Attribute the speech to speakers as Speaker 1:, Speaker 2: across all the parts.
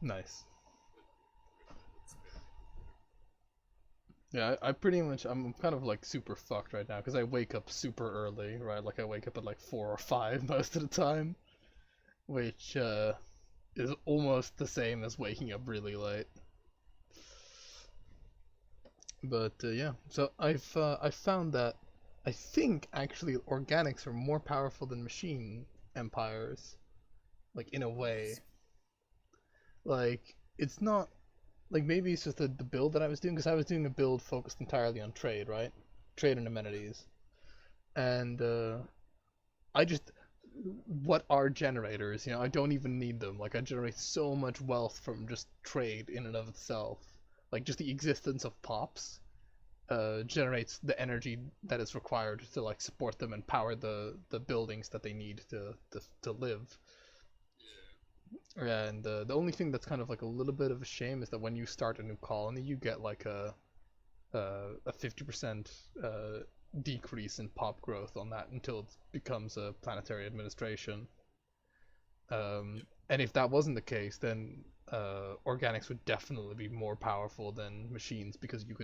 Speaker 1: Nice. Yeah, I pretty much I'm kind of like super fucked right now because I wake up super early, right? Like I wake up at like 4 or 5 most of the time, which is almost the same as waking up really late. But yeah, so I found that I think actually organics are more powerful than machine empires, like in a way. Like it's not like maybe it's just the build that I was doing because I was doing a build focused entirely on trade, right? Trade and amenities, and I just what are generators? You know, I don't even need them. Like I generate so much wealth from just trade in and of itself. Like just the existence of pops generates the energy that is required to like support them and power the buildings that they need to live. And the only thing that's kind of like a little bit of a shame is that when you start a new colony, you get like a 50% decrease in pop growth on that until it becomes a planetary administration. And if that wasn't the case, then organics would definitely be more powerful than machines because you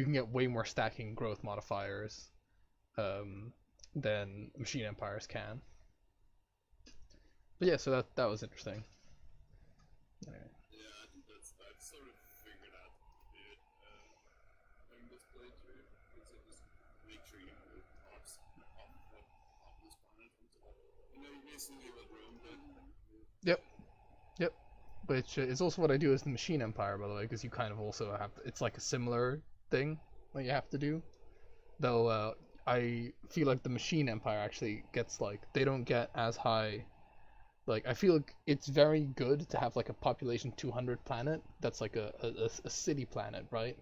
Speaker 1: can get way more stacking growth modifiers um, than machine empires can. But yeah, so that was interesting. Anyway.
Speaker 2: Yeah, I think I've sort of figured out it during this playthrough. Is it just make sure you know off this planet until you know you basically let roam then.
Speaker 1: Yep, yep. Which is also what I do as the machine empire, by the way, because you kind of also have it's like a similar thing that you have to do. Though I feel like the machine empire actually gets like they don't get as high. Like I feel like it's very good to have like a population 200 planet that's like a city planet, right?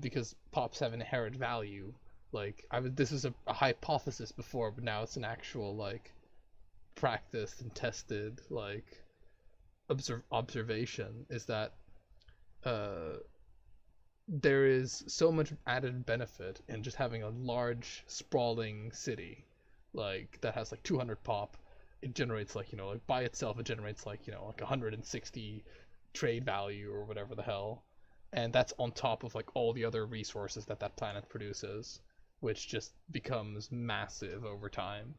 Speaker 1: Because pops have inherent value. Like I was this is a hypothesis before, but now it's an actual like practiced and tested like observation is that uh, there is so much added benefit in just having a large sprawling city like that has like 200 pop. It generates like like by itself it generates like like 160 trade value or whatever the hell, and that's on top of like all the other resources that that planet produces, which just becomes massive over time.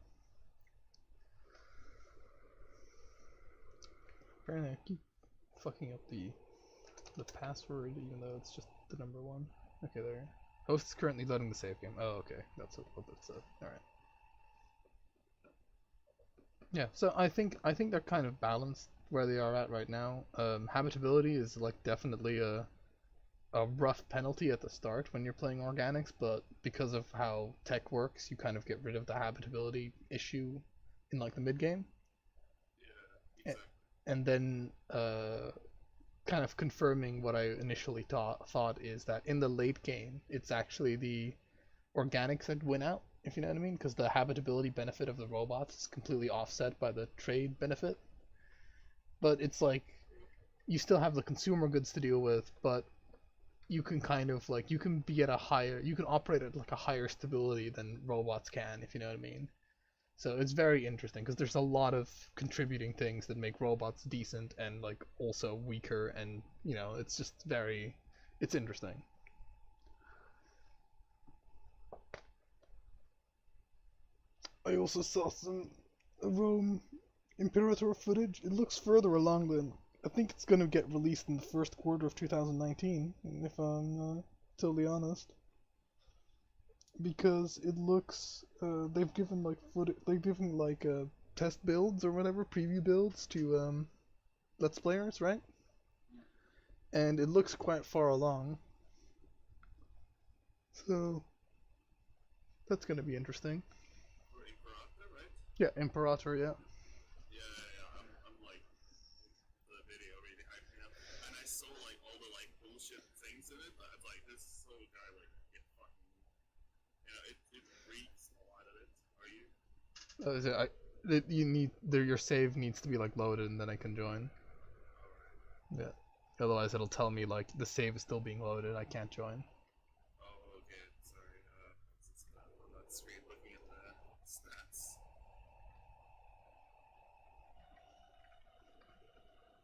Speaker 1: Apparently I keep fucking up the password even though it's just the number one. Okay, there. Host is currently loading the save game. Oh, okay. That's what that said. Alright. Yeah, so I think they're kind of balanced where they are at right now. Habitability is like definitely a rough penalty at the start when you're playing organics, but because of how tech works, you kind of get rid of the habitability issue in like the mid game.
Speaker 2: Yeah, exactly.
Speaker 1: And then kind of confirming what I initially thought is that in the late game, it's actually the organics that win out, if you know what I mean, because the habitability benefit of the robots is completely offset by the trade benefit. But it's like you still have the consumer goods to deal with, but you can kind of like you can be at a higher you can operate at like a higher stability than robots can, if you know what I mean. So it's very interesting because there's a lot of contributing things that make robots decent and like also weaker, and it's just very it's interesting. I also saw some Rome Imperator footage. It looks further along than I think it's gonna get released in the first quarter of 2019, if I'm totally honest. Because it looks they've given like test builds or whatever preview builds to let's players, right? And it looks quite far along, so that's gonna be interesting.
Speaker 2: For Imperator, right?
Speaker 1: Yeah, Imperator, yeah.
Speaker 2: Yeah, yeah, yeah. I'm like the video really hyped me up, and I saw like all the like bullshit things in it. But I'm like, this is so guy like get fucking, it reeks a lot of it. Are you?
Speaker 1: Is it, you need your save needs to be like loaded and then I can join.
Speaker 2: All right.
Speaker 1: Yeah. Otherwise, it'll tell me like the save is still being loaded. I can't join.
Speaker 2: Oh, okay. Sorry. I'm not straight looking at the stats.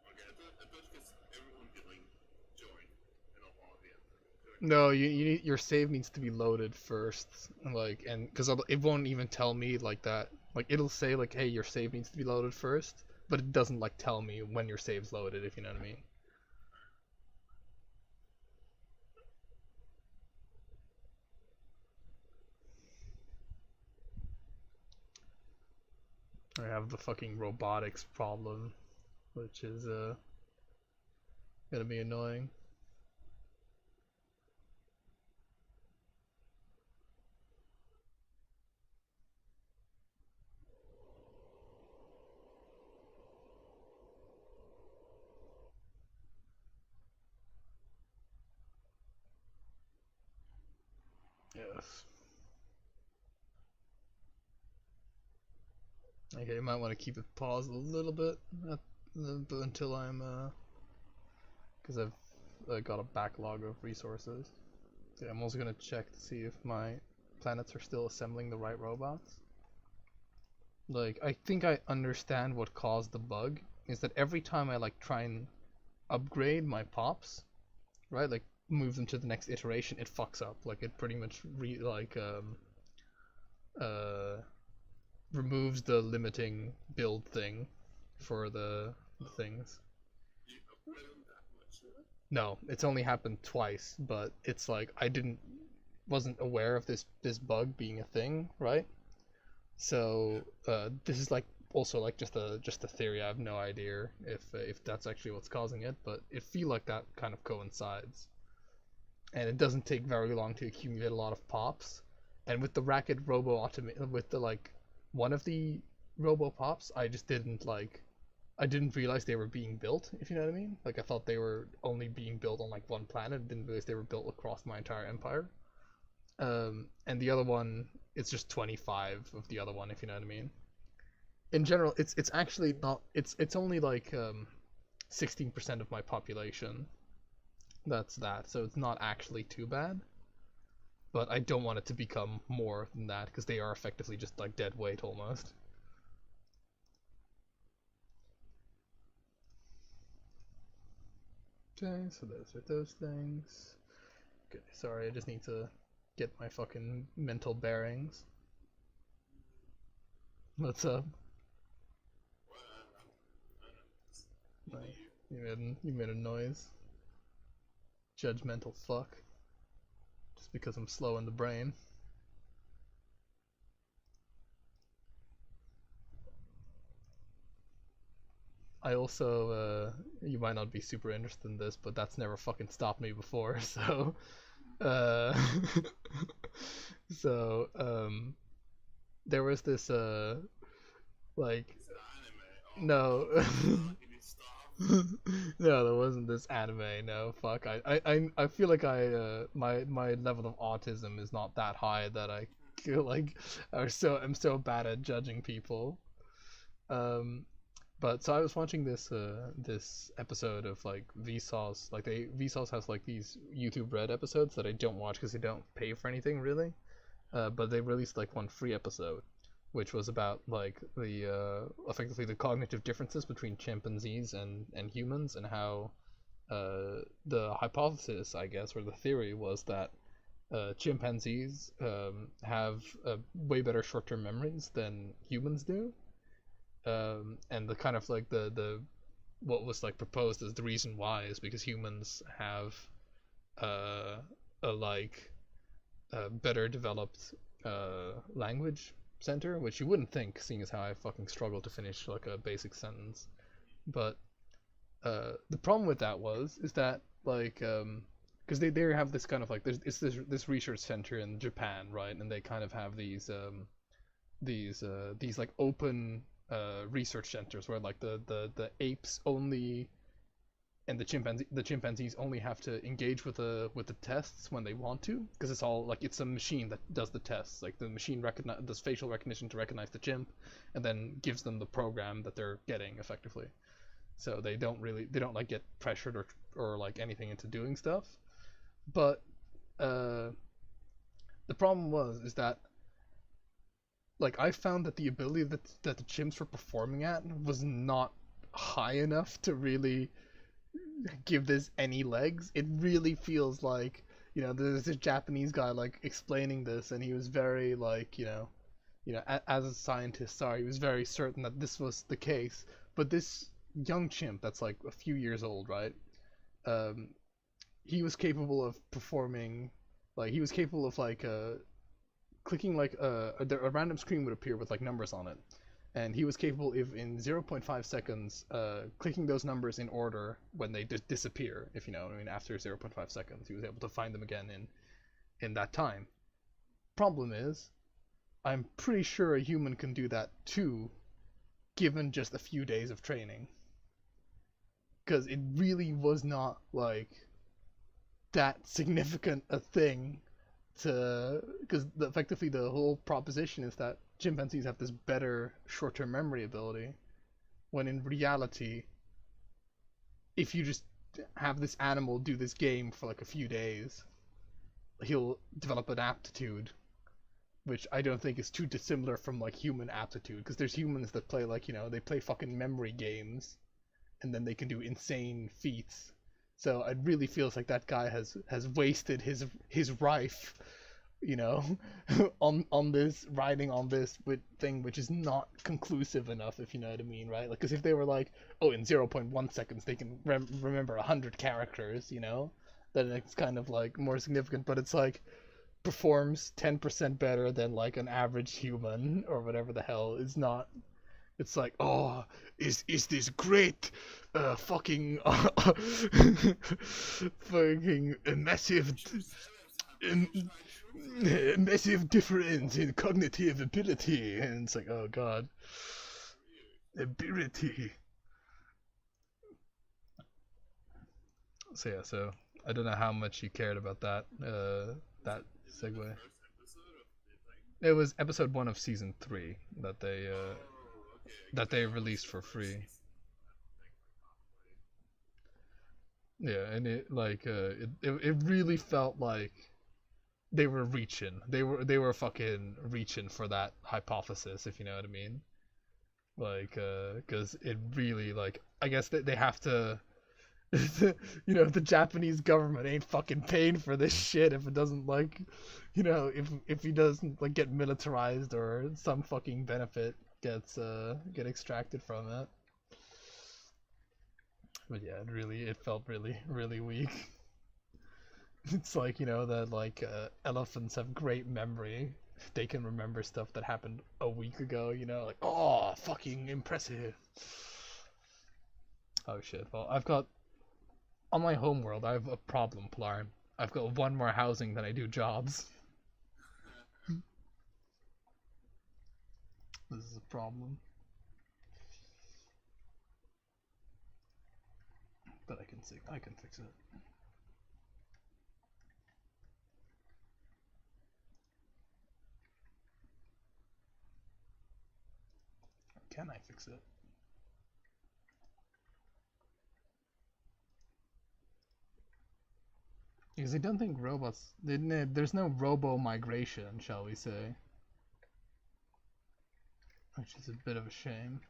Speaker 2: Okay, because everyone can like join and all the
Speaker 1: No, you need, your save needs to be loaded first, like, and because it won't even tell me like that. Like, it'll say like, hey, your save needs to be loaded first, but it doesn't like tell me when your save's loaded, if you know what I mean. I have the fucking robotics problem, which is gonna be annoying. Yes. Okay, you might want to keep it paused a little bit until I'm because I've got a backlog of resources. Okay, I'm also gonna check to see if my planets are still assembling the right robots. Like, I think I understand what caused the bug is that every time I like try and upgrade my pops, right, like move them to the next iteration, it fucks up. Like, it pretty much uh removes the limiting build thing for the things.
Speaker 2: You upgrade them that much?
Speaker 1: No, it's only happened twice, but it's like I wasn't aware of this bug being a thing, right? So this is like also like just a theory. I have no idea if that's actually what's causing it, but it feel like that kind of coincides. And it doesn't take very long to accumulate a lot of pops. And with the Racket Robo Automate, with the like one of the Robo Pops, I didn't realize they were being built, if you know what I mean. Like, I thought they were only being built on like one planet, didn't realize they were built across my entire empire. And the other one, it's just 25 of the other one, if you know what I mean. In general, it's actually not. It's only like 16% of my population. That's that. So it's not actually too bad. But I don't want it to become more than that because they are effectively just like dead weight almost. Okay, so those are those things. Okay, sorry, I just need to get my fucking mental bearings. What's up?
Speaker 2: Well,
Speaker 1: No, you made a noise. Judgmental fuck. Just because I'm slow in the brain. I also, you might not be super interested in this, but that's never fucking stopped me before, so, uh, so, there was this, like,
Speaker 2: is it anime? Oh,
Speaker 1: no,
Speaker 2: can you stop?
Speaker 1: no, there wasn't this anime, no, fuck, I feel like my level of autism is not that high that I feel like, I'm so bad at judging people, um, but so I was watching this episode of like Vsauce. Like Vsauce has like these YouTube Red episodes that I don't watch because they don't pay for anything really. But they released like one free episode, which was about like the effectively the cognitive differences between chimpanzees and humans, and how the hypothesis, I guess, or the theory was that chimpanzees have way better short-term memories than humans do, and the kind of like the what was like proposed as the reason why is because humans have uh, a like better developed language center, which you wouldn't think, seeing as how I fucking struggle to finish like a basic sentence. But the problem with that is that like because they have this kind of like it's this research center in Japan, right? And they kind of have these like open research centers where like the apes only and the chimpanzees only have to engage with the tests when they want to, because it's all like it's a machine that does the tests. Like the machine does facial recognition to recognize the chimp, and then gives them the program that they're getting effectively. So they don't like get pressured or like anything into doing stuff. But uh, the problem is that like I found that the ability that the chimps were performing at was not high enough to really give this any legs. It really feels like, there's this Japanese guy like explaining this, and he was very like, as a scientist, sorry, he was very certain that this was the case. But this young chimp that's like a few years old, right? Um, he was capable of performing, like he was capable of like clicking like a random screen would appear with like numbers on it, and he was capable of in 0.5 seconds clicking those numbers in order when they disappear. If you know what I mean, after 0.5 seconds, he was able to find them again in that time. Problem is, I'm pretty sure a human can do that too, given just a few days of training. Because it really was not like that significant a thing to, because effectively the whole proposition is that chimpanzees have this better short-term memory ability, when in reality, if you just have this animal do this game for like a few days, he'll develop an aptitude, which I don't think is too dissimilar from like human aptitude, because there's humans that play like, they play fucking memory games and then they can do insane feats. So it really feels like that guy has wasted his rife, you know, on this, riding on this thing, which is not conclusive enough, if you know what I mean, right? Like, because if they were like, oh, in 0.1 seconds they can remember 100 characters, then it's kind of like more significant. But it's like performs 10% better than like an average human or whatever the hell is not. It's like, oh, is this great, fucking, fucking massive, massive difference in cognitive ability, and it's like, oh god, ability. So yeah, so I don't know how much you cared about that, that segue. It was episode 1 of season 3 that they released for free. Yeah, and it like it really felt like they were reaching. They were fucking reaching for that hypothesis, if you know what I mean. Like, because it really, like, I guess they have to. The Japanese government ain't fucking paying for this shit if it doesn't, like, if he doesn't like get militarized or some fucking benefit get extracted from it. But yeah, it felt really, really weak. It's like, that like elephants have great memory. They can remember stuff that happened a week ago, like, oh, fucking impressive. Oh shit. Well, I've got, on my homeworld, I have a problem, Plar. I've got one more housing than I do jobs. This is a problem. But I can fix it. Can I fix it? Because I don't think robots. There's no robo migration, shall we say? Which is a bit of a shame.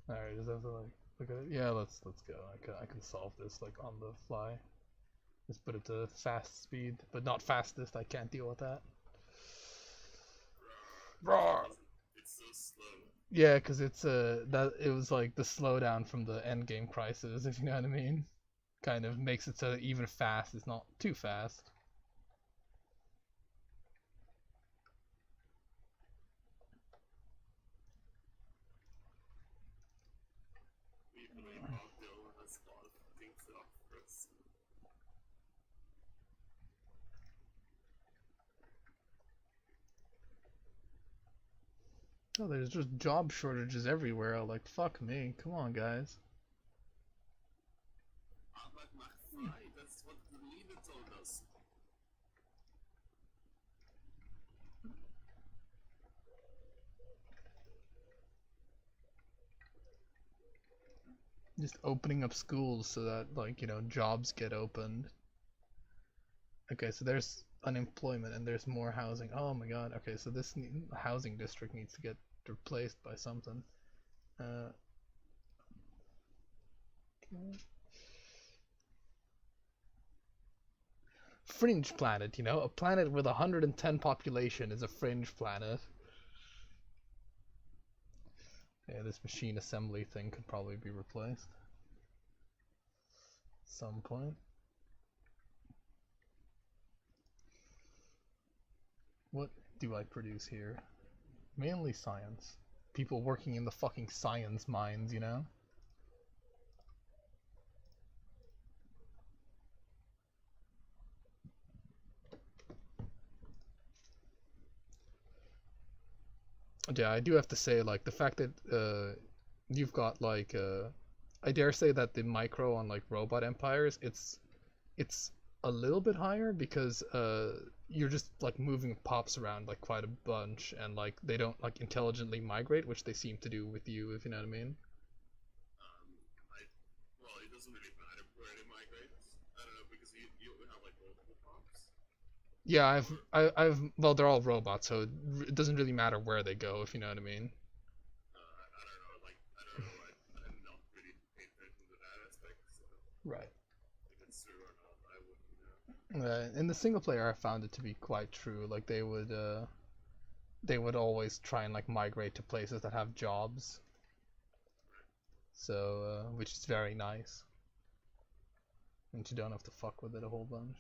Speaker 1: Alright, just have to like look at it. Yeah, let's go. I can solve this like on the fly. Just put it to fast speed, but not fastest. I can't deal with that. Roar.
Speaker 2: It's so slow.
Speaker 1: Yeah, because it was like the slowdown from the endgame crisis, if you know what I mean. Kind of makes it so that even fast is not too fast. Oh, there's just job shortages everywhere. Like, fuck me. Come on, guys.
Speaker 2: That's what the leader told us.
Speaker 1: Just opening up schools so that, like, jobs get opened. Okay, so there's unemployment and there's more housing. Oh my god. Okay, so this housing district needs to get replaced by something. Uh, okay. Fringe planet, a planet with 110 population is a fringe planet. Yeah, this machine assembly thing could probably be replaced at some point. What do I produce here? Mainly science. People working in the fucking science mines. Yeah, I do have to say, like, the fact that you've got, like, I dare say that the micro on, like, robot empires, it's a little bit higher because you're just, like, moving pops around, like, quite a bunch, and, like, they don't, like, intelligently migrate, which they seem to do with you, if you know what I mean.
Speaker 2: I, well, it doesn't really matter where they migrate. I don't know, because you have like multiple pops.
Speaker 1: Yeah, well, they're all robots, so it doesn't really matter where they go, if you know what I mean.
Speaker 2: I don't know, like, I don't know, I'm not really paying attention to that aspect, so
Speaker 1: Right.
Speaker 2: if it's true or not, I wouldn't know.
Speaker 1: In the single player, I found it to be quite true. Like they would always try and like migrate to places that have jobs. So, which is very nice, and you don't have to fuck with it a whole bunch.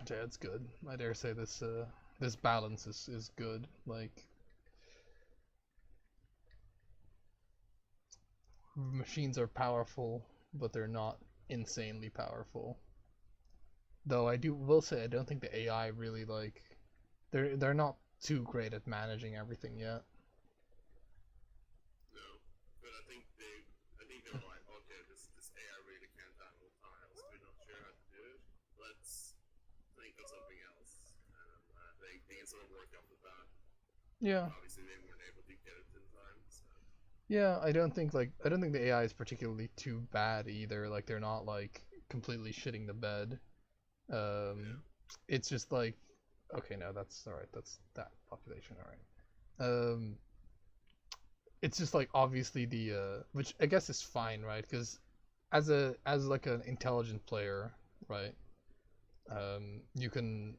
Speaker 1: Yeah, it's good. I dare say this balance is good. Like machines are powerful, but they're not insanely powerful. Though will say I don't think the AI really like they're not too great at managing everything yet.
Speaker 2: No, but I think they were like, okay, this AI really can't handle tiles. We're not sure how to do it. Let's think of something else. And they can sort of work off of that.
Speaker 1: Yeah.
Speaker 2: Obviously, they weren't able to get it in time. So.
Speaker 1: Yeah, I don't think the AI is particularly too bad either. Like they're not like completely shitting the bed.
Speaker 2: Yeah.
Speaker 1: It's just like okay, no, that's all right. That's that population, all right. It's just like obviously the which I guess is fine, right? Because as like an intelligent player, right? You can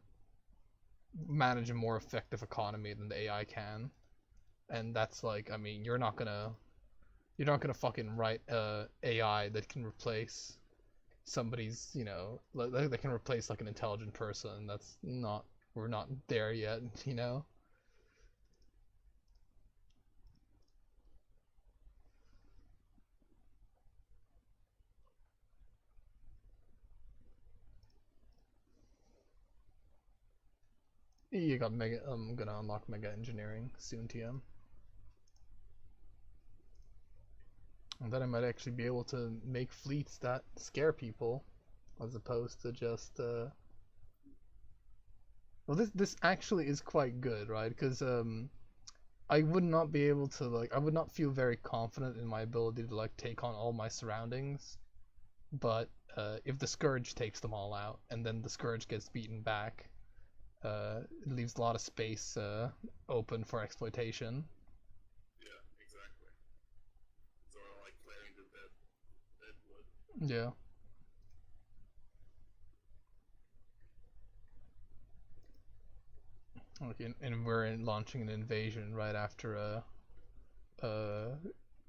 Speaker 1: manage a more effective economy than the AI can, and that's like I mean you're not gonna fucking write AI that can replace somebody's that can replace like an intelligent person. That's not we're not there yet, you know. You got mega. I'm gonna unlock mega engineering soon, TM, and then I might actually be able to make fleets that scare people, as opposed to just. Well, this actually is quite good, right? Because I would not be able to like. I would not feel very confident in my ability to like take on all my surroundings, but if the Scourge takes them all out, and then the Scourge gets beaten back, it leaves a lot of space open for exploitation.
Speaker 2: Yeah, exactly. Sort of like clearing the dead wood.
Speaker 1: Yeah. Okay, and we're launching an invasion right after a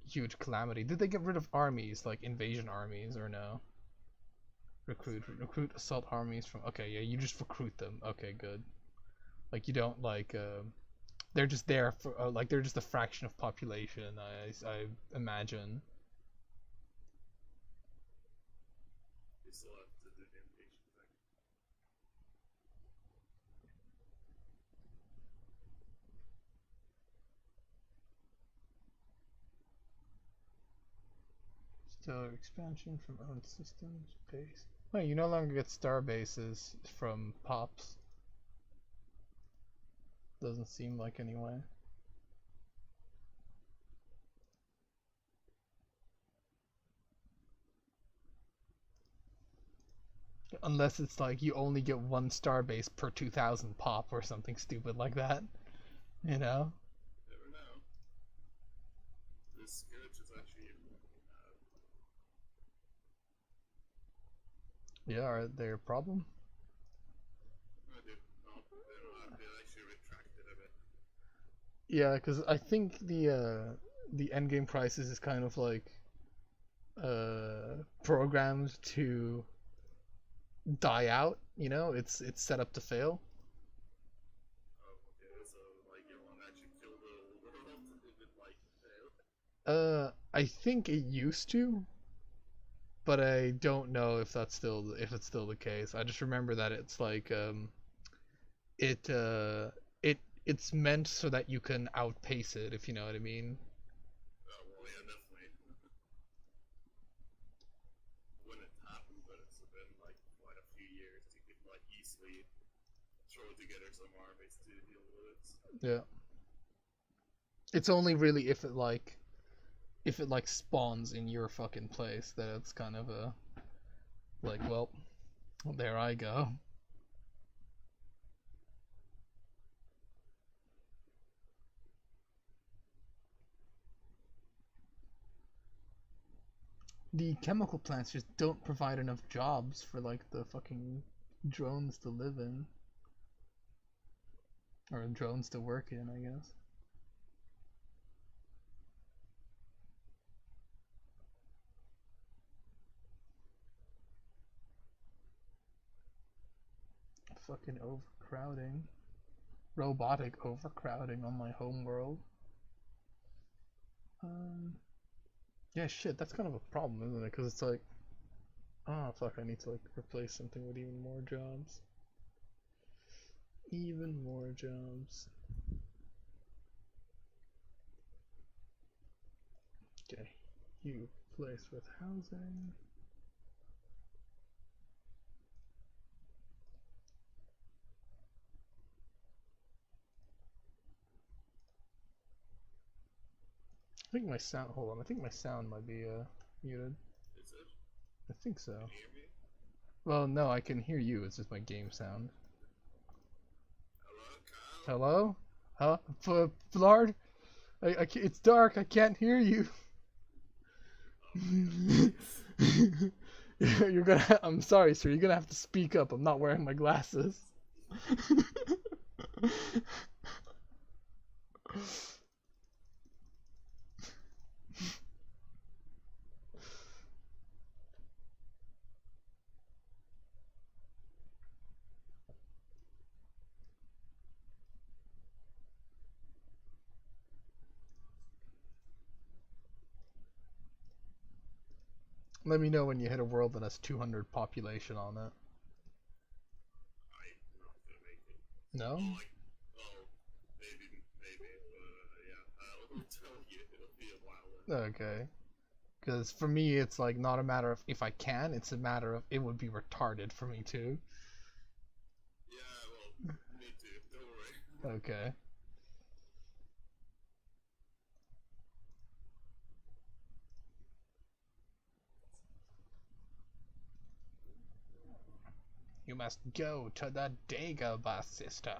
Speaker 1: huge calamity. Did they get rid of armies, like invasion armies, or no? Recruit assault armies from. Okay, yeah, you just recruit them. Okay, good. Like you don't like. They're just there for like they're just a fraction of population. I imagine.
Speaker 2: They still have to do the invasion thing.
Speaker 1: Stellar expansion from owned systems base. Oh, you no longer get star bases from pops. Doesn't seem like anyway. Unless it's like you only get one star base per 2,000 pop or something stupid like that. You know?
Speaker 2: Never know. This scourge is actually.
Speaker 1: Yeah, are they a problem?
Speaker 2: I did. Oh, they actually retracted a bit.
Speaker 1: Yeah, because I think the end game prices is kind of like programmed to die out. You know, it's set up to fail.
Speaker 2: Oh, okay. So like you won't actually kill the world if it like fail.
Speaker 1: I think it used to, but I don't know if that's still if it's still the case. I just remember that it's like it it's meant so that you can outpace it, if you know what I mean.
Speaker 2: Oh well, yeah, definitely. When it happened, but it's been like quite a few years. You could like easily throw together some armies to deal with it.
Speaker 1: Yeah. It's only really if it like spawns in your fucking place that it's kind of a like, well, there I go. The chemical plants just don't provide enough jobs for like the fucking drones to live in or drones to work in, I guess. Fucking overcrowding. Robotic overcrowding on my home world. Um, yeah, shit, that's kind of a problem, isn't it? Because it's like, oh fuck, I need to like replace something with even more jobs. Even more jobs. Okay, you place with housing. I think my sound. Hold on, I think my sound might be muted.
Speaker 2: Is it?
Speaker 1: I think so.
Speaker 2: Can you hear me?
Speaker 1: Well, no, I can hear you. It's just my game sound.
Speaker 2: Hello, Kyle.
Speaker 1: Hello? Huh? Flard? It's dark. I can't hear you. You're gonna. I'm sorry, sir. You're gonna have to speak up. I'm not wearing my glasses. Let me know when you hit a world that has 200 population on it.
Speaker 2: I'm not gonna make it.
Speaker 1: No?
Speaker 2: Oh, like, well, maybe, but yeah, I'll tell you. It'll be a while.
Speaker 1: Okay. Because for me, it's like not a matter of if I can, it's a matter of it would be retarded for me too.
Speaker 2: Yeah, well, me too. Don't worry.
Speaker 1: Okay. You must go to the Dagobah system.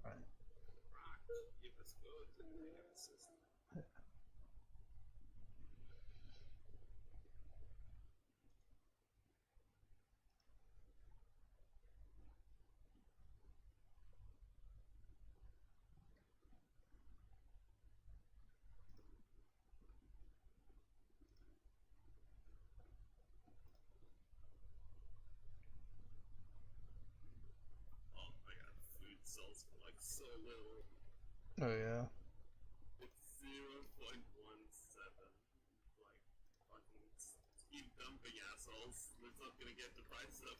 Speaker 1: Alright.
Speaker 2: You must go to the system. Oh my god, food sells for like so little.
Speaker 1: Oh yeah.
Speaker 2: It's 0.17. Like, fucking keep dumping assholes. We're not gonna get the price up.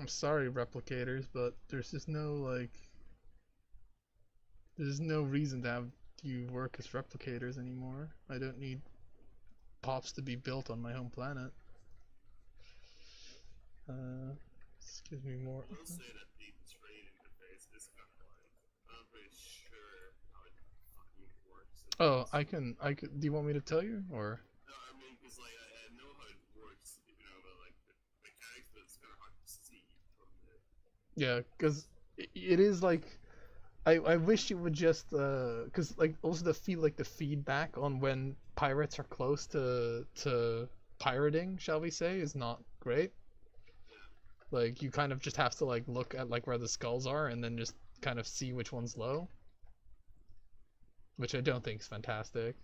Speaker 1: I'm sorry, replicators, but there's just no there's no reason to have you work as replicators anymore. I don't need pops to be built on my home planet. This gives me more.
Speaker 2: I will say that the trade interface is kind of like, I'm not very sure how it fucking works.
Speaker 1: Oh, I could. Do you want me to tell you, or?
Speaker 2: No, I mean, because like I know how it works, you know, but like the mechanics, but it's kind of hard to see from the.
Speaker 1: Yeah, because it is like I wish you would just because like also the feedback on when pirates are close to pirating, shall we say, is not great. Like you kind of just have to like look at like where the skulls are and then just kind of see which one's low, which I don't think is fantastic.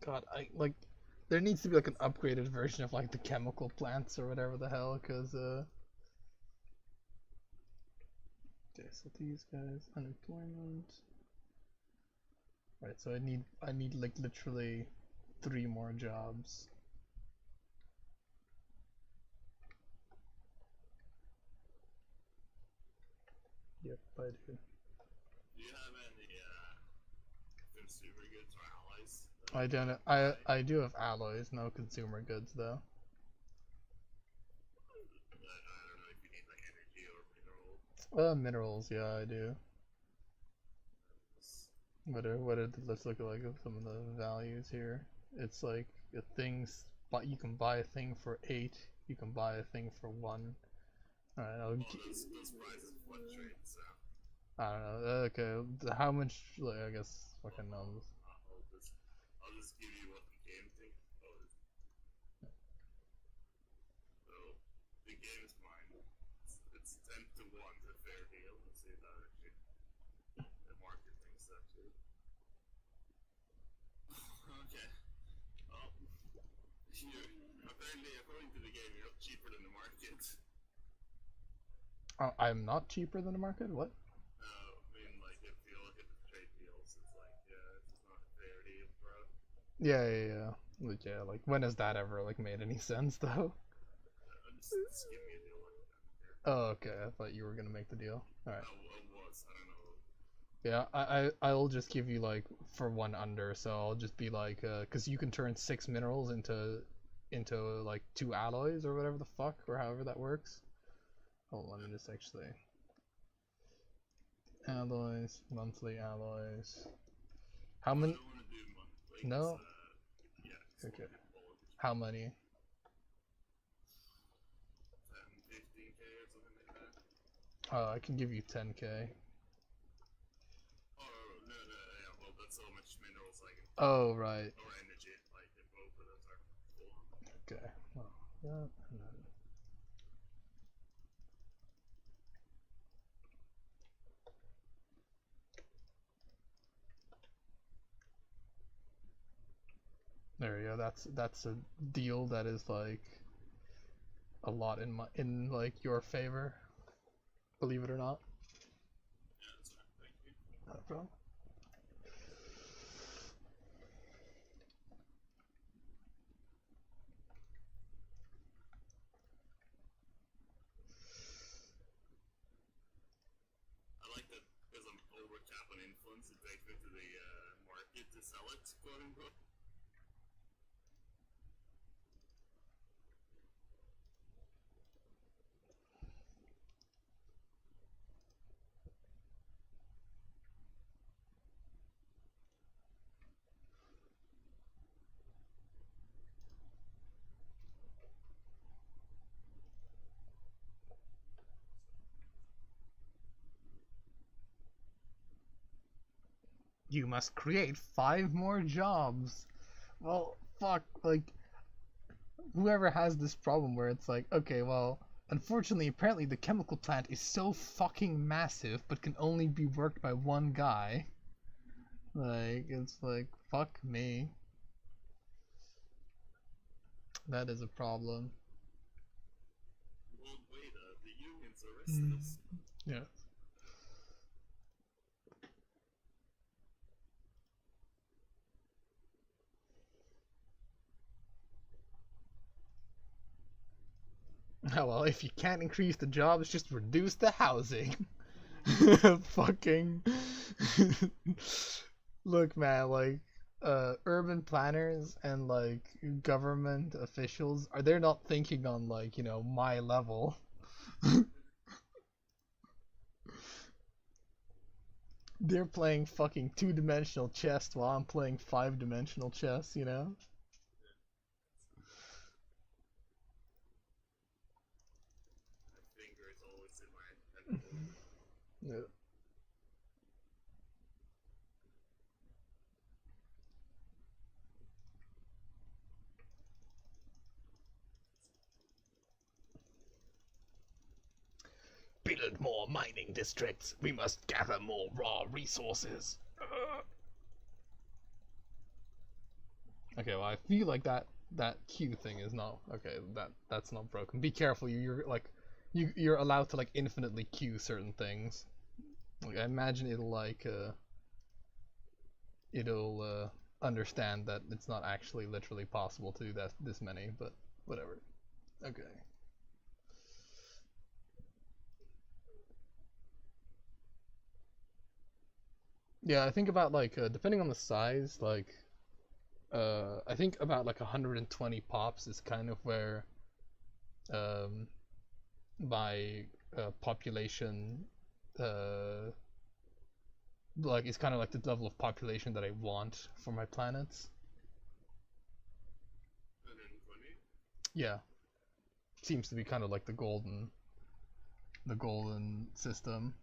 Speaker 1: God, I like there needs to be like an upgraded version of like the chemical plants or whatever the hell, because okay, so these guys unemployment. Right, so I need like literally 3 more jobs. Yep, I do.
Speaker 2: Do you have any consumer goods or allies?
Speaker 1: I don't. I do have alloys, no consumer goods though.
Speaker 2: I don't know if you need like energy or mineral.
Speaker 1: Minerals, yeah, I do. Let's look at like some of the values here. It's like a thing's, but you can buy a thing for 8. You can buy a thing for 1. All right,
Speaker 2: Those prices fluctuate, so.
Speaker 1: I don't know. Okay, how much? Like, I guess fucking knows.
Speaker 2: I'll just give you what the game thinks. So the game is mine. It's 10 to 1 to fair deal. Let's see if that actually the market thinks that too. Okay. Well, you apparently according to the game you're not cheaper than the market.
Speaker 1: I'm not cheaper than the market. What?
Speaker 2: I mean, like if you look at the trade deals, it's like this is not a fair deal, bro.
Speaker 1: Yeah. Like when has that ever like made any sense though?
Speaker 2: Just give me a deal like that.
Speaker 1: Oh, okay. I thought you were gonna make the deal. All right.
Speaker 2: I don't know.
Speaker 1: Yeah, I'll just give you like for 1 under, so I'll just be like, cause you can turn 6 minerals into like 2 alloys or whatever the fuck, or however that works. Hold on, let me just actually alloys, monthly alloys. How many?
Speaker 2: I don't want to do monthly.
Speaker 1: No.
Speaker 2: Yeah.
Speaker 1: Okay. How many?
Speaker 2: 10, 15K or something like that.
Speaker 1: I can give you 10k.
Speaker 2: Oh no, yeah. Well, that's so much minerals like.
Speaker 1: Oh right.
Speaker 2: Or energy, like if both of those are full.
Speaker 1: Okay. Well, that and then. There we go. That's a deal that is like a lot in like your favor. Believe it or not.
Speaker 2: Yeah, that's fine. Thank you.
Speaker 1: Not a problem.
Speaker 2: I like that because I'm over cap on influence. It takes me to the market to sell it, quote unquote.
Speaker 1: You must create 5 more jobs. Well, fuck, like, whoever has this problem where it's like, okay, well, unfortunately, apparently the chemical plant is so fucking massive, but can only be worked by one guy. Like, it's like, fuck me. That is a problem.
Speaker 2: Well, wait, the unions arrested us.
Speaker 1: Yeah. Oh, well, if you can't increase the jobs, just reduce the housing. Fucking. Look, man, like, urban planners and, like, government officials, they're not thinking on, like, my level. They're playing fucking 2-dimensional chess while I'm playing 5-dimensional chess, you know?
Speaker 2: My finger is always in my head.
Speaker 1: Yeah. Build more mining districts. We must gather more raw resources. Okay, well, I feel like that Q thing is not okay. That's not broken. Be careful. You're like, you're allowed to like infinitely queue certain things. Like, I imagine it'll understand that it's not actually literally possible to do that this many, but whatever. Okay. Yeah, I think about like depending on the size, like I think about like 120 pops is kind of where um my population uh like it's kind of like the level of population that I want for my planets.
Speaker 2: 120?
Speaker 1: Yeah, seems to be kind of like the golden system.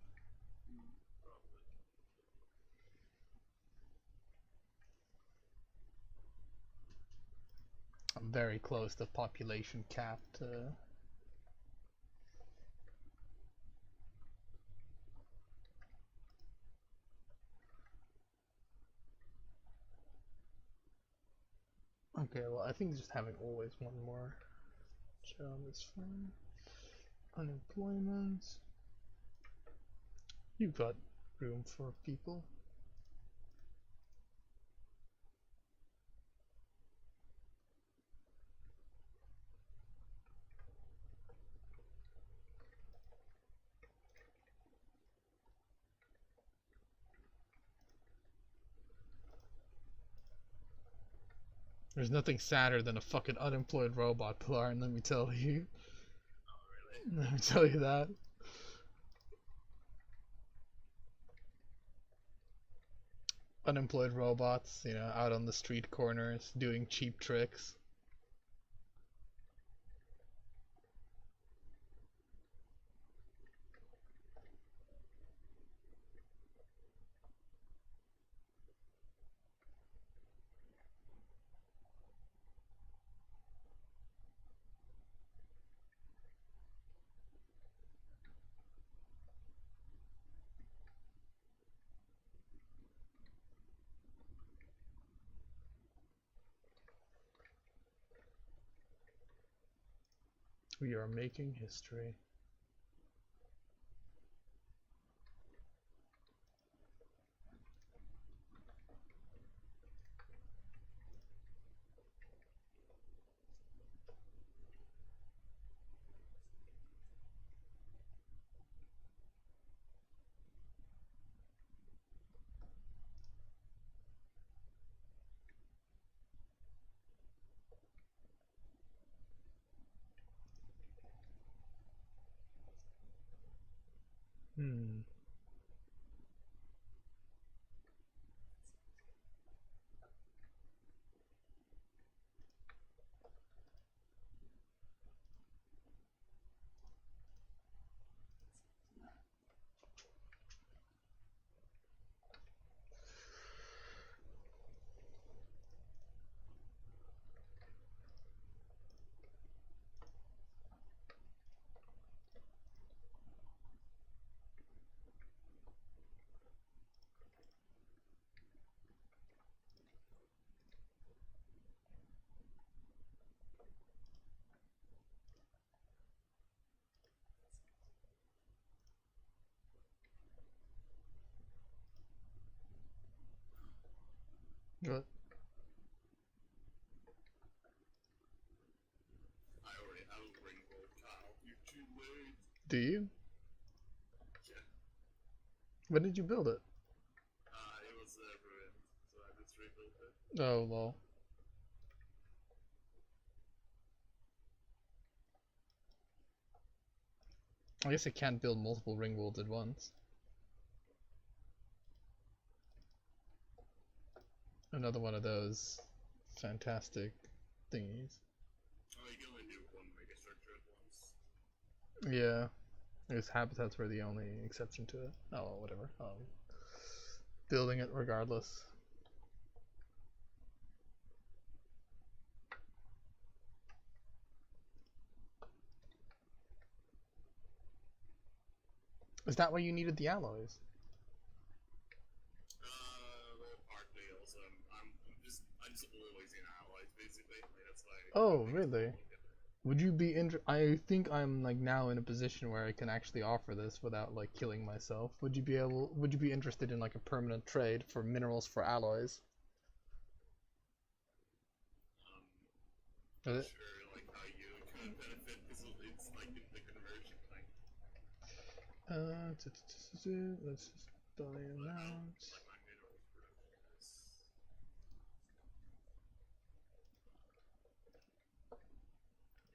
Speaker 2: Probably.
Speaker 1: I'm very close to population capped. Okay, well, I think just having always one more job is fine. Unemployment. You've got room for people. There's nothing sadder than a fucking unemployed robot, Pilar, and let me tell you.
Speaker 2: Oh, really?
Speaker 1: Let me tell you that. Unemployed robots, out on the street corners doing cheap tricks. We are making history. What?
Speaker 2: I already have a ring roll, Kyle. You're too late.
Speaker 1: Do you?
Speaker 2: Yeah.
Speaker 1: When did you build it?
Speaker 2: It was ruined, so I just rebuilt it.
Speaker 1: Oh, lol. I guess I can't build multiple ring worlds at once. Another one of those fantastic thingies.
Speaker 2: Oh, you can only do one mega structure at once.
Speaker 1: Yeah. I guess habitats were the only exception to it. Oh, well, whatever. Building it regardless. Is that why you needed the alloys?
Speaker 2: Well, partly also, I'm just always in allies, basically. Like, that's why.
Speaker 1: Oh, really? Would you be I think I'm like now in a position where I can actually offer this without like killing myself. Would you be interested in like a permanent trade for minerals for alloys?
Speaker 2: Not sure, like, how you could benefit, because it's like in the conversion thing.
Speaker 1: Let's just buy them out.
Speaker 2: Like, my minerals production is.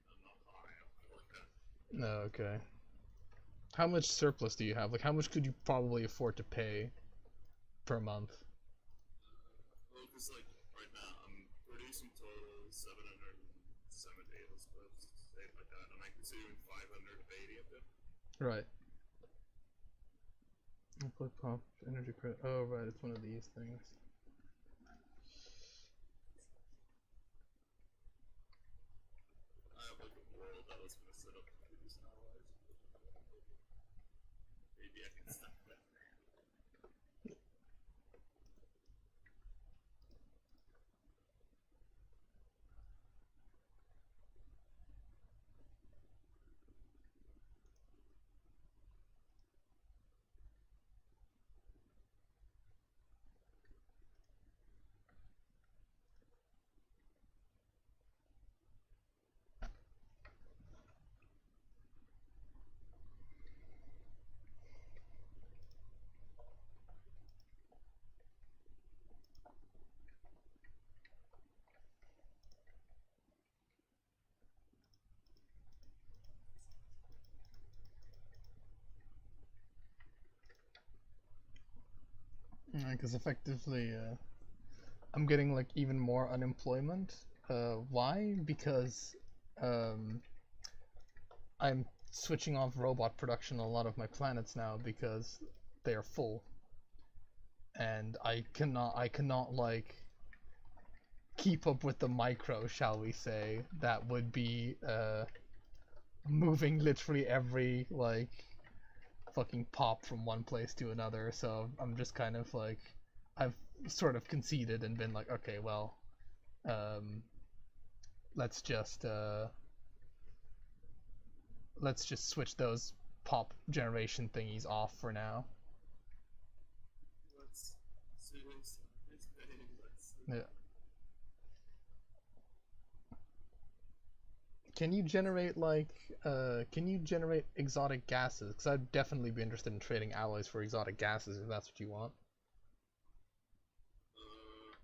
Speaker 2: I'm not high up like that.
Speaker 1: No, okay. How much surplus do you have? Like, how much could you probably afford to pay per month?
Speaker 2: Well, because, like, right now I'm producing total 770, let's say it like that, and I'm consuming 580 of them.
Speaker 1: Right. Input pump, energy credit. Oh, right, it's one of these things.
Speaker 2: I have like a world that I was gonna set up to produce allies. Maybe I can stack that.
Speaker 1: Because effectively, I'm getting like even more unemployment. Why? Because I'm switching off robot production on a lot of my planets now because they are full, and I cannot like keep up with the micro, shall we say, that would be moving literally every like fucking pop from one place to another. So I'm just kind of like, I've sort of conceded and been like, okay, well, um, let's just switch those pop generation thingies off for now.
Speaker 2: Let's seriously, let's.
Speaker 1: Yeah. Can you generate like can you generate exotic gases? Because I'd definitely be interested in trading alloys for exotic gases if that's what you want.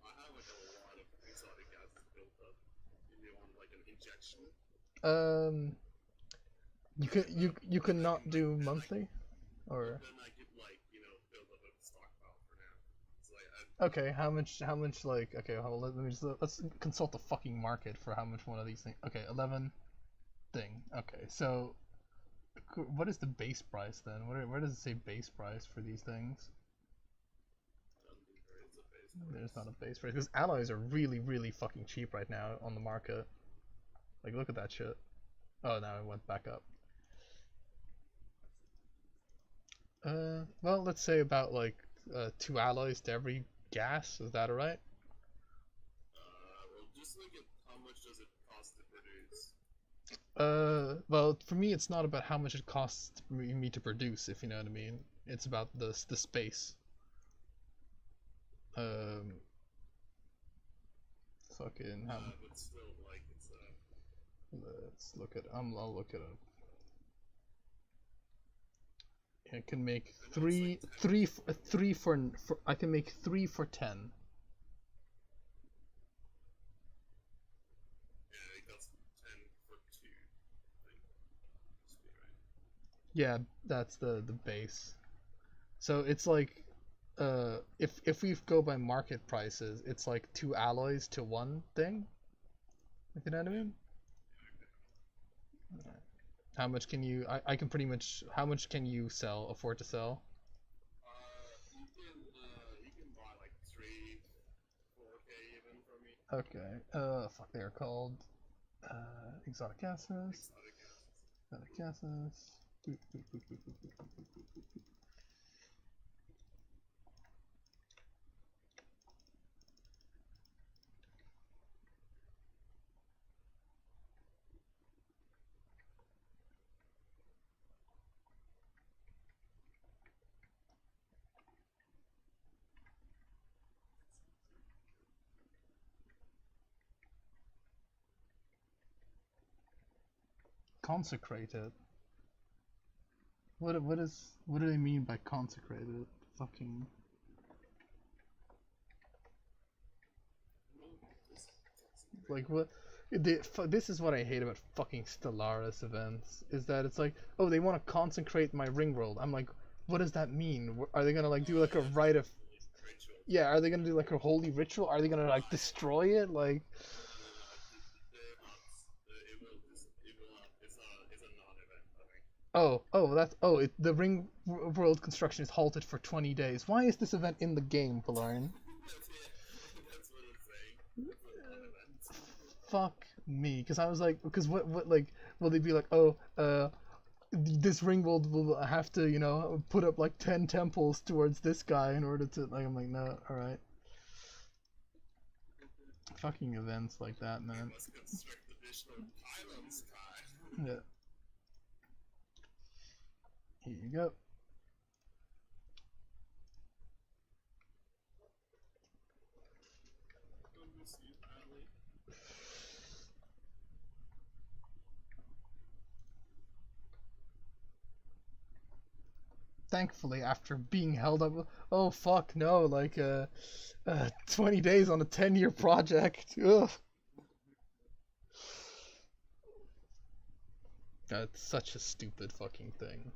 Speaker 2: I have like a lot of exotic gases built up. If you want like an injection.
Speaker 1: You can not do monthly, or
Speaker 2: Then I could like build up a stockpile for now. It's like
Speaker 1: okay, how much like okay, well, let me just let's consult the fucking market for how much one of these things. Okay, 11 thing. Okay, so what is the base price then? Where does it say base price for these things? There's not a base price because alloys are really fucking cheap right now on the market. Like look at that shit. Oh, now it went back up. Well, let's say about like 2 alloys to every gas. Is that alright?
Speaker 2: well, just look at how much does it cost to produce.
Speaker 1: Well, for me, it's not about how much it costs me to produce, if you know what I mean. It's about the space. fucking how.
Speaker 2: But still, like, it's
Speaker 1: Let's look at. I'll look it up. I can make
Speaker 2: I know it's like 10
Speaker 1: three for. I can make 3 for 10.
Speaker 2: Yeah, it costs 10 for 2. I think. Must be right.
Speaker 1: Yeah, that's the base. So it's like, if we go by market prices, it's like 2 alloys to 1 thing. If you know what I mean. How much can you? I can pretty much. How much can you afford to sell?
Speaker 2: You can buy like 3, 4K even from me.
Speaker 1: Okay. Fuck, they're called exotic gases.
Speaker 2: Exotic gases.
Speaker 1: Exotic gases. Boop, boop, boop, boop, boop, boop, boop, boop, boop, boop. Consecrated. What do they mean by consecrated? Fucking. Like what? This is what I hate about fucking Stellaris events. Is that it's like, oh, they want to consecrate my ring world. I'm like, what does that mean? Are they gonna like do like a rite of?
Speaker 2: Ritual.
Speaker 1: Yeah, are they gonna do like a holy ritual? Are they gonna like destroy it? Like,
Speaker 2: It's a non-event, I think.
Speaker 1: the ring world construction is halted for 20 days. Why is this event in the game, Valarian?
Speaker 2: That's what it's saying. It's a non-event.
Speaker 1: Fuck me, because I was like, because what like will they be like? Oh, this ring world will have to put up like 10 temples towards this guy in order to like. I'm like, no, all right. Fucking events like that, man.
Speaker 2: We must construct additional pylons, Kai.
Speaker 1: Yeah. Here you go. Thankfully, after being held up, oh fuck no, like 20 days on a 10-year project. Ugh. That's such a stupid fucking thing.
Speaker 2: I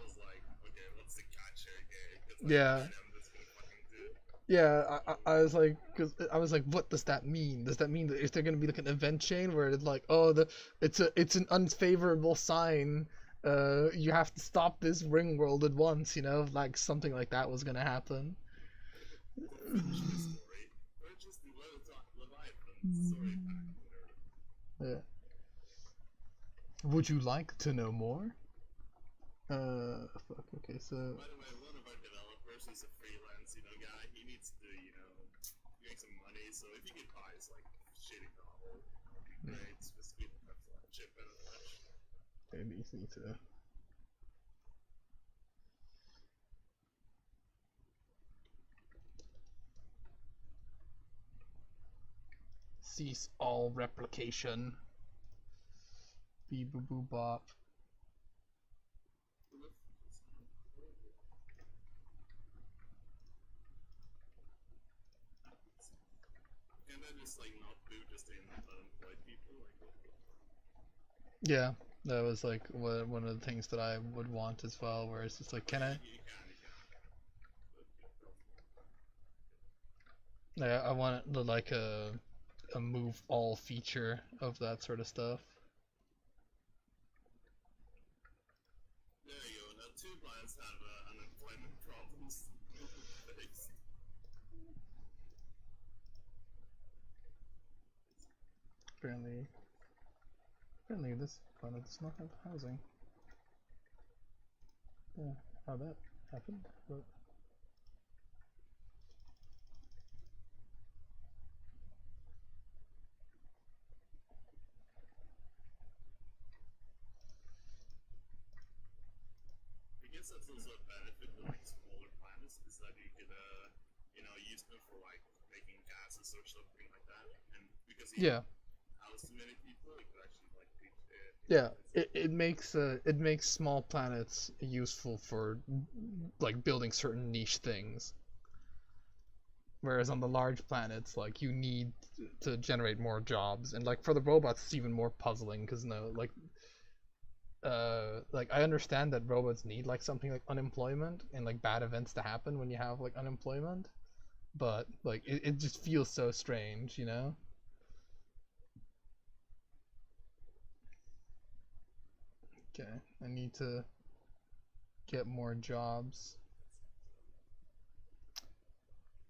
Speaker 2: was like, okay, what's the catch here, Gary? Because
Speaker 1: Yeah.
Speaker 2: I'm just gonna fucking do it.
Speaker 1: Yeah, I was like, cause I was like, what does that mean? Does that mean that is there gonna be like an event chain where it's like, oh, it's an unfavorable sign. You have to stop this ring world at once. Like something like that was gonna happen.
Speaker 2: Finish the story. Or just Leviathan story pack, whatever.
Speaker 1: Yeah. Would you like to know more? Fuck. Okay, so.
Speaker 2: By the way, one of our developers is a freelance, guy. He needs to, make some money. So if you could buy his like shitty novel, that'd be great. Just we don't have to like chip in as much.
Speaker 1: Maybe you need to. Cease all replication. Beep boop boop bop.
Speaker 2: Can I just like not do just in unemployed people?
Speaker 1: Yeah, that was like one of the things that I would want as well. Where it's just like, can I?
Speaker 2: You can.
Speaker 1: Yeah, I want like a move all feature of that sort of stuff.
Speaker 2: There you go. Now 2 plants have unemployment problems.
Speaker 1: Apparently this planet does not have housing. Yeah, how that happened, but.
Speaker 2: I guess that's also a benefit of like smaller planets is that you could, use them for like making gas classes or something like that, and because he
Speaker 1: Yeah.
Speaker 2: housed too many people, he could actually like teach it.
Speaker 1: Yeah, it makes small planets useful for like building certain niche things. Whereas on the large planets, like you need to generate more jobs, and like for the robots, it's even more puzzling because no, like I understand that robots need like something like unemployment and like bad events to happen when you have like unemployment, but like it just feels so strange, you know? Okay, I need to get more jobs.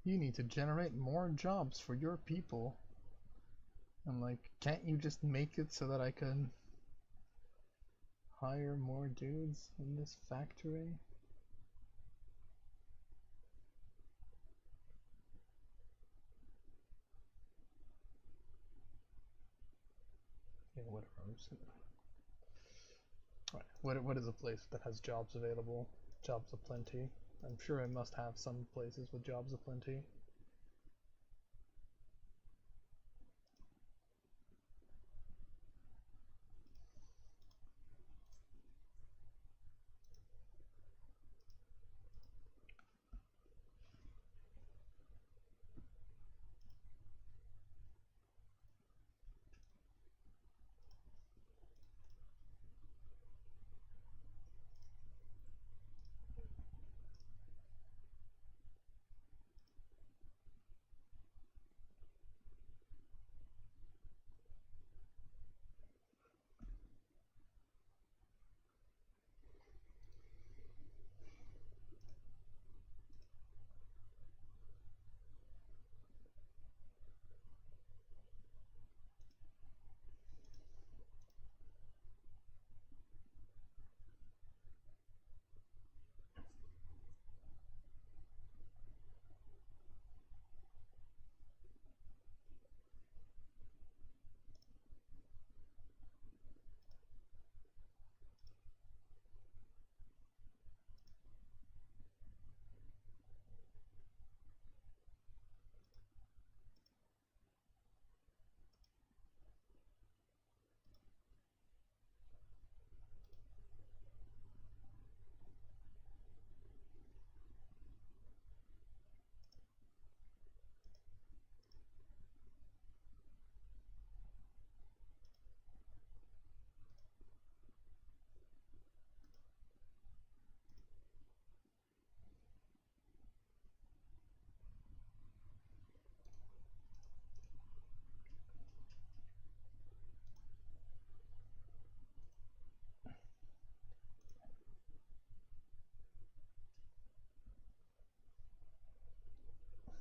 Speaker 1: You need to generate more jobs for your people. I'm like, can't you just make it so that I can hire more dudes in this factory? Yeah, whatever. I'm just gonna... Right. What is a place that has jobs available? Jobs aplenty. I'm sure I must have some places with jobs aplenty.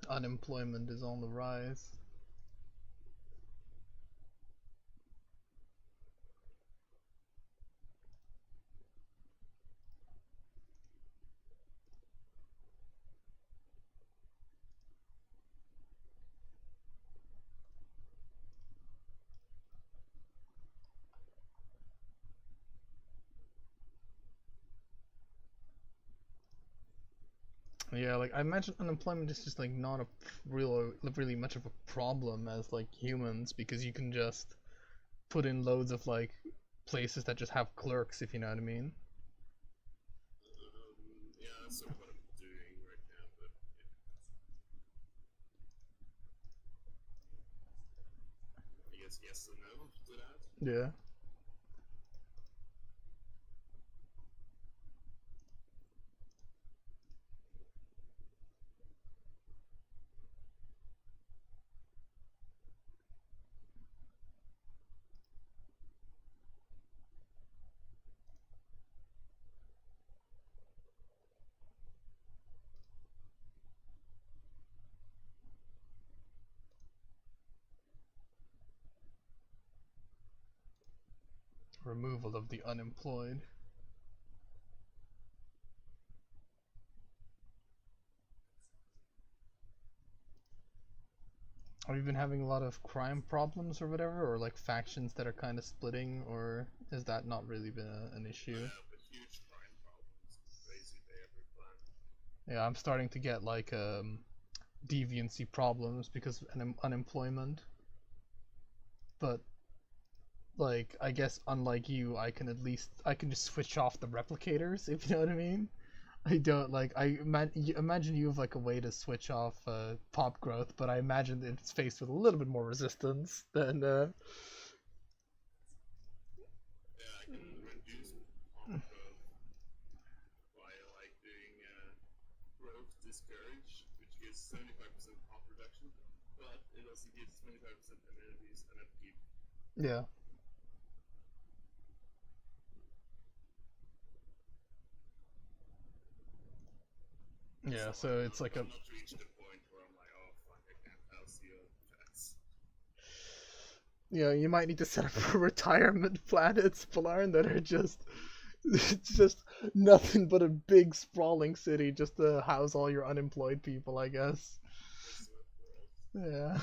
Speaker 1: Unemployment is on the rise. Yeah, like I imagine unemployment is just like not a really much of a problem as like humans because you can just put in loads of like places that just have clerks, if you know what I mean.
Speaker 2: Yeah, that's sort of what I'm doing right now, but I guess yes and no to that.
Speaker 1: Yeah. Removal of the unemployed. Have you been having a lot of crime problems or whatever, or like factions that are kind of splitting, or is that not really been an issue?
Speaker 2: But huge crime problems, basically every planet.
Speaker 1: Yeah, I'm starting to get like deviancy problems because of unemployment. But like, I guess unlike you, I can just switch off the replicators, if you know what I mean. I don't like. Imagine you have like a way to switch off pop growth, but I imagine it's faced with a little bit more resistance than.
Speaker 2: Yeah, I can reduce pop growth by like doing growth discourage, which gives 75% pop reduction, but it also gives 25% amenities and upkeep.
Speaker 1: Yeah. Yeah, so it's like a
Speaker 2: I've not reached the point where I'm like, oh fuck, I can't house you pets.
Speaker 1: you might need to set up retirement planets, Polarn, that are just it's just nothing but a big sprawling city just to house all your unemployed people, I guess. Yeah.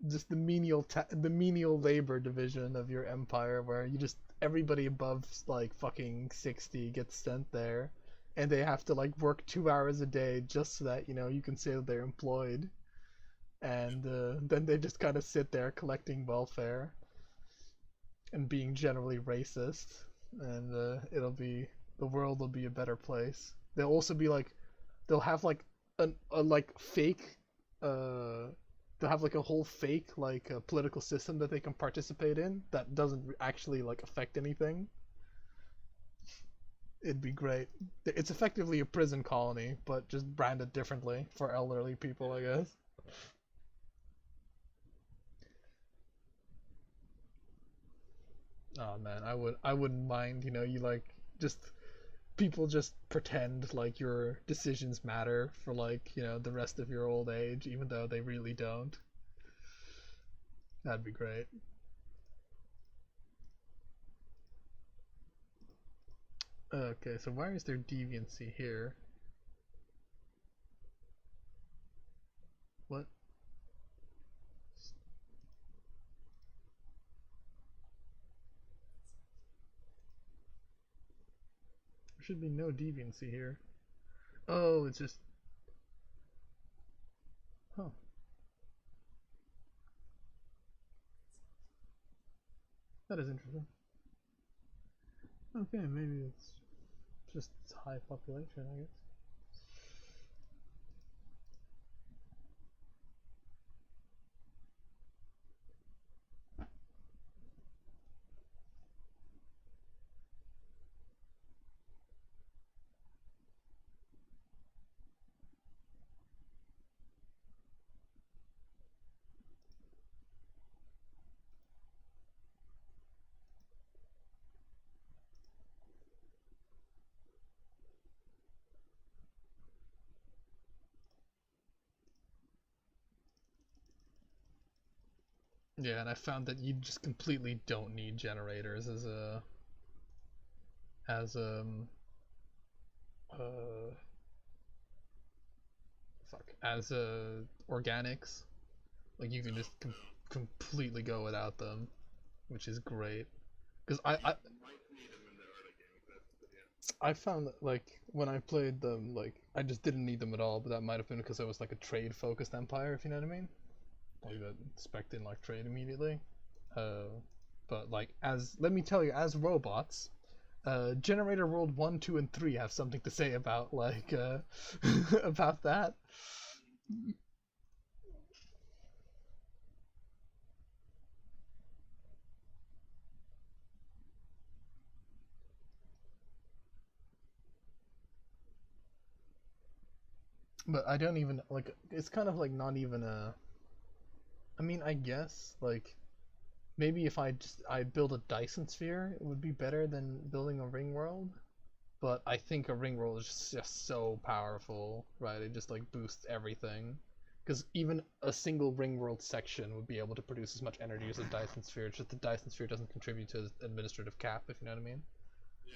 Speaker 1: Just the menial labor division of your empire where you just everybody above like fucking 60 gets sent there and they have to like work 2 hours a day just so that you can say that they're employed and then they just kind of sit there collecting welfare and being generally racist and the world will be a better place. They'll also be like they'll have like a like fake uh they'll have like a whole fake like political system that they can participate in that doesn't actually like affect anything. It'd be great. It's effectively a prison colony but just branded differently for elderly people, I guess. Oh man, I wouldn't mind, you like just people just pretend like your decisions matter for like, the rest of your old age even though they really don't. That'd be great. Okay, so why is there deviancy here? What? There should be no deviancy here. Oh, it's just. Huh. That is interesting. Okay, maybe it's just high population, I guess. Yeah, and I found that you just completely don't need generators as uh as organics. Like you can just completely go without them, which is great. Because
Speaker 2: You might need them in the early game, but yeah.
Speaker 1: I found that like when I played them, like I just didn't need them at all. But that might have been because I was like a trade focused empire, if you know what I mean. Like that spec in like trade immediately. Uh, but like as let me tell you, as robots, Generator World 1, 2, and 3 have something to say about like about that. But I don't even like it's kind of like not even a I mean, I guess like maybe if I build a Dyson sphere, it would be better than building a ring world. But I think a ring world is just so powerful, right? It just like boosts everything. Because even a single ring world section would be able to produce as much energy as a Dyson sphere. It's just the Dyson sphere doesn't contribute to administrative cap, if you know what I mean.
Speaker 2: Yeah.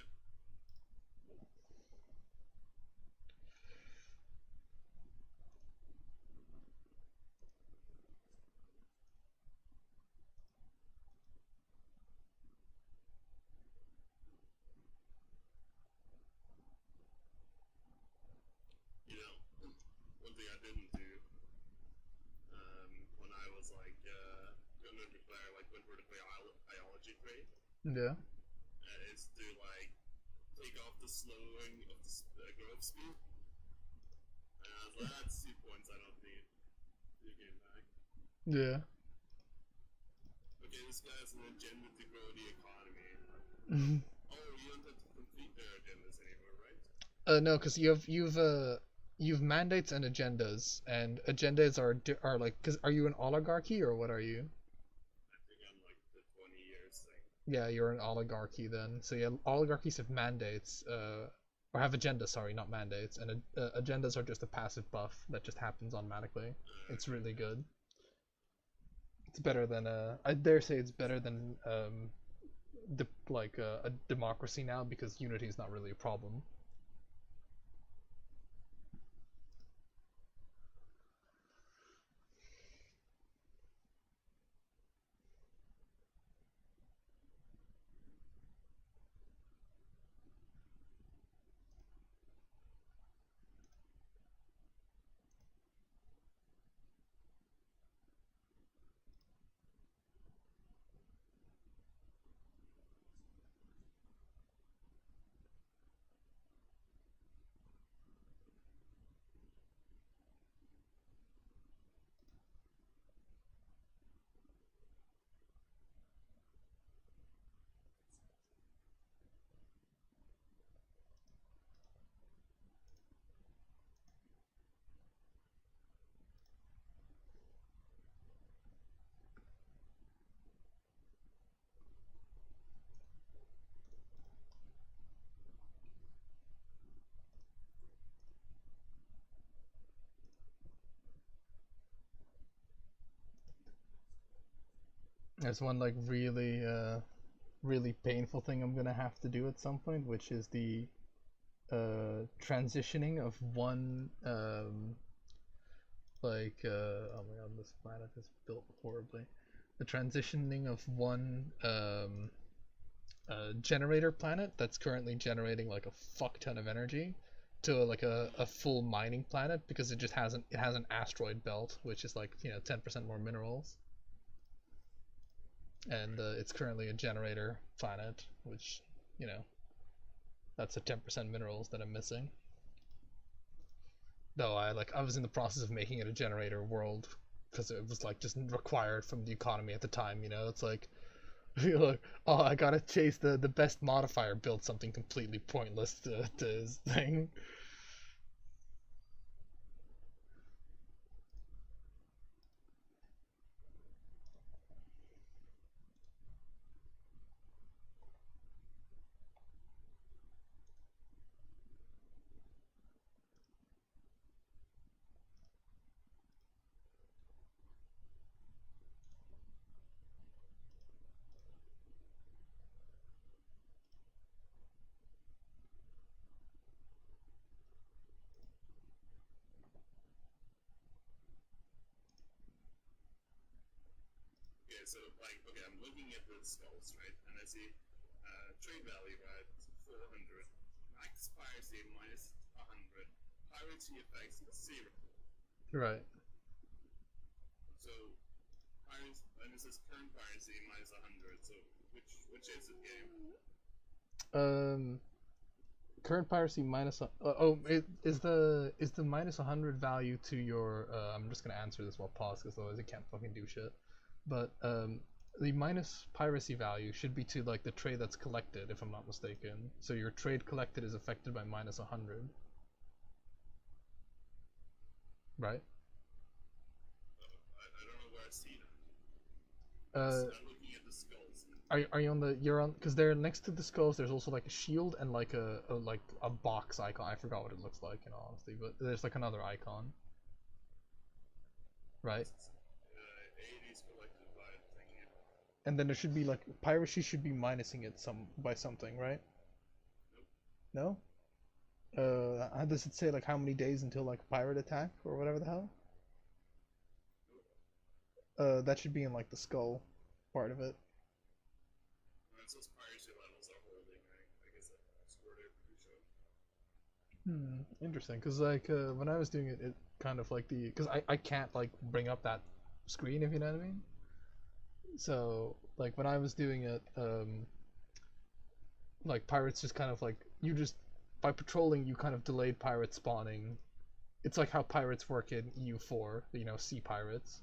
Speaker 2: for the biology trade
Speaker 1: Yeah.
Speaker 2: is to like take off the slowing of the growth speed. And I was like, that's 2 points I don't need. You came back.
Speaker 1: Yeah.
Speaker 2: Okay, this guy has an agenda to grow the economy.
Speaker 1: Mhm.
Speaker 2: Oh, you don't have to complete their agendas anymore, right?
Speaker 1: No, because you've mandates and agendas are like, because are you an oligarchy or what are you?
Speaker 2: I think I'm like the 20 years thing.
Speaker 1: Yeah, you're an oligarchy then. So yeah, oligarchies have mandates, or have agendas. Sorry, not mandates. And agendas are just a passive buff that just happens automatically. It's really good. It's better than I dare say it's better than a democracy now because unity is not really a problem. There's one like really painful thing I'm gonna have to do at some point, which is the transitioning of one oh my god, this planet is built horribly. The transitioning of one generator planet that's currently generating like a fuck ton of energy to like a full mining planet because it has an asteroid belt which is like 10% more minerals, and it's currently a generator planet, which you know that's a 10% minerals that I'm missing. Though I was in the process of making it a generator world because it was like just required from the economy at the time. It's like you're like, oh, I gotta chase the best modifier, build something completely pointless to his thing.
Speaker 2: Okay, so like, okay, I'm looking at the skulls, right? And I see trade value at 400, max piracy minus 100, piracy effects 0.
Speaker 1: Right.
Speaker 2: So piracy, and this is current piracy minus 100. So which is it game?
Speaker 1: Um, Current piracy minus. Is the minus 100 value to your? I'm just gonna answer this while pause because otherwise it can't fucking do shit. But the minus piracy value should be to like the trade that's collected, if I'm not mistaken. So your trade collected is affected by minus 100, right?
Speaker 2: I don't know where I see that.
Speaker 1: Uh,
Speaker 2: I'm looking at the skulls.
Speaker 1: are you on the? You're on because they're next to the skulls. There's also like a shield and like a box icon. I forgot what it looks like in all honesty, but there's like another icon, right?
Speaker 2: 80s collected by thing.
Speaker 1: And then there should be like piracy should be minusing it by something, right?
Speaker 2: Nope.
Speaker 1: No? How does it say like how many days until like a pirate attack or whatever the hell? That should be in like the skull part of it.
Speaker 2: And it says piracy levels are holding. I guess that's where they're pretty sure.
Speaker 1: Interesting. Cause like when I was doing it, it kind of like cause I can't like bring up that screen if you know what I mean. So like when I was doing it, like pirates just kind of like you just by patrolling you kind of delayed pirate spawning. It's like how pirates work in EU4, you know, sea pirates.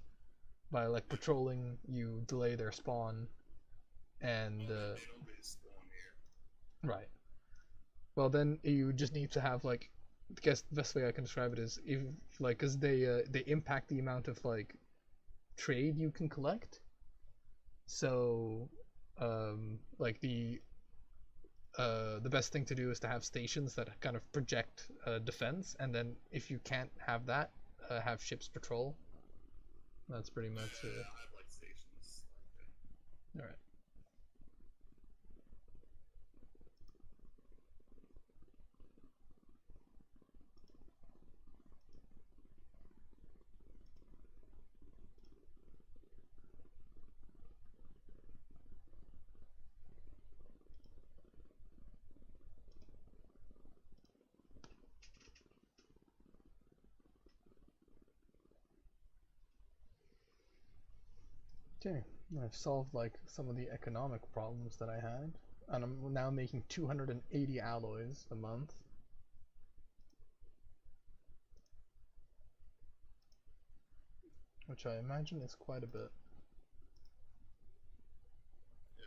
Speaker 1: By like patrolling, you delay their spawn, and
Speaker 2: They don't really spawn here.
Speaker 1: right. Well, then you just need to have like, I guess the best way I can describe it is if like, cause they impact the amount of like trade you can collect. So, like the best thing to do is to have stations that kind of project defense, and then if you can't have that, have ships patrol. That's pretty much it.
Speaker 2: I have like stations. Okay.
Speaker 1: All right. Okay, I've solved like some of the economic problems that I had, and I'm now making 280 alloys a month. Which I imagine is quite a bit.
Speaker 2: Yeah.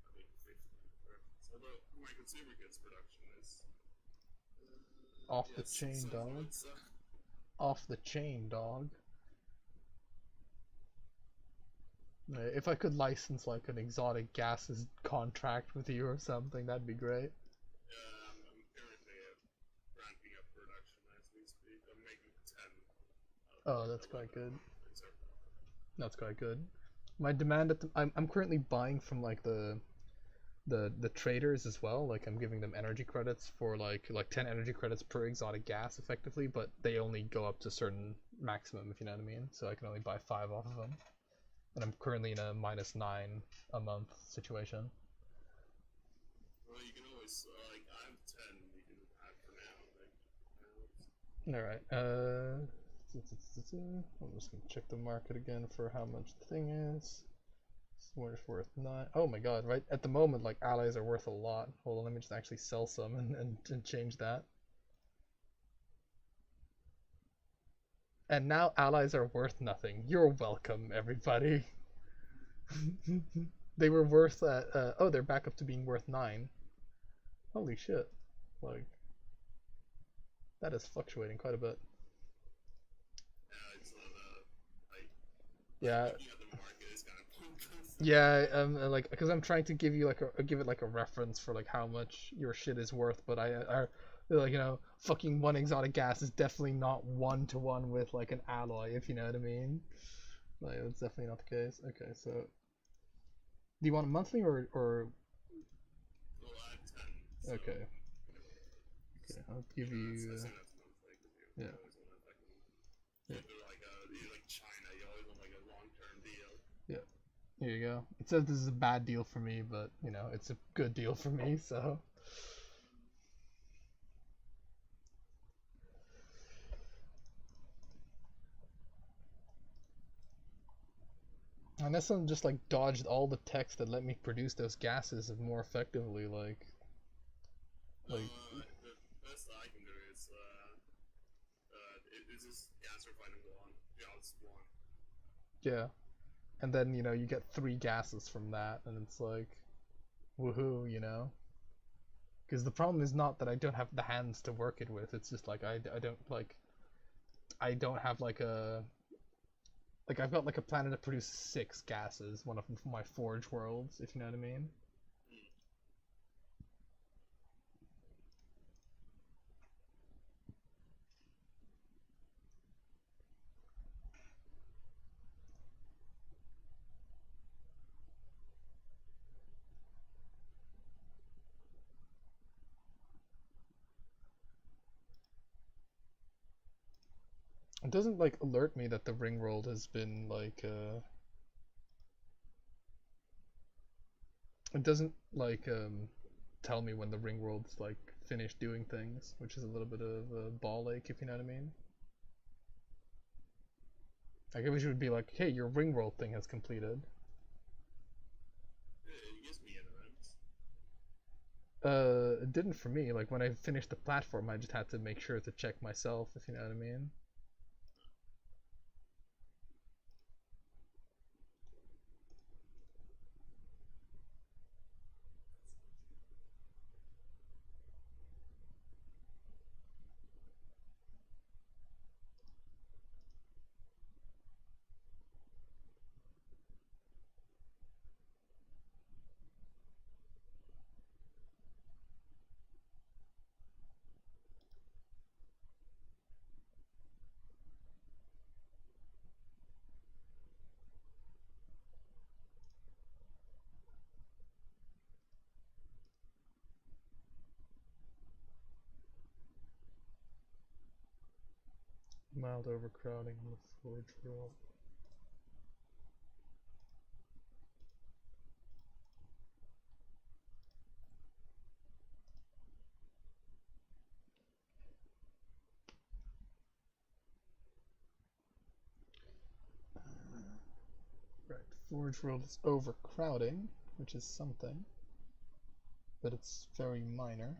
Speaker 2: I mean, 50. Although my consumer goods production is
Speaker 1: Off the
Speaker 2: yes,
Speaker 1: chain,
Speaker 2: so
Speaker 1: dog.
Speaker 2: it's
Speaker 1: Off the chain, dog. If I could license like an exotic gases contract with you or something, that'd be great.
Speaker 2: I'm currently ramping up production as we speak. I'm making 10
Speaker 1: Oh, that's
Speaker 2: 11
Speaker 1: quite good.
Speaker 2: months.
Speaker 1: That's quite good. My demand at I'm currently buying from like the traders as well. Like I'm giving them energy credits for like 10 energy credits per exotic gas effectively, but they only go up to a certain maximum, if you know what I mean. So I can only buy 5 off of them. And I'm currently in a -9 a month situation.
Speaker 2: Well, you can always like I have 10. You can add for now.
Speaker 1: All right. I'm just gonna check the market again for how much the thing is. It's worth 9. Oh my god! Right at the moment, like allies are worth a lot. Hold on, let me just actually sell some and change that. And now allies are worth nothing. You're welcome, everybody. They were worth oh, they're back up to being worth 9. Holy shit! Like that is fluctuating quite a bit.
Speaker 2: It's like
Speaker 1: Yeah,
Speaker 2: looking at the market is kind of pointless.
Speaker 1: yeah. Like because I'm trying to give you like give it like a reference for like how much your shit is worth, but I like fucking one exotic gas is definitely not 1-to-1 with like an alloy, if you know what I mean. Like that's definitely not the case. Okay, so do you want a monthly or
Speaker 2: Well, I have 10. So,
Speaker 1: okay? Okay, I'll give you.
Speaker 2: especially that's monthly because you
Speaker 1: Yeah,
Speaker 2: always want to fucking
Speaker 1: yeah,
Speaker 2: if they're like China, you always want like a long-term deal.
Speaker 1: yeah. Here you go. It says this is a bad deal for me, but it's a good deal for me. So unless I'm just like dodged all the text that let me produce those gases more effectively, like
Speaker 2: The best I can do is it's just gas refining one. Yeah, it's one.
Speaker 1: yeah. And then you get 3 gases from that, and it's like, woohoo. Because the problem is not that I don't have the hands to work it with. It's just like I don't have like I've got like a planet that produces 6 gases, one of them from my forge worlds, if you know what I mean. It doesn't like alert me that the ring world has been like it doesn't like tell me when the ring world's like finished doing things, which is a little bit of a ball ache, if you know what I mean. Like I wish it would be like, hey, your ring world thing has completed. It didn't for me. Like when I finished the platform, I just had to make sure to check myself, if you know what I mean. Mild overcrowding in the forge world. Right, forge world is overcrowding, which is something, but it's very minor.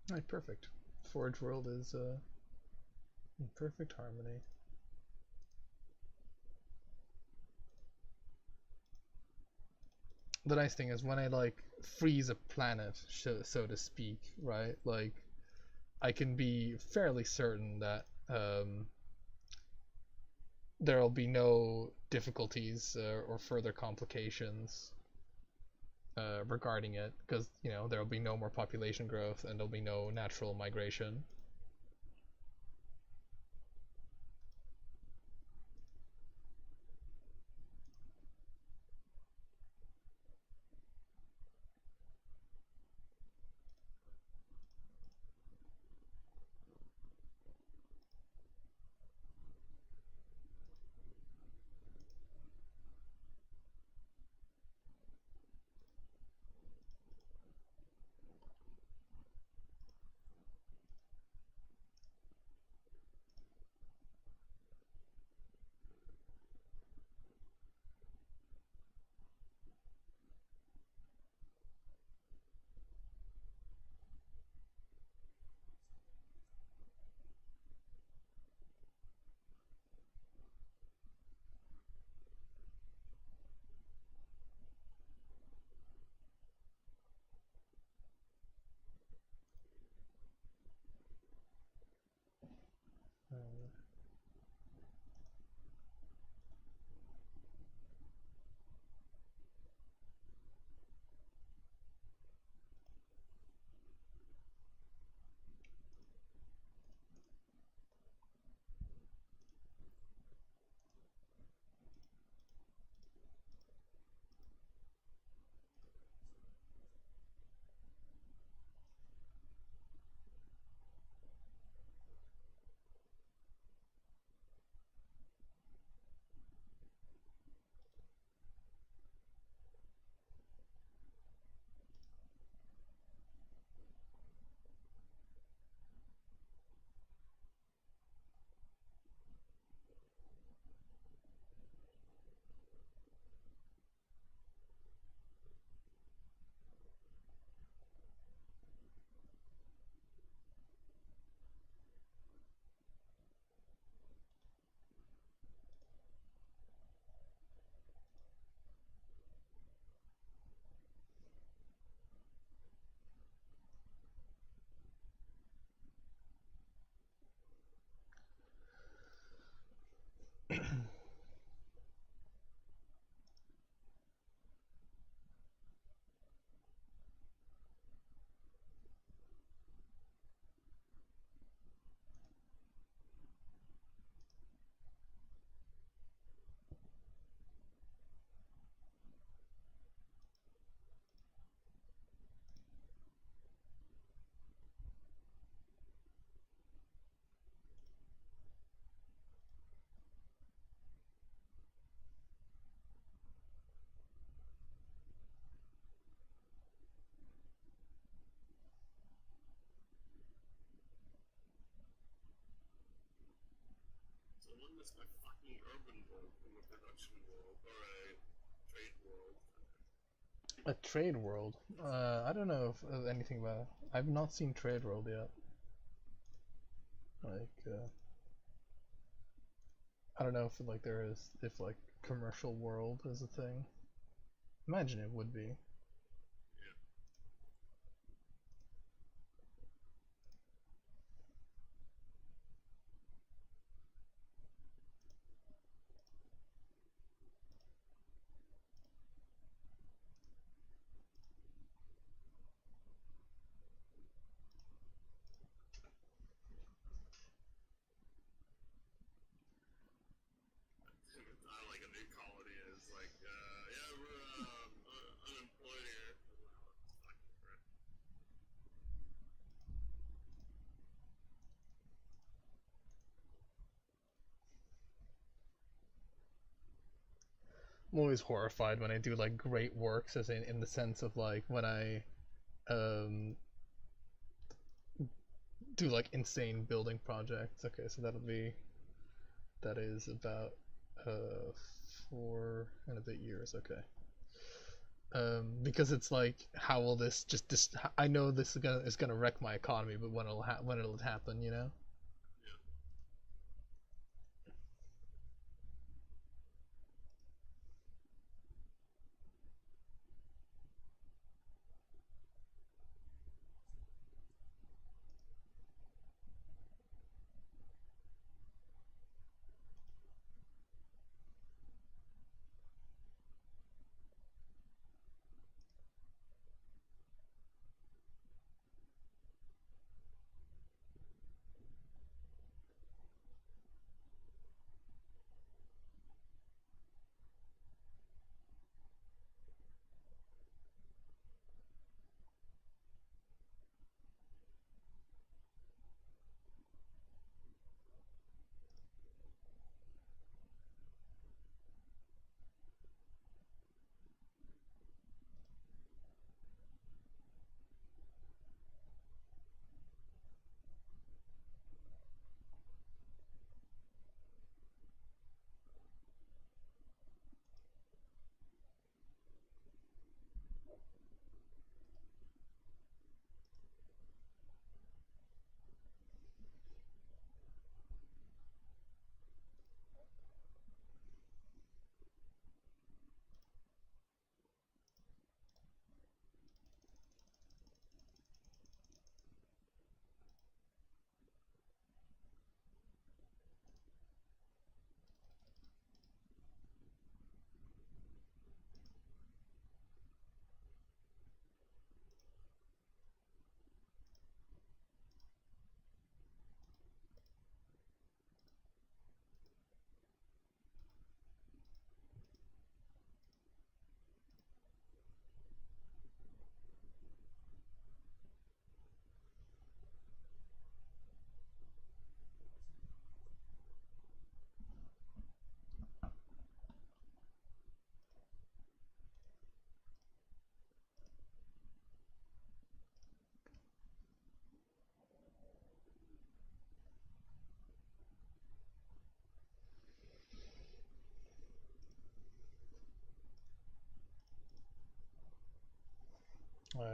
Speaker 1: Alright, perfect. Forge world is in perfect harmony. The nice thing is when I like freeze a planet, so to speak, right? Like I can be fairly certain that there'll be no difficulties or further complications regarding it, because you know there'll be no more population growth and there'll be no natural migration.
Speaker 2: So when does my fucking urban world become a production world or a trade world?
Speaker 1: A trade world. I don't know if, anything about it. I've not seen Trade World yet. Like, I don't know if like there is if like commercial world is a thing. Imagine it would be.
Speaker 2: Yeah. Like a new colony is like, yeah, we're unemployed here. Wow, it's fucking crap.
Speaker 1: I'm always horrified when I do like great works, as in the sense of like when I um do like insane building projects. Okay, so that is about 4 and a bit years. Okay. Because it's like, how will this? I know this is gonna wreck my economy, but when it'll happen, you know?
Speaker 2: Yeah.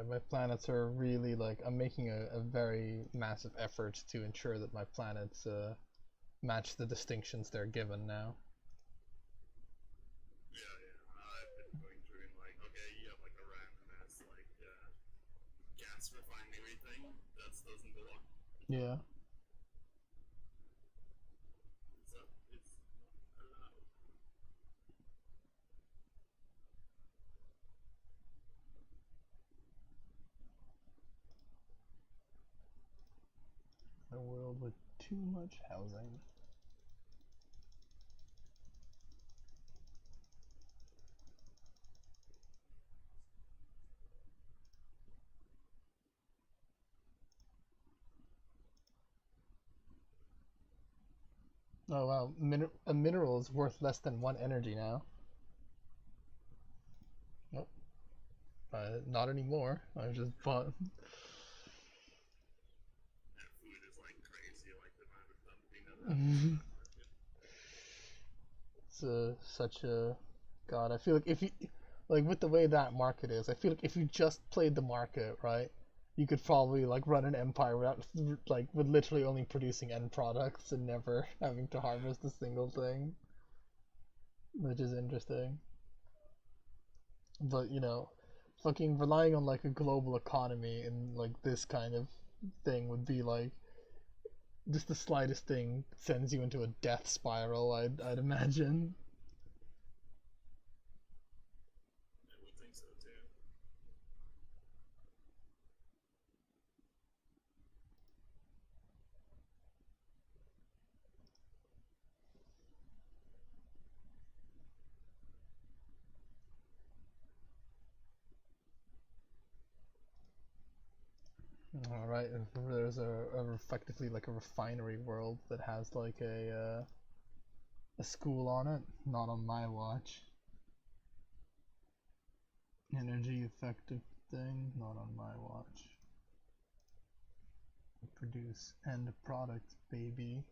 Speaker 1: My planets are really like, I'm making a very massive effort to ensure that my planets match the distinctions they're given now.
Speaker 2: Yeah, yeah. I've been going through and like, okay, you have like a random ass like gas refinery thing that doesn't belong.
Speaker 1: Yeah.
Speaker 2: So it's
Speaker 1: with too much housing. Oh wow, a mineral is worth less than one energy now. Nope, not anymore. I just bought.
Speaker 2: That food is like crazy, like the amount of dumping of that food in the market.
Speaker 1: It's such a god. I feel like if you like with the way that market is, I feel like if you just played the market right, you could probably like run an empire without like with literally only producing end products and never having to
Speaker 2: Yeah.
Speaker 1: harvest a single thing, which is interesting. But fucking relying on like a global economy and like this kind of thing would be like just the slightest thing sends you into a death spiral. I'd imagine.
Speaker 2: I would think so too.
Speaker 1: All right, there's effectively like a refinery world that has like a school on it. Not on my watch. Energy effective thing. Not on my watch. Produce end product, baby.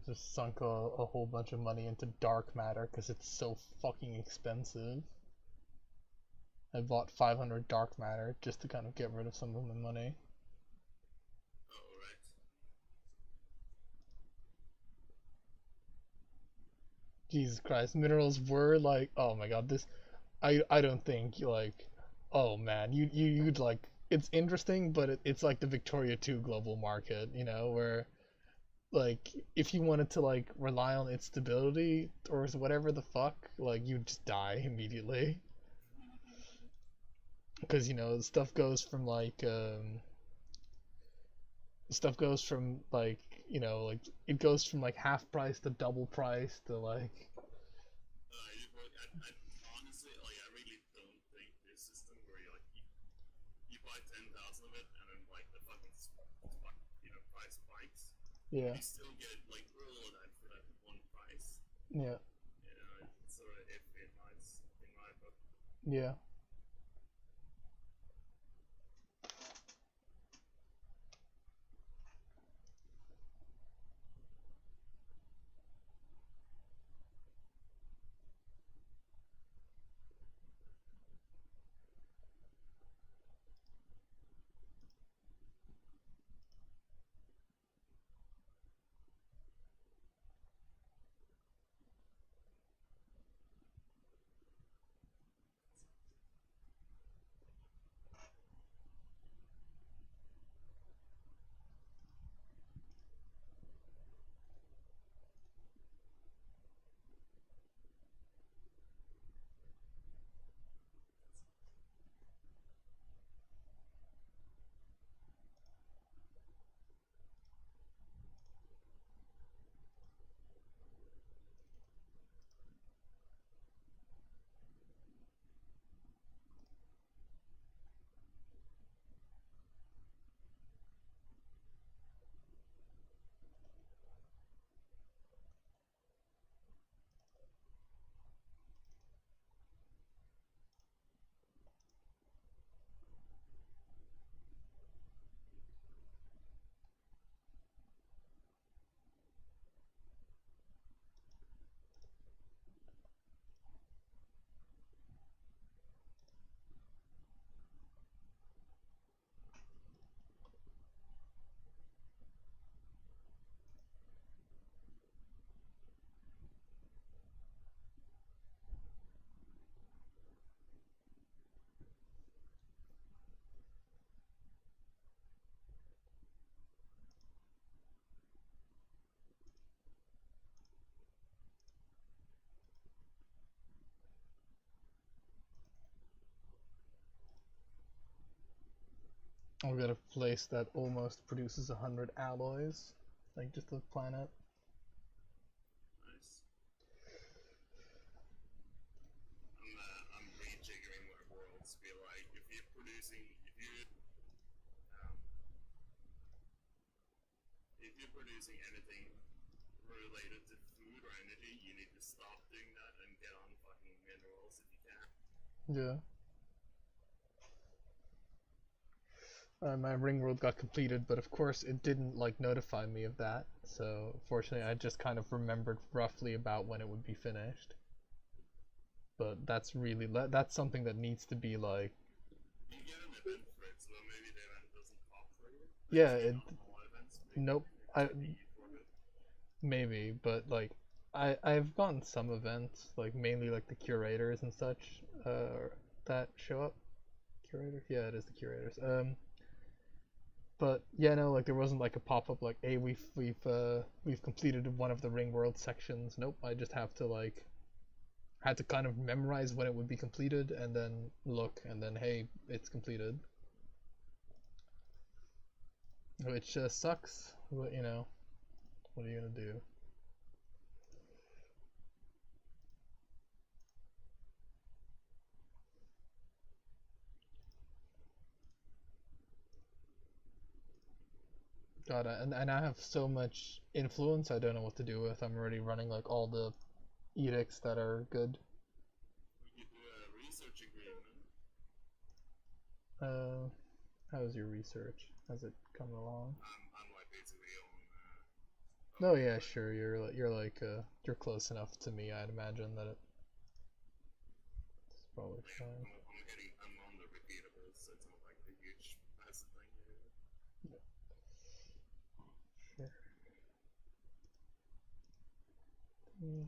Speaker 1: just sunk a whole bunch of money into dark matter because it's so fucking expensive. I bought 500 dark matter just to kind of get rid of some of my money.
Speaker 2: Oh, right.
Speaker 1: Jesus Christ, minerals were like, oh my god, this I don't think like, oh man, you'd like, it's interesting, but it's like the Victoria 2 global market, you know, where like if you wanted to like rely on its stability or whatever the fuck, like you'd just die immediately because you know stuff goes from like, you know, like it goes from like half price to double price to like,
Speaker 2: Honestly, like, I really don't think this system where you buy 10,000 of it and then like the fucking price spikes,
Speaker 1: yeah,
Speaker 2: you still get like all of that for that one price.
Speaker 1: yeah,
Speaker 2: You know, it's sort of iffy in my book.
Speaker 1: yeah. I've got a place that almost produces 100 alloys, like just a planet.
Speaker 2: Nice. I'm rejiggering my worlds. Be like, um, if you're producing anything related to food or energy, you need to stop doing that and get on fucking minerals if you can.
Speaker 1: Yeah. My ring world got completed, but of course it didn't like notify me of that. So fortunately, I just kind of remembered roughly about when it would be finished. But that's something that needs to be like,
Speaker 2: You get an event for it, so maybe the event doesn't pop for you. Like,
Speaker 1: yeah,
Speaker 2: say,
Speaker 1: it,
Speaker 2: normal events,
Speaker 1: nope,
Speaker 2: maybe it's
Speaker 1: I
Speaker 2: maybe for it.
Speaker 1: maybe, but like I've gotten some events, like mainly like the curators and such, that show up. Curator, yeah, it is the curators. But yeah, no, like there wasn't like a pop up like, hey, we've completed one of the ring world sections. Nope, I just have to like had to kind of memorize when it would be completed and then look and then hey, it's completed. Which sucks, but you know, what are you gonna do? God, and I have so much influence. I don't know what to do with. I'm already running like all the edicts that are good.
Speaker 2: We could do a research agreement.
Speaker 1: Uh, how's your research? Has it come along?
Speaker 2: I'm like basically on
Speaker 1: No, yeah, sure. You're close enough to me. I'd imagine that it's probably fine.
Speaker 2: I'm on the repeatables, so it's not like a huge massive thing.
Speaker 1: Yeah, sure. Mm,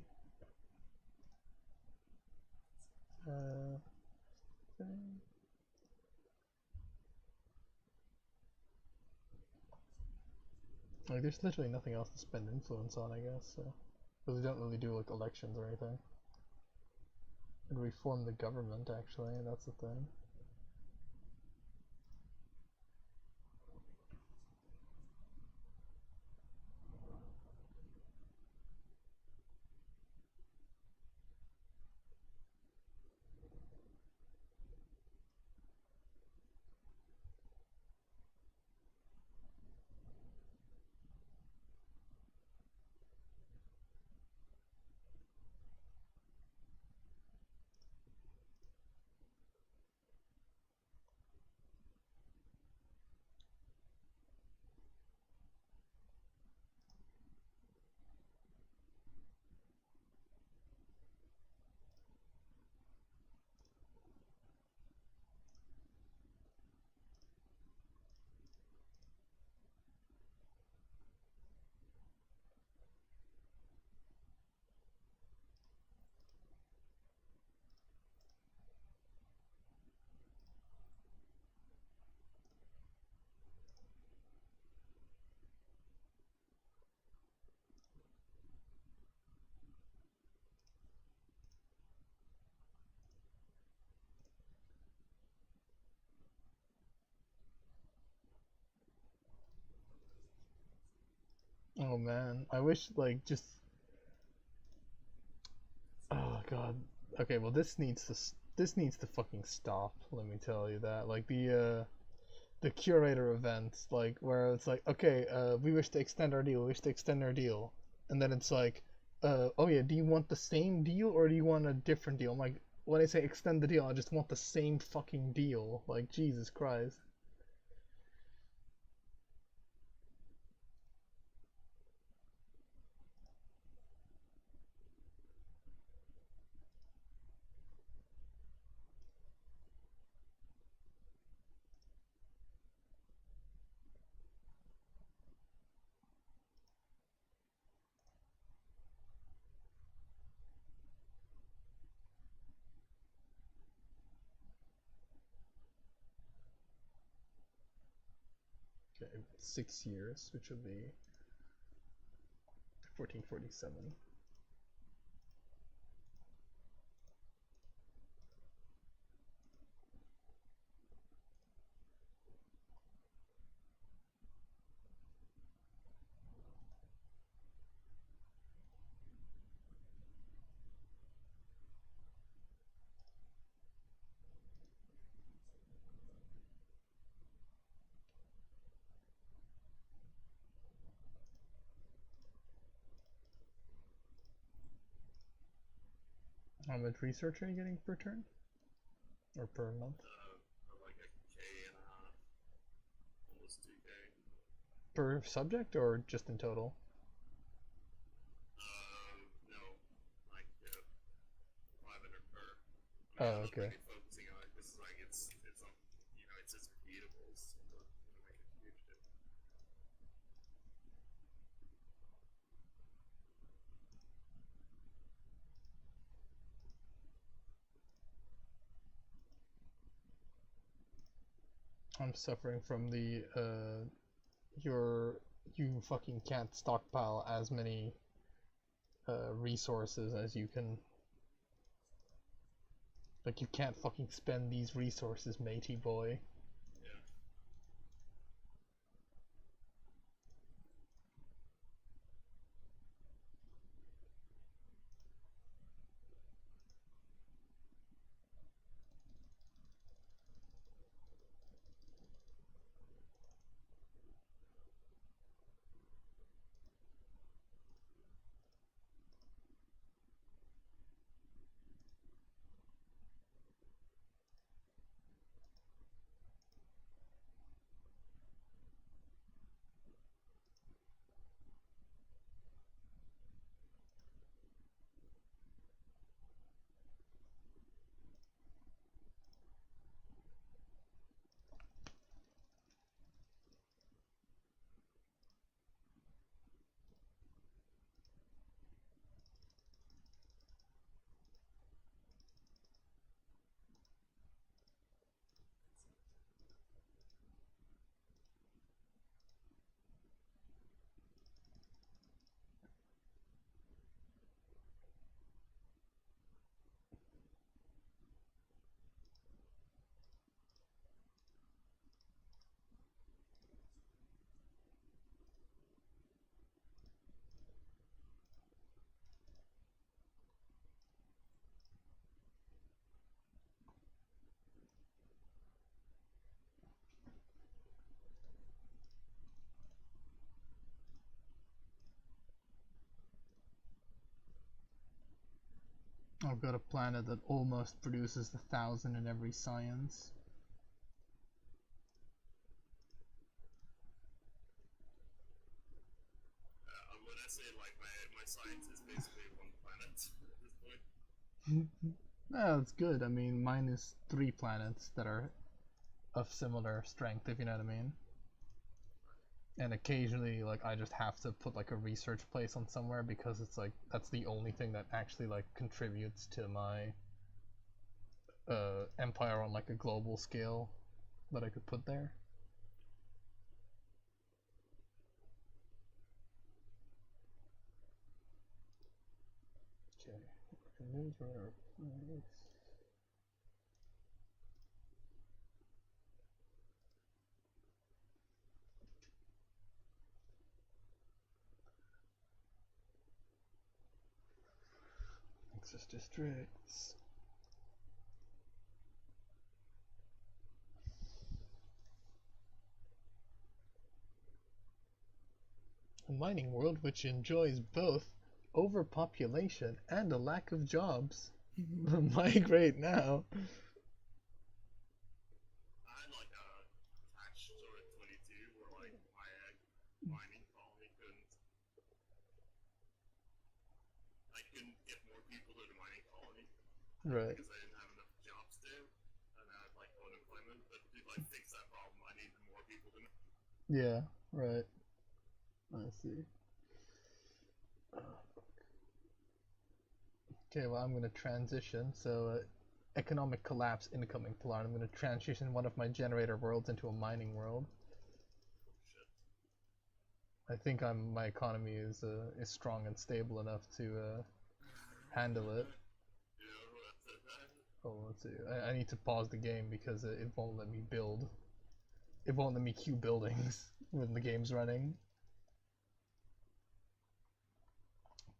Speaker 1: thing. Like, there's literally nothing else to spend influence on, I guess. So, because we don't really do like elections or anything. And we form the government, actually. That's the thing. Oh man, I wish like just. Oh god. Okay, well this needs to fucking stop. Let me tell you that. Like the curator events, like where it's like, okay, we wish to extend our deal, we wish to extend our deal, and then it's like, oh yeah, do you want the same deal or do you want a different deal? I'm like, when I say extend the deal, I just want the same fucking deal. Like Jesus Christ. Okay, 6 years, which would be 1447. How much research are you getting per turn? Or per month?
Speaker 2: Like a K and a half, almost 2K.
Speaker 1: Per subject or just in total?
Speaker 2: No, like 500 per. I mean,
Speaker 1: Oh,
Speaker 2: I'm not
Speaker 1: okay.
Speaker 2: really focusing on it. This is like it's on, it's just repeatables. So it's gonna make a huge difference.
Speaker 1: I'm suffering from the your you fucking can't stockpile as many resources as you can. Like you can't fucking spend these resources, matey boy.
Speaker 2: Yeah.
Speaker 1: I've got a planet that almost produces 1,000 in every science.
Speaker 2: When I say like my science is basically one planet at this point.
Speaker 1: No, it's good. I mean, mine is 3 planets that are of similar strength, if you know what I mean. And occasionally, like, I just have to put like a research place on somewhere because it's like that's the only thing that actually like contributes to my empire on like a global scale that I could put there. Okay, news rare place. Access districts. A mining world which enjoys both overpopulation and a lack of jobs. Migrate now.
Speaker 2: I had like a patch sort of 22 where like my mining colony couldn't get more people to the mining colony
Speaker 1: Right.
Speaker 2: because I didn't have enough jobs there, and I had like unemployment. But to like fix that problem, I needed more people to.
Speaker 1: Yeah. Right. I see. Okay, well, I'm going to transition. So, economic collapse incoming, Pilar. I'm going to transition one of my generator worlds into a mining world.
Speaker 2: Shit.
Speaker 1: I think my economy is strong and stable enough to handle it. Oh, let's see. I need to pause the game because it won't let me build. It won't let me queue buildings when the game's running.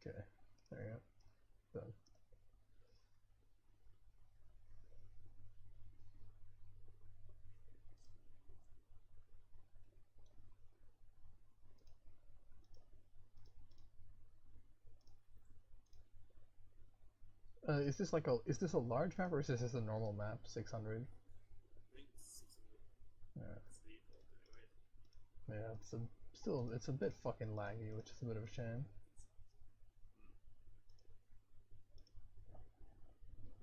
Speaker 1: Okay, there you go. Done. Is this a large map or is this just a normal map? 600. Yeah. Yeah, it's a bit fucking laggy, which is a bit of a shame.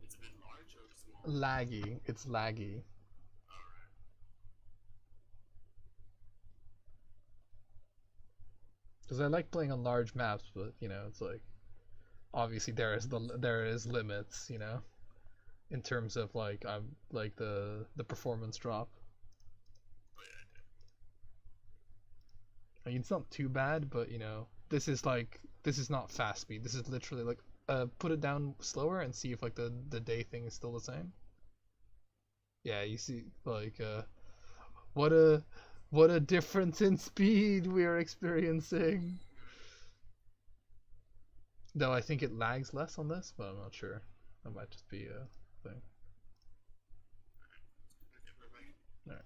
Speaker 2: It's a bit large or small?
Speaker 1: Laggy. It's laggy.
Speaker 2: Alright.
Speaker 1: Because I like playing on large maps, but you know, it's like obviously there is limits, you know, in terms of like I'm like the performance drop.
Speaker 2: Oh yeah,
Speaker 1: I mean, it's not too bad, but you know, this is not fast speed. This is literally like put it down slower and see if like the day thing is still the same. Yeah, you see like what a what a difference in speed we are experiencing. Though I think it lags less on this, but I'm not sure. That might just be a thing. Alright.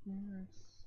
Speaker 1: Yes.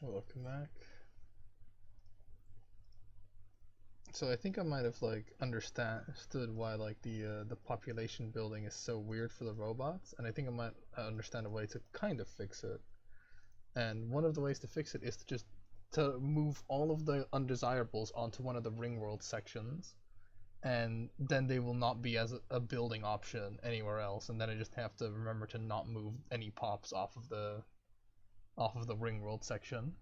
Speaker 1: Welcome back. So I think I might have like understood why like the population building is so weird for the robots, and I think I might understand a way to kind of fix it. And one of the ways to fix it is to just to move all of the undesirables onto one of the ring world sections, and then they will not be as a building option anywhere else. And then I just have to remember to not move any pops off of the ring world section.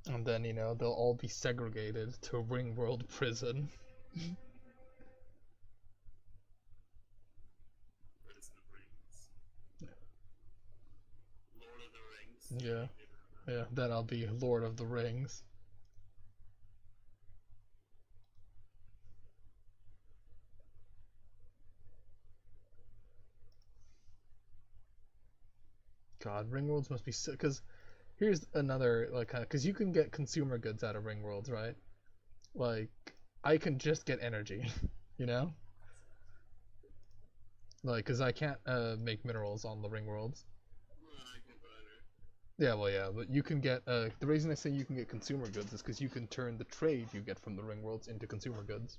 Speaker 1: And then, you know, they'll all be segregated to a ring world prison.
Speaker 2: Prison of Rings. Lord of the Rings.
Speaker 1: Yeah. Yeah, then I'll be Lord of the Rings. God, ring worlds must be so. Because here's another, like, kind of. Because you can get consumer goods out of ring worlds, right? Like, I can just get energy, you know? Like, because I can't make minerals on the ring worlds.
Speaker 2: Well, I can butter.
Speaker 1: Yeah, well, yeah, but you can get. The reason I say you can get consumer goods is because you can turn the trade you get from the ring worlds into consumer goods.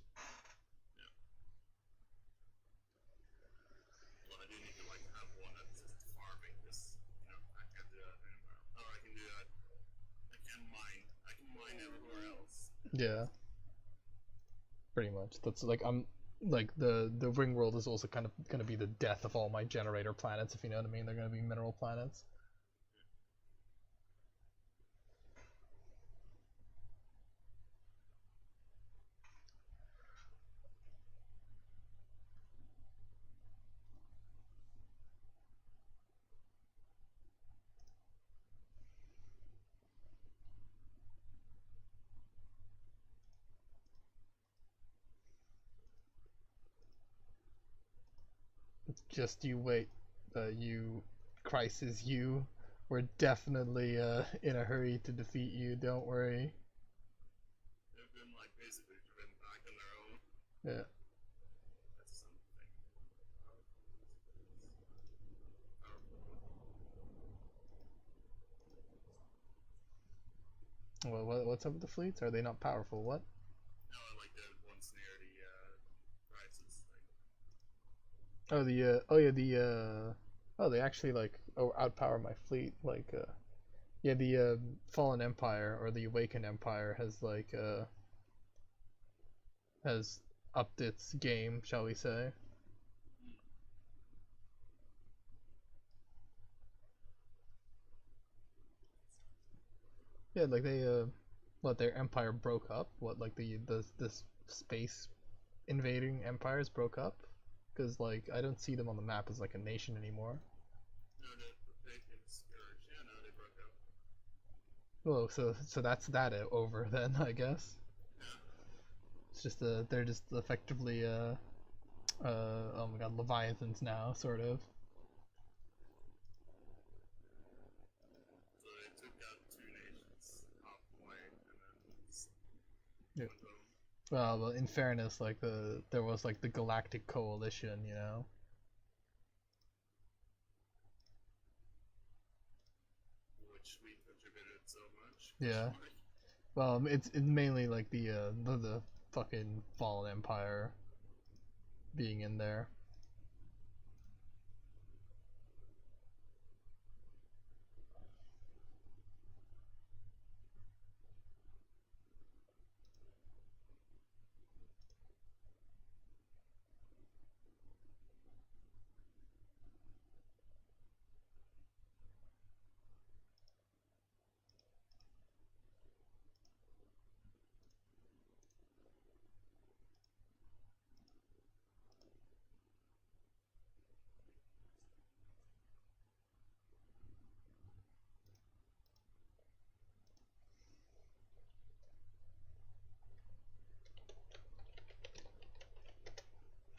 Speaker 2: Well, I do need to like have one that's just farming this. You know, I can't do that anywhere. Or I can do that. I can mine. I can mine everywhere else.
Speaker 1: Yeah, pretty much. That's like like the ring world is also kind of gonna be the death of all my generator planets, if you know what I mean. They're gonna be mineral planets. Just you wait, you crisis you. We're definitely in a hurry to defeat you. Don't worry.
Speaker 2: They've been like basically driven back on their own.
Speaker 1: Yeah.
Speaker 2: That's something.
Speaker 1: Well, what's up with the fleets? Are they not powerful? What?
Speaker 2: No, like the ones near the prices. Like,
Speaker 1: Oh oh yeah oh they actually like outpower my fleet like yeah the Fallen Empire or the Awakened Empire has like has upped its game, shall we say. Yeah, like they what their empire broke up. What like the this space invading empires broke up because like I don't see them on the map as like a nation anymore.
Speaker 2: no, the Pagan Scourge. Yeah, no, they broke up.
Speaker 1: Oh, so that's that over then, I guess.
Speaker 2: Yeah.
Speaker 1: It's just they're just effectively oh my god, leviathans now, sort of.
Speaker 2: So they took out two nations halfway and then
Speaker 1: Yeah.
Speaker 2: went home.
Speaker 1: Well, in fairness, like there was like the Galactic Coalition, you know.
Speaker 2: Which we contributed so much.
Speaker 1: Yeah. Well, it's mainly like the fucking Fallen Empire being in there.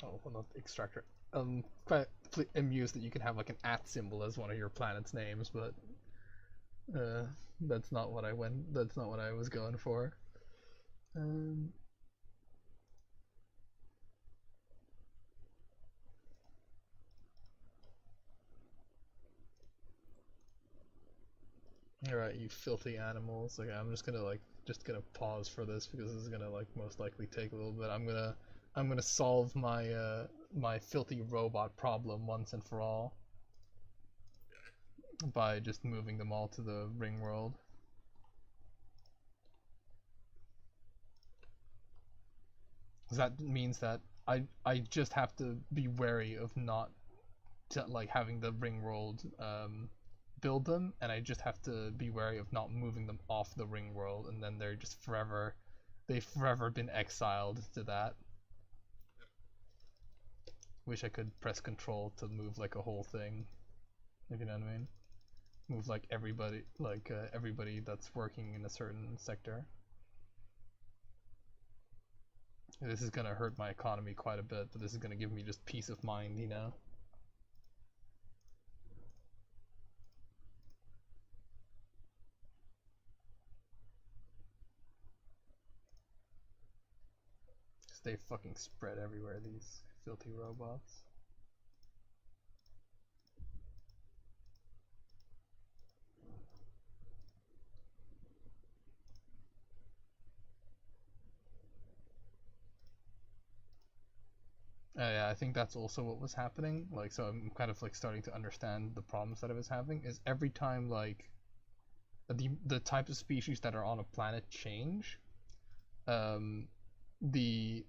Speaker 1: Oh, well, not extractor. Quite amused that you can have like an at symbol as one of your planet's names, but uh, that's not what I went. That's not what I was going for. Um, all right, you filthy animals. Like I'm just gonna pause for this because this is gonna like most likely take a little bit. I'm gonna solve my my filthy robot problem once and for all by just moving them all to the ring world. That means that I just have to be wary of not like having the ring world build them, and I just have to be wary of not moving them off the ring world, and then they're just forever, they've forever been exiled to that. Wish I could press control to move like a whole thing, if you know what I mean. Move like everybody, everybody that's working in a certain sector. This is gonna hurt my economy quite a bit, but this is gonna give me just peace of mind, you know. They fucking spread everywhere, these filthy robots. Yeah, I think that's also what was happening. Like, so I'm kind of like starting to understand the problems that I was having. Is every time like the types of species that are on a planet change, the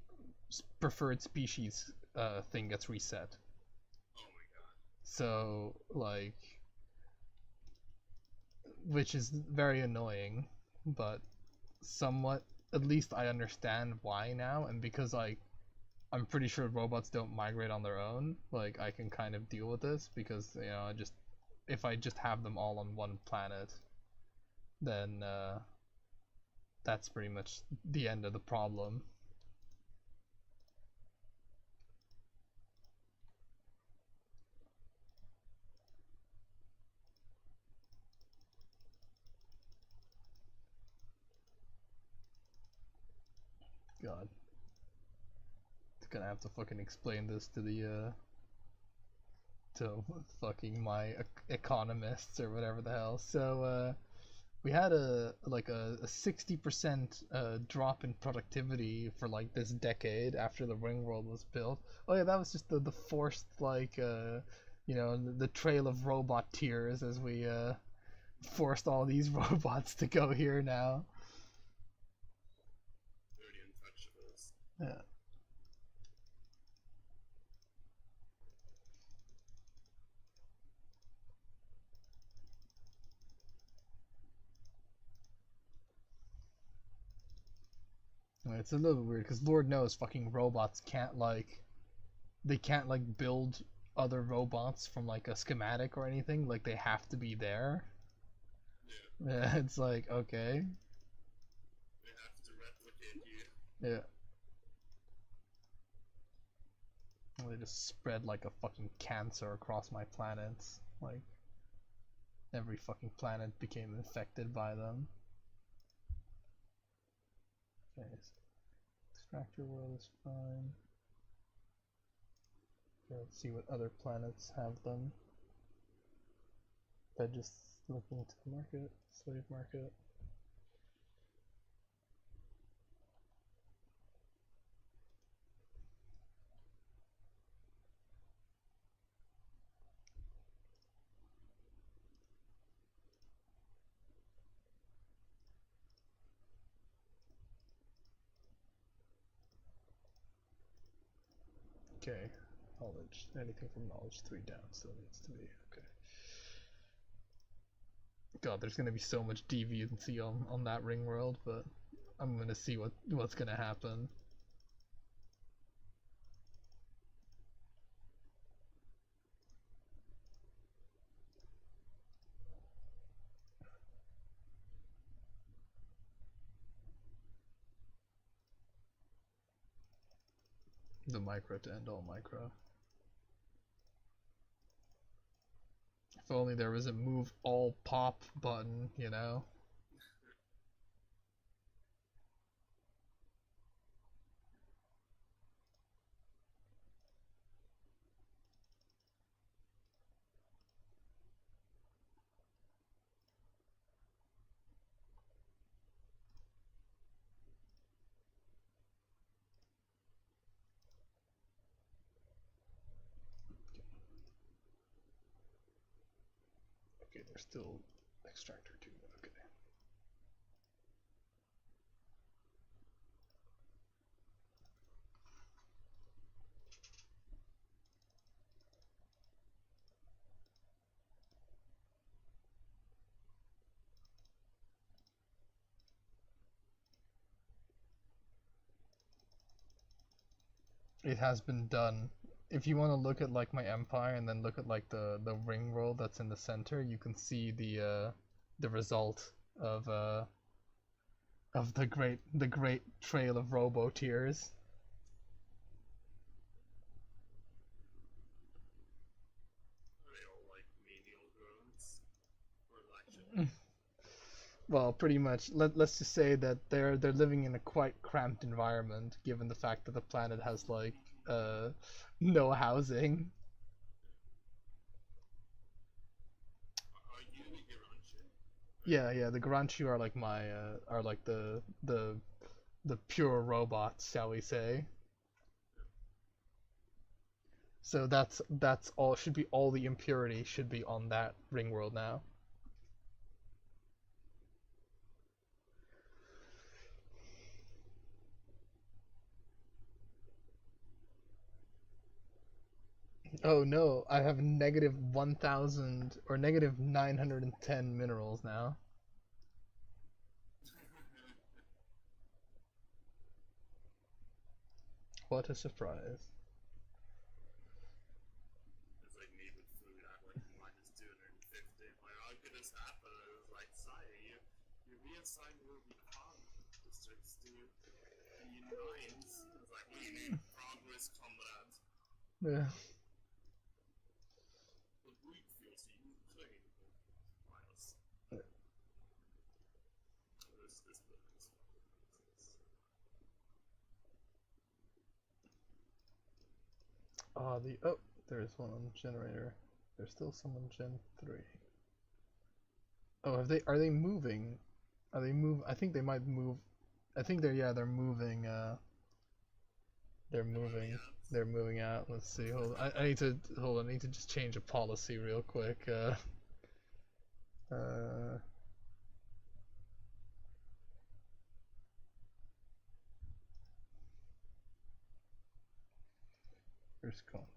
Speaker 1: preferred species thing gets reset.
Speaker 2: Oh my god.
Speaker 1: So like, which is very annoying, but somewhat at least I understand why now, and because like I'm pretty sure robots don't migrate on their own, like I can kind of deal with this because you know I just if I just have them all on one planet, then that's pretty much the end of the problem. God, it's gonna have to fucking explain this to the to fucking my economists or whatever the hell. So we had a 60% drop in productivity for like this decade after the ring world was built. Oh yeah, that was just the forced like you know the trail of robot tears as we forced all these robots to go here now.
Speaker 2: Dirty untouchables.
Speaker 1: Yeah. It's a little weird because Lord knows fucking robots can't like they can't like build other robots from like a schematic or anything. Like they have to be there.
Speaker 2: Yeah.
Speaker 1: Yeah, it's like okay.
Speaker 2: They have to replicate you.
Speaker 1: Yeah. They just spread like a fucking cancer across my planets. Like every fucking planet became infected by them. Okay, extractor world is fine. Okay, let's see what other planets have them. They're just looking to the market, slave market. Okay, knowledge. Anything from knowledge 3 down still needs to be. Okay. God, there's gonna be so much deviancy on that ring world, but I'm gonna see what's gonna happen. The micro to end all micro. If only there was a move all pop button, you know? Okay, there's still extractor 2. Okay. It has been done. If you want to look at like my empire and then look at like the ring world that's in the center, you can see the result of the great trail of robo tears.
Speaker 2: Are they all like menial drones? Or like shit?
Speaker 1: Well, pretty much. Let's just say that they're living in a quite cramped environment, given the fact that the planet has like uh no housing.
Speaker 2: Are you the Iranchi?
Speaker 1: Yeah, yeah. The Garanchu are like my are like the pure robots, shall we say? So that's all. Should be all the impurity should be on that ring world now. Oh no, I have negative 1,000 or negative 910 minerals now. What a surprise.
Speaker 2: It's like me with food at like minus 250. Like, how could this happen? It was like, sire, you reassigned all the arm districts to the nines. It's like, what do you mean? Progress, combat.
Speaker 1: Yeah.
Speaker 2: But weak feels you claim miles. This building's
Speaker 1: There's one on generator. There's still some on Gen 3. Oh, have they are they moving? Are they move I think they might move. I think they're moving they're moving they're moving out. Let's see. Hold on. I need to hold on. I need to just change a policy real quick. Uh First call.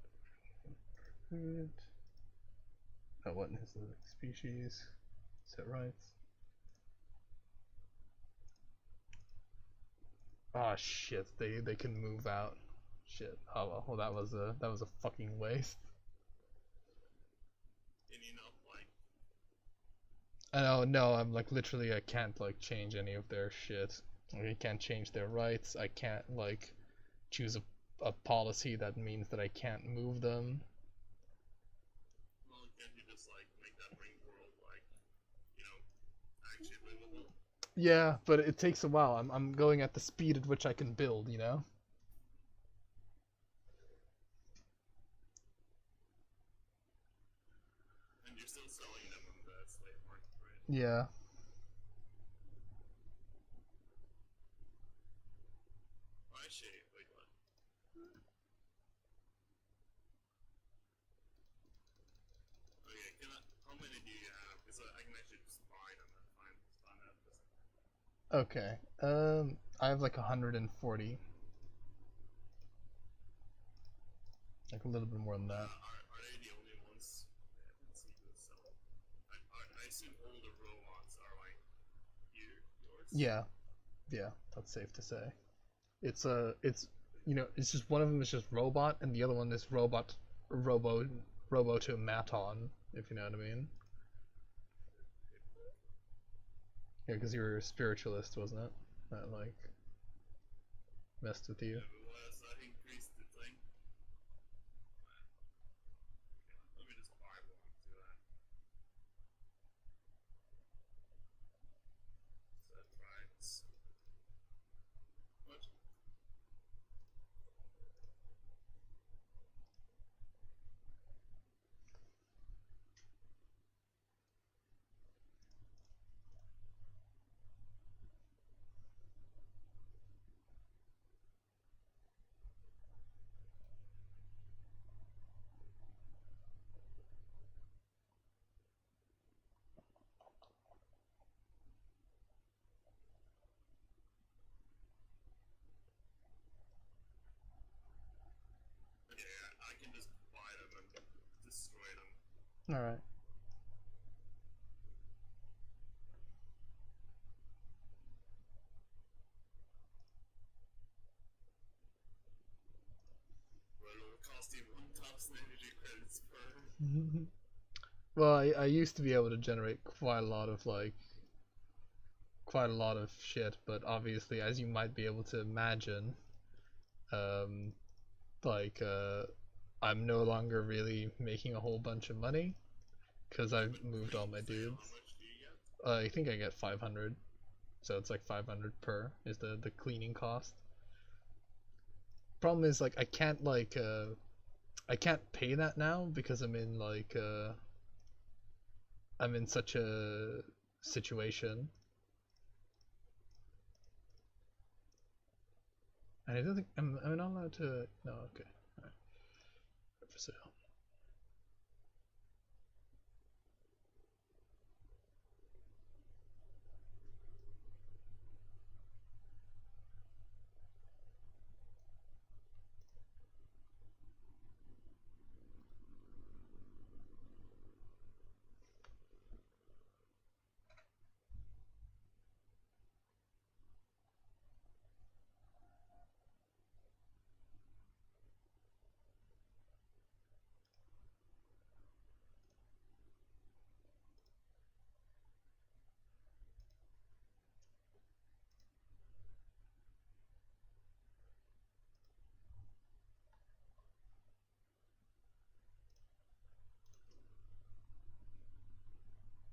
Speaker 1: Food. Oh, what is the species? Set rights. Ah, shit. They can move out. Shit. Oh well. That was a fucking waste.
Speaker 2: and you know, like,
Speaker 1: I know. No, I'm like literally. I can't like change any of their shit. Like, I can't change their rights. I can't like choose a policy that means that I can't move them.
Speaker 2: well, can't you just like make that ring world like, you know, actually livable?
Speaker 1: Yeah, but it takes a while. I'm going at the speed at which I can build. You know.
Speaker 2: And you're still selling them on the slave market, right?
Speaker 1: Yeah.
Speaker 2: Oh, actually, wait, what? Okay, how many do you have? Because I can actually just buy them and find out this.
Speaker 1: Okay. I have like 140. Like a little bit more than that.
Speaker 2: Are they the only ones? I haven't seen this sell. I assume all the robots are like yours?
Speaker 1: Yeah. Yeah. That's safe to say. It's it's just one of them is just robot and the other one is robo to maton, if you know what I mean. Yeah, because you were a spiritualist, wasn't it? That like messed with you.
Speaker 2: Yeah, but what else that increased the thing? Let me just buy one to that. Set rights. What? Okay, I can just buy them and destroy them.
Speaker 1: All right.
Speaker 2: 1,000 energy credits per.
Speaker 1: Well, I used to be able to generate quite a lot of shit, but obviously, as you might be able to imagine, um, like I'm no longer really making a whole bunch of money because I've moved all my dudes.
Speaker 2: How much do you get?
Speaker 1: I think I get 500, so it's like 500 per is the cleaning cost. Problem is, like, I can't pay that now because I'm in such a situation. And I don't think I'm not allowed to. No, okay. Alright. For sale.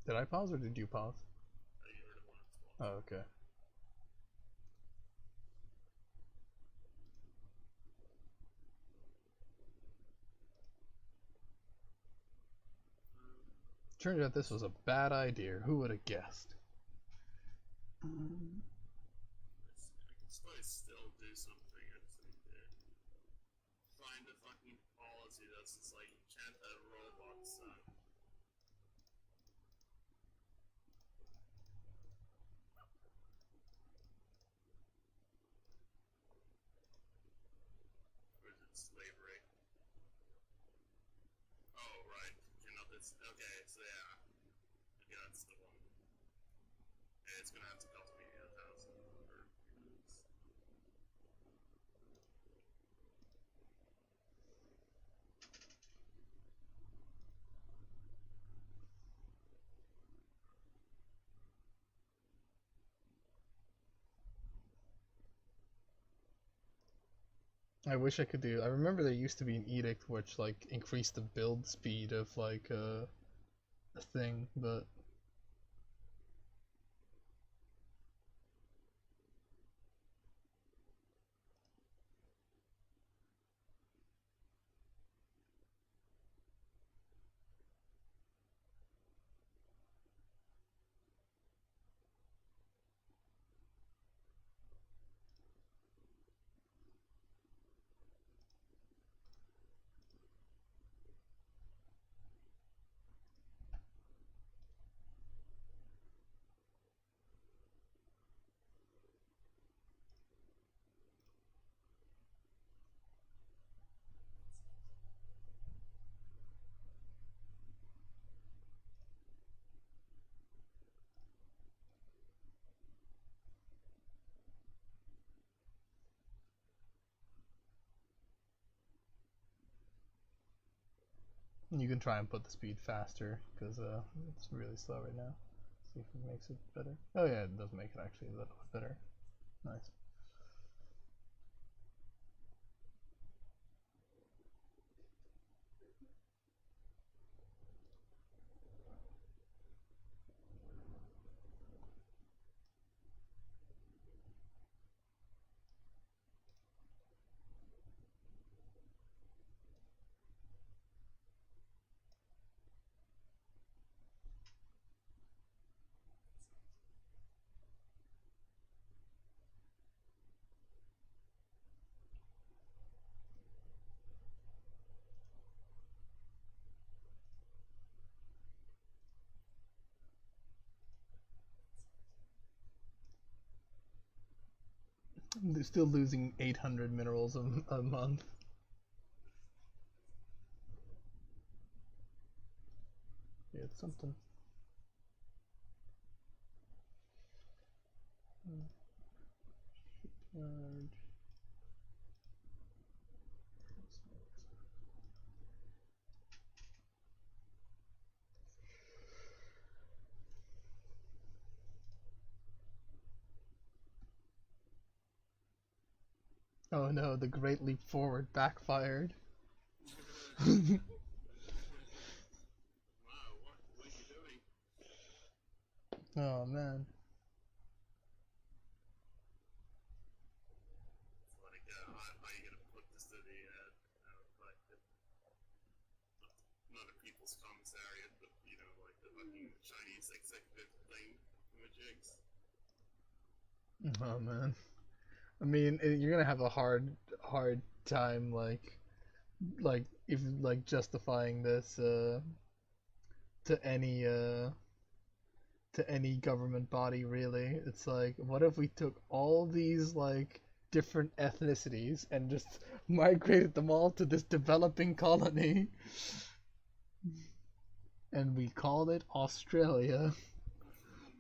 Speaker 1: Did I pause or did you pause?
Speaker 2: You heard it when it's
Speaker 1: Oh, okay. Turned out this was a bad idea. Who would have guessed?
Speaker 2: I can probably still do something. Find a fucking policy that's just like, you can't have robots. Or is it slavery? Oh, right. You know, it's okay. So yeah, okay, that's the one. And it's gonna have to cost me 1,000 or.
Speaker 1: I wish I could do. I remember there used to be an edict which like increased the build speed of like a thing, but you can try and put the speed faster because it's really slow right now. See if it makes it better. Oh yeah, it does make it actually a little bit better. Nice. They're still losing 800 minerals a month. Yeah, it's something. Shipyard. Oh no, the great leap forward backfired.
Speaker 2: Wow, what are you doing?
Speaker 1: Oh man.
Speaker 2: It's like, how are you gonna put this to the, like, not a people's commissariat, but, like the fucking Chinese executive thing from the jigs.
Speaker 1: Oh man. I mean, you're gonna have a hard time like if like justifying this to any to any government body really. It's like, what if we took all these like different ethnicities and just migrated them all to this developing colony and we called it Australia?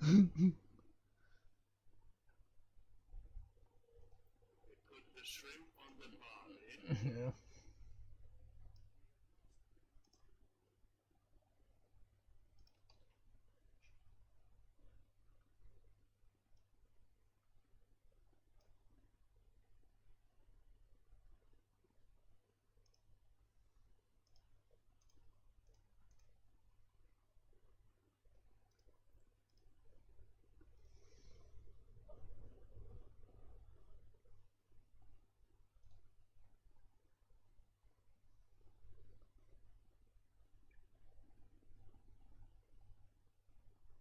Speaker 2: They put the shrimp on the body.
Speaker 1: Yeah.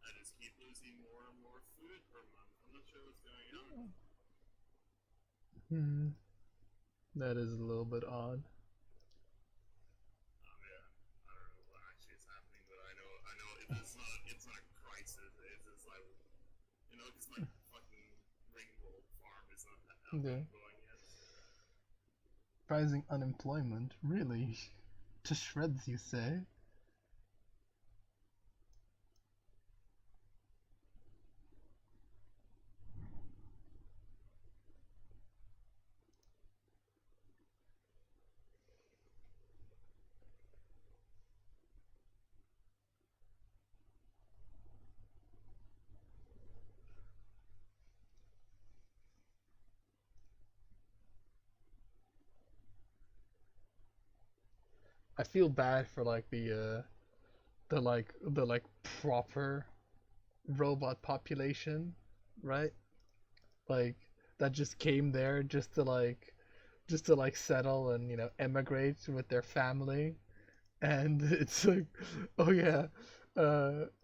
Speaker 2: I just keep losing more and more food per month. I'm not sure what's going on.
Speaker 1: Hmm. That is a little bit odd.
Speaker 2: Yeah, I don't know what actually is happening, but I know it's not a crisis. It's just like, because my fucking ringgold farm is not up
Speaker 1: Yeah.
Speaker 2: and going yet.
Speaker 1: Rising unemployment, really? To shreds, you say? I feel bad for like the proper robot population, right? Like that just came there just to like settle and emigrate with their family, and it's like, oh yeah,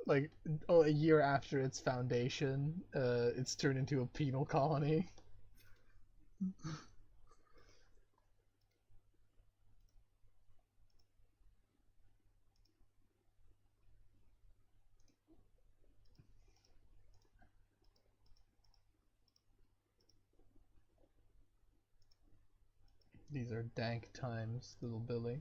Speaker 1: like a year after its foundation, it's turned into a penal colony. These are dank times, little Billy.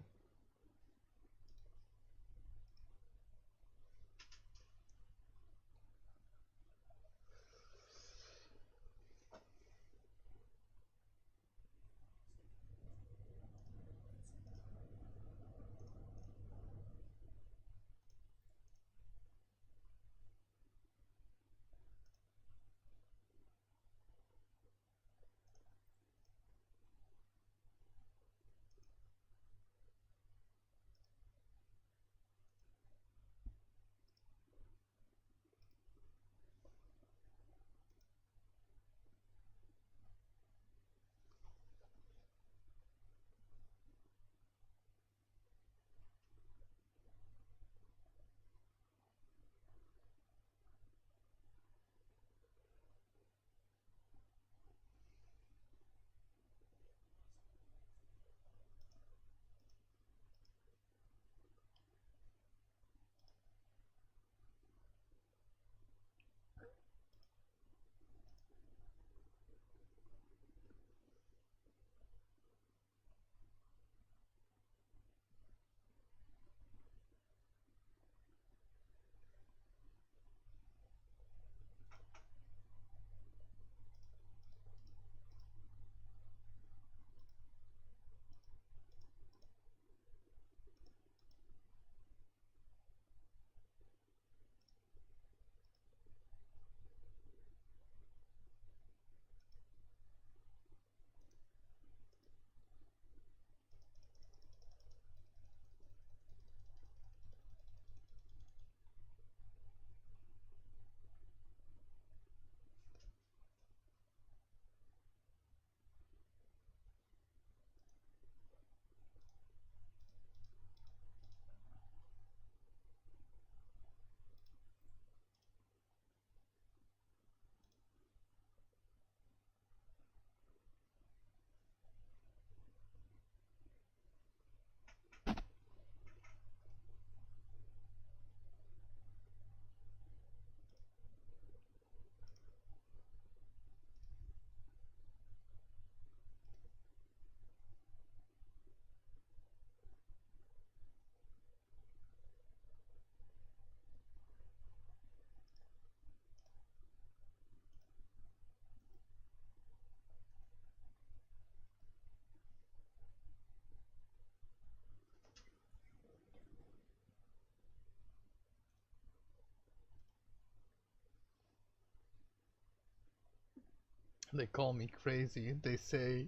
Speaker 1: They call me crazy. They say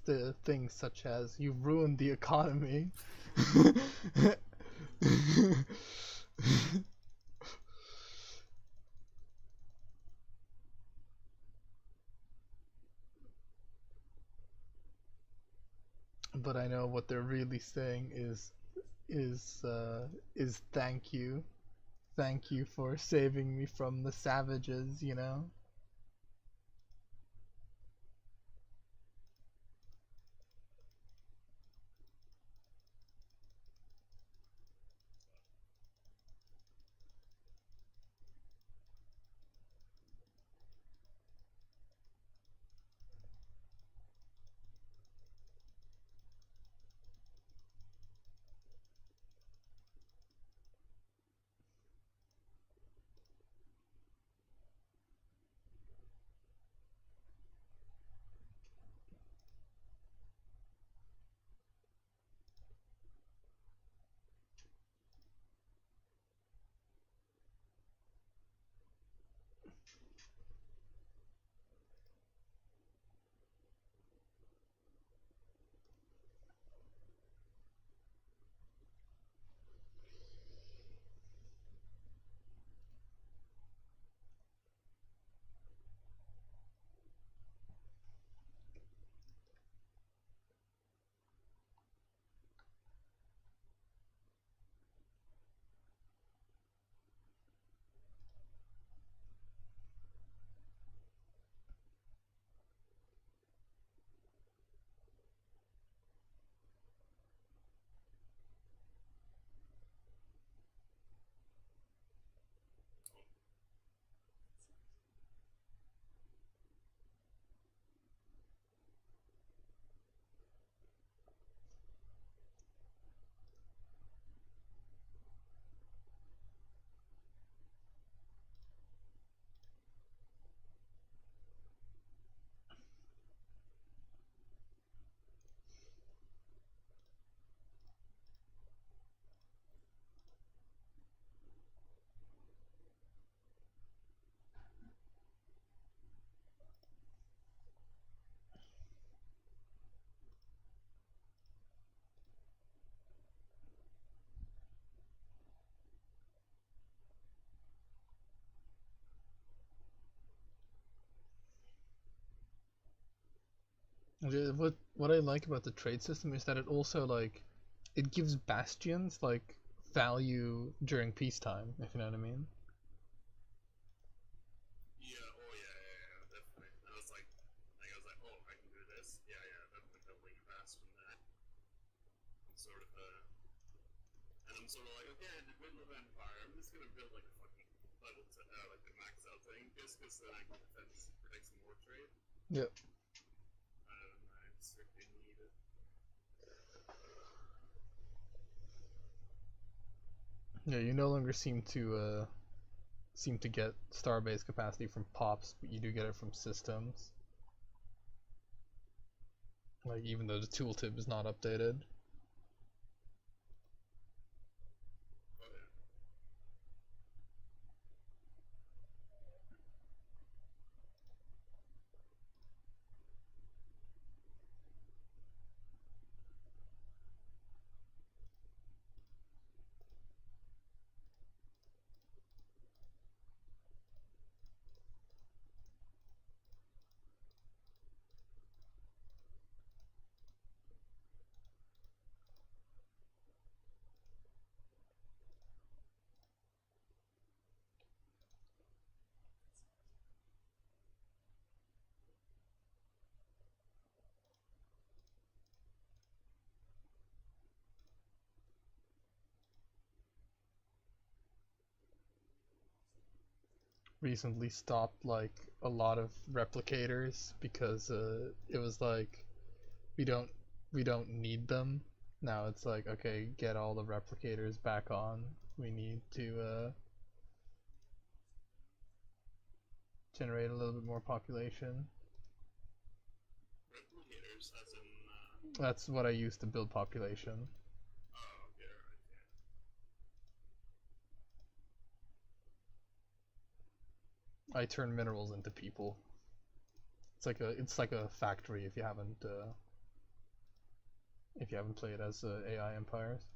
Speaker 1: the things such as "you've ruined the economy." But I know what they're really saying is thank you for saving me from the savages, you know. What I like about the trade system is that it also like it gives bastions like value during peacetime, if you know what I mean.
Speaker 2: Yeah, oh yeah, yeah, yeah, definitely. And it's like I was like, oh, I can do this. Yeah, yeah, definitely building fast from that. I'm sort of and I'm sort of like, okay, I did win the Empire. I'm just gonna build like a fucking like a max out thing, just because then I can protect some more trade.
Speaker 1: Yep.
Speaker 2: I strictly need it.
Speaker 1: Yeah, you no longer seem to get starbase capacity from pops, but you do get it from systems. Like even though the tooltip is not updated.
Speaker 2: Oh yeah.
Speaker 1: Recently stopped like a lot of replicators because it was like we don't we don't need them. Now it's like okay, get all the replicators back on. We need to generate a little bit more population.
Speaker 2: Replicators, as in.
Speaker 1: That's what I use to build population.
Speaker 2: Oh, okay, right, yeah.
Speaker 1: I turn minerals into people. It's like a factory if you haven't played as AI Empires.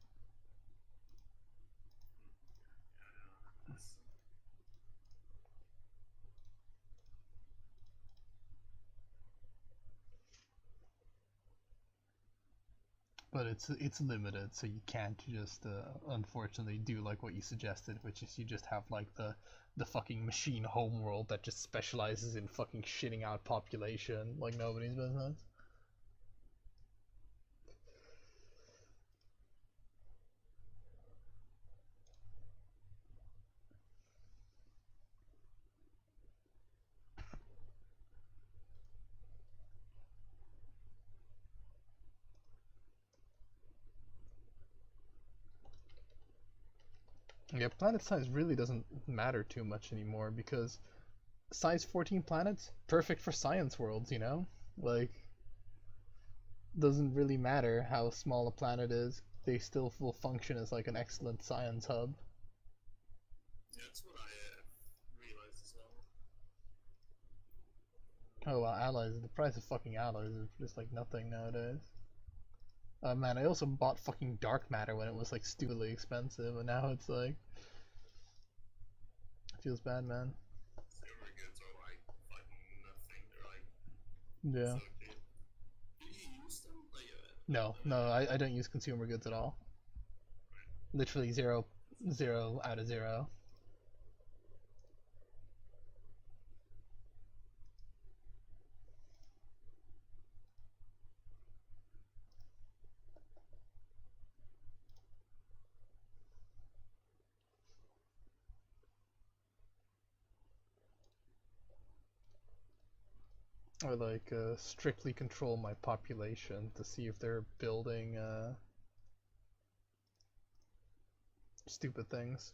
Speaker 1: But it's limited, so you can't just unfortunately do like what you suggested, which is you just have like the fucking machine homeworld that just specializes in fucking shitting out population like nobody's business. Yeah, planet size really doesn't matter too much anymore because size 14 planets, perfect for science worlds, you know? Like, doesn't really matter how small a planet is, they still will function as like an excellent science hub.
Speaker 2: Yeah, that's what I realized as well.
Speaker 1: Oh wow, alloys, the price of fucking alloys is just like nothing nowadays. Oh man, I also bought fucking dark matter when it was like stupidly expensive, and now it's like, it feels bad, man.
Speaker 2: Silver goods are like fucking nothing. They're like
Speaker 1: Yeah.
Speaker 2: so cheap. Do you use them? Like,
Speaker 1: No, no, I don't use consumer goods at all. Literally zero, zero out of zero. Or like strictly control my population to see if they're building stupid things.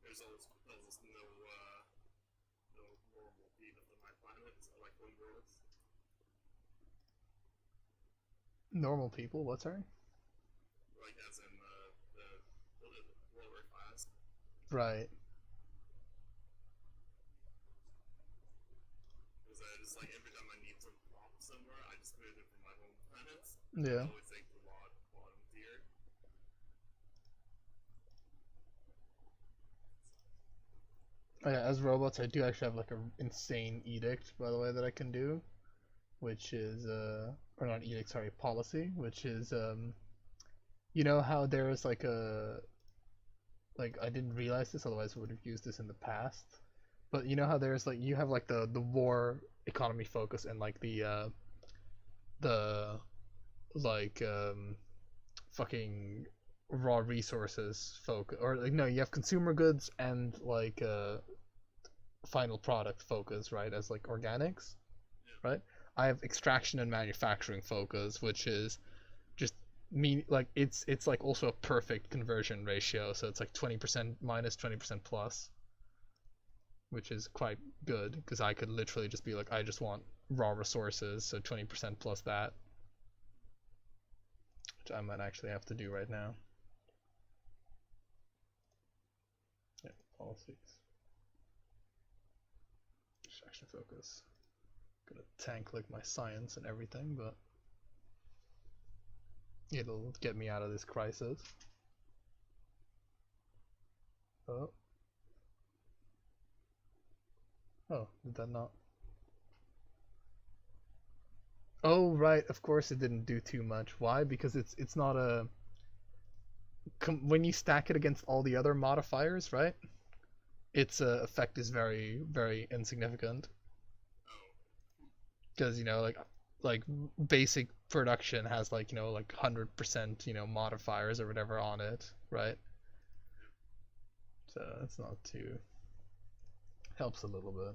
Speaker 2: there's almost no normal people on my planet. So like one worlds.
Speaker 1: Normal people, what, sorry?
Speaker 2: Like as in the lower class.
Speaker 1: Right.
Speaker 2: Because it's like every time I need to pop somewhere, I just move it from my home planet. I
Speaker 1: Yeah.
Speaker 2: always take the bottom tier.
Speaker 1: Oh, yeah, as robots, I do actually have like a insane edict, by the way, that I can do, which is or not edict, sorry, policy, which is you know how there is like I didn't realize this, otherwise I would have used this in the past. But you know how there's like you have like the war economy focus and like the like fucking raw resources focus, or like no, you have consumer goods and like final product focus, right, as like organics,
Speaker 2: Yeah.
Speaker 1: right? I have extraction and manufacturing focus, which is just mean like it's like also a perfect conversion ratio, so it's like 20% minus 20% plus, which is quite good because I could literally just be like I just want raw resources, so 20% plus that, which I might actually have to do right now. Yeah, politics. Extraction focus. Gonna tank like my science and everything, but it'll get me out of this crisis. Oh. Oh, did that not? Oh, right. Of course, it didn't do too much. Why? Because it's not a when you stack it against all the other modifiers, right? Its effect is very very insignificant.
Speaker 2: Oh.
Speaker 1: Because like basic production has like 100% modifiers or whatever on it, right? So it's not too helps a little bit.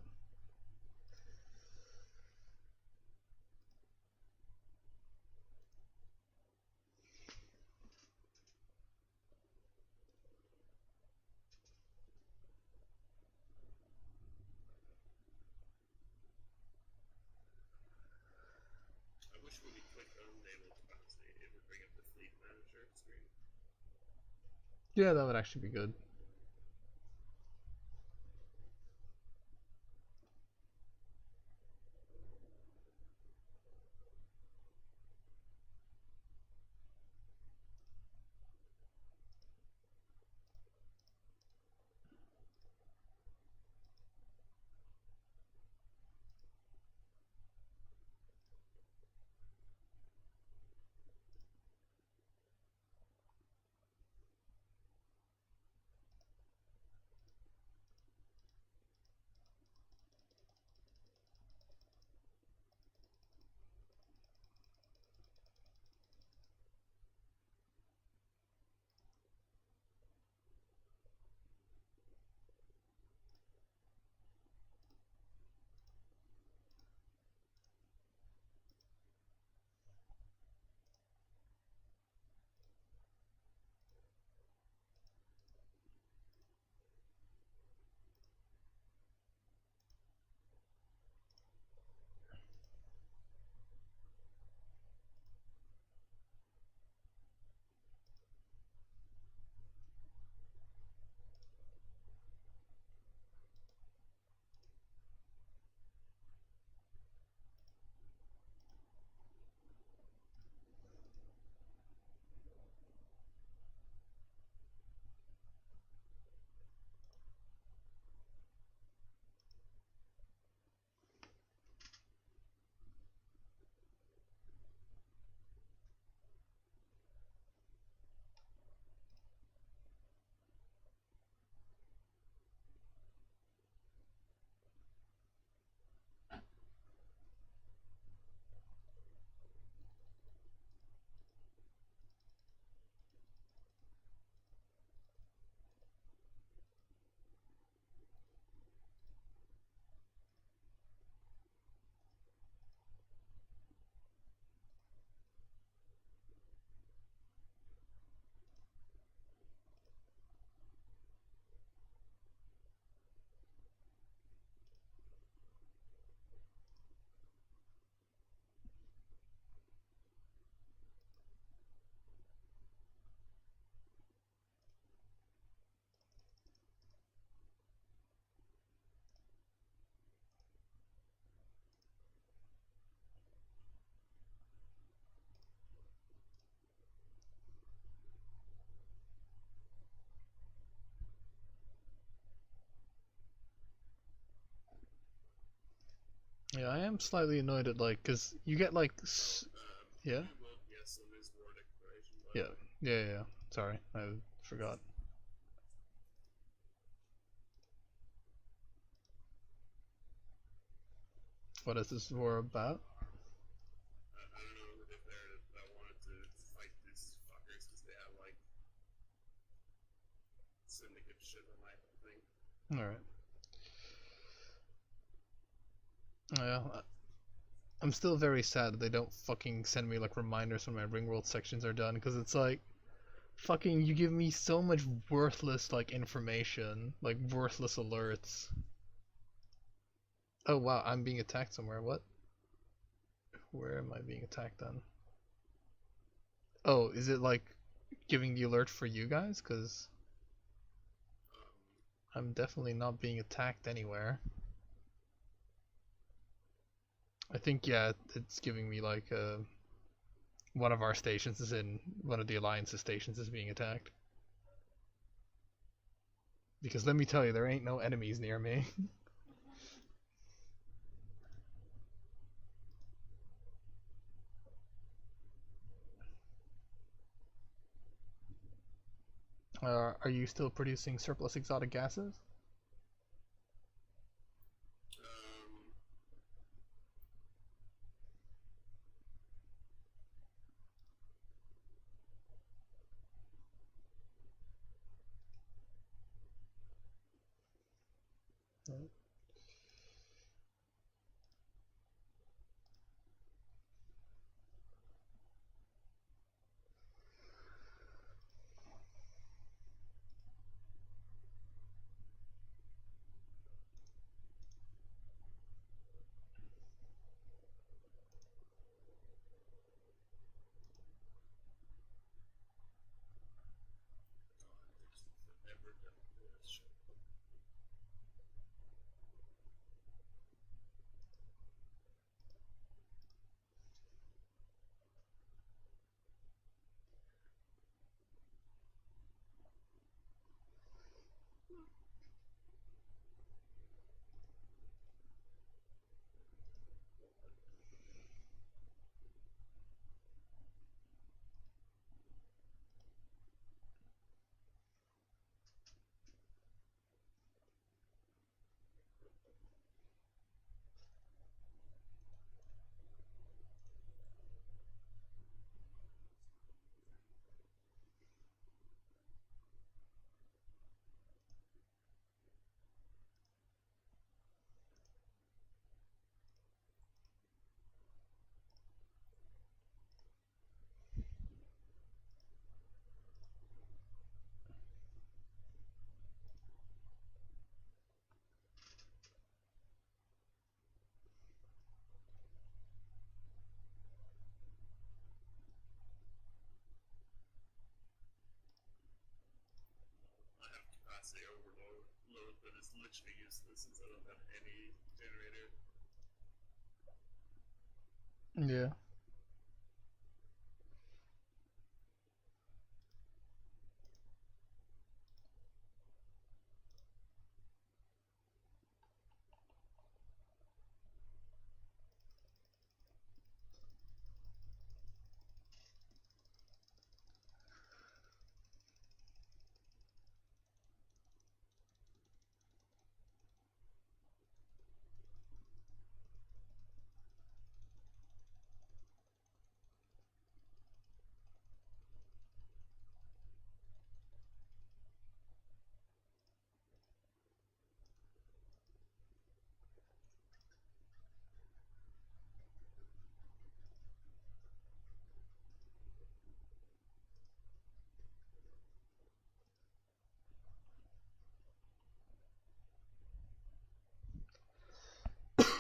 Speaker 2: I wish when we click on enable capacity, it would bring up the fleet manager screen.
Speaker 1: Yeah, that would actually be good. Yeah, I am slightly annoyed at like, cause you get like, yeah,
Speaker 2: Well, yes, it is war declaration, by
Speaker 1: yeah,
Speaker 2: the way.
Speaker 1: yeah. Sorry, I forgot. What is this war about?
Speaker 2: I don't know if they're that wanted to fight these fuckers because they have like syndicate shit on my thing.
Speaker 1: All right. Yeah, I'm still very sad that they don't fucking send me like reminders when my Ringworld sections are done, because it's like, fucking, you give me so much worthless like information, like worthless alerts. Oh wow, I'm being attacked somewhere. What? Where am I being attacked then? Oh, is it like giving the alert for you guys? Because
Speaker 2: Um,
Speaker 1: I'm definitely not being attacked anywhere. I think, yeah, it's giving me like one of our stations is in one of the Alliance's stations is being attacked. Because let me tell you, there ain't no enemies near me. Are you still producing surplus exotic gases?
Speaker 2: um, literally useless since I don't have any generator.
Speaker 1: Yeah.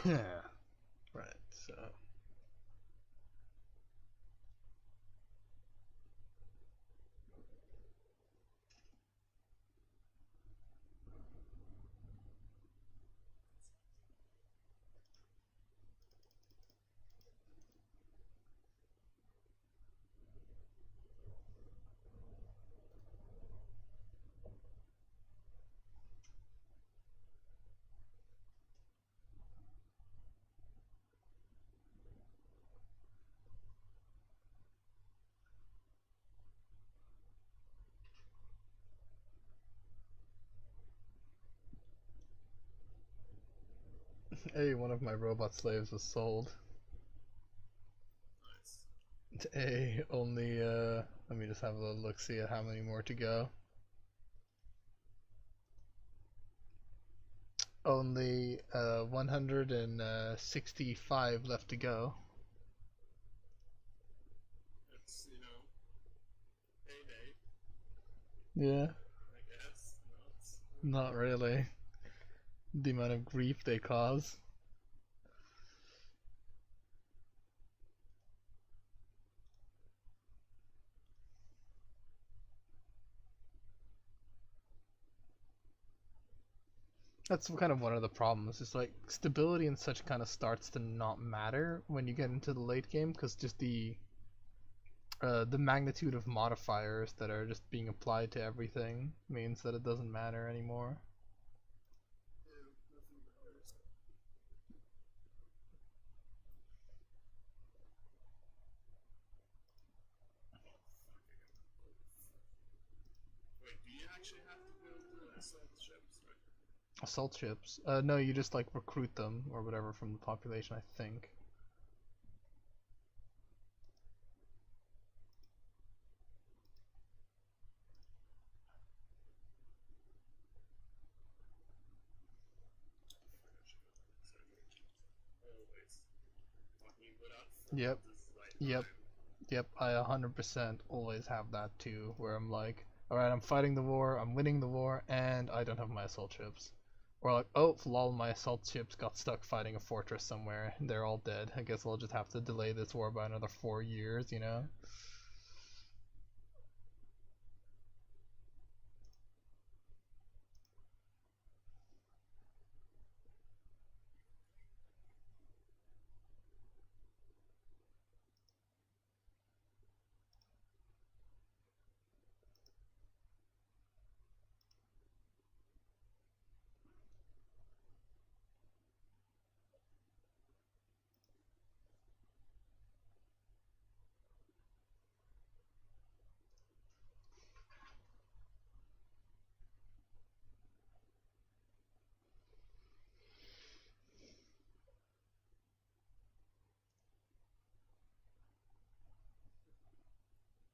Speaker 1: Yeah. Right. So. Hey, one of my robot slaves was sold.
Speaker 2: Nice.
Speaker 1: A only let me just have a look, see at how many more to go. Only 165 left to go.
Speaker 2: It's, you know, payday,
Speaker 1: Yeah,
Speaker 2: I guess. No, it's,
Speaker 1: not really. The amount of grief they cause. That's kind of one of the problems. It's like stability and such kind of starts to not matter when you get into the late game because just the magnitude of modifiers that are just being applied to everything means that it doesn't matter anymore.
Speaker 2: yeah, nothing matters. Wait, do you actually have to build assault ships, right?
Speaker 1: Assault ships? No, you just like recruit them or whatever from the population, I think.
Speaker 2: Always. Fucking without
Speaker 1: Yep,
Speaker 2: design
Speaker 1: yep,
Speaker 2: time.
Speaker 1: yep. I 100% always have that too, where I'm like, alright, I'm fighting the war, I'm winning the war, and I don't have my assault ships. Or like, oh, lol, my assault ships got stuck fighting a fortress somewhere. They're all dead. I guess I'll just have to delay this war by another 4 years, you know?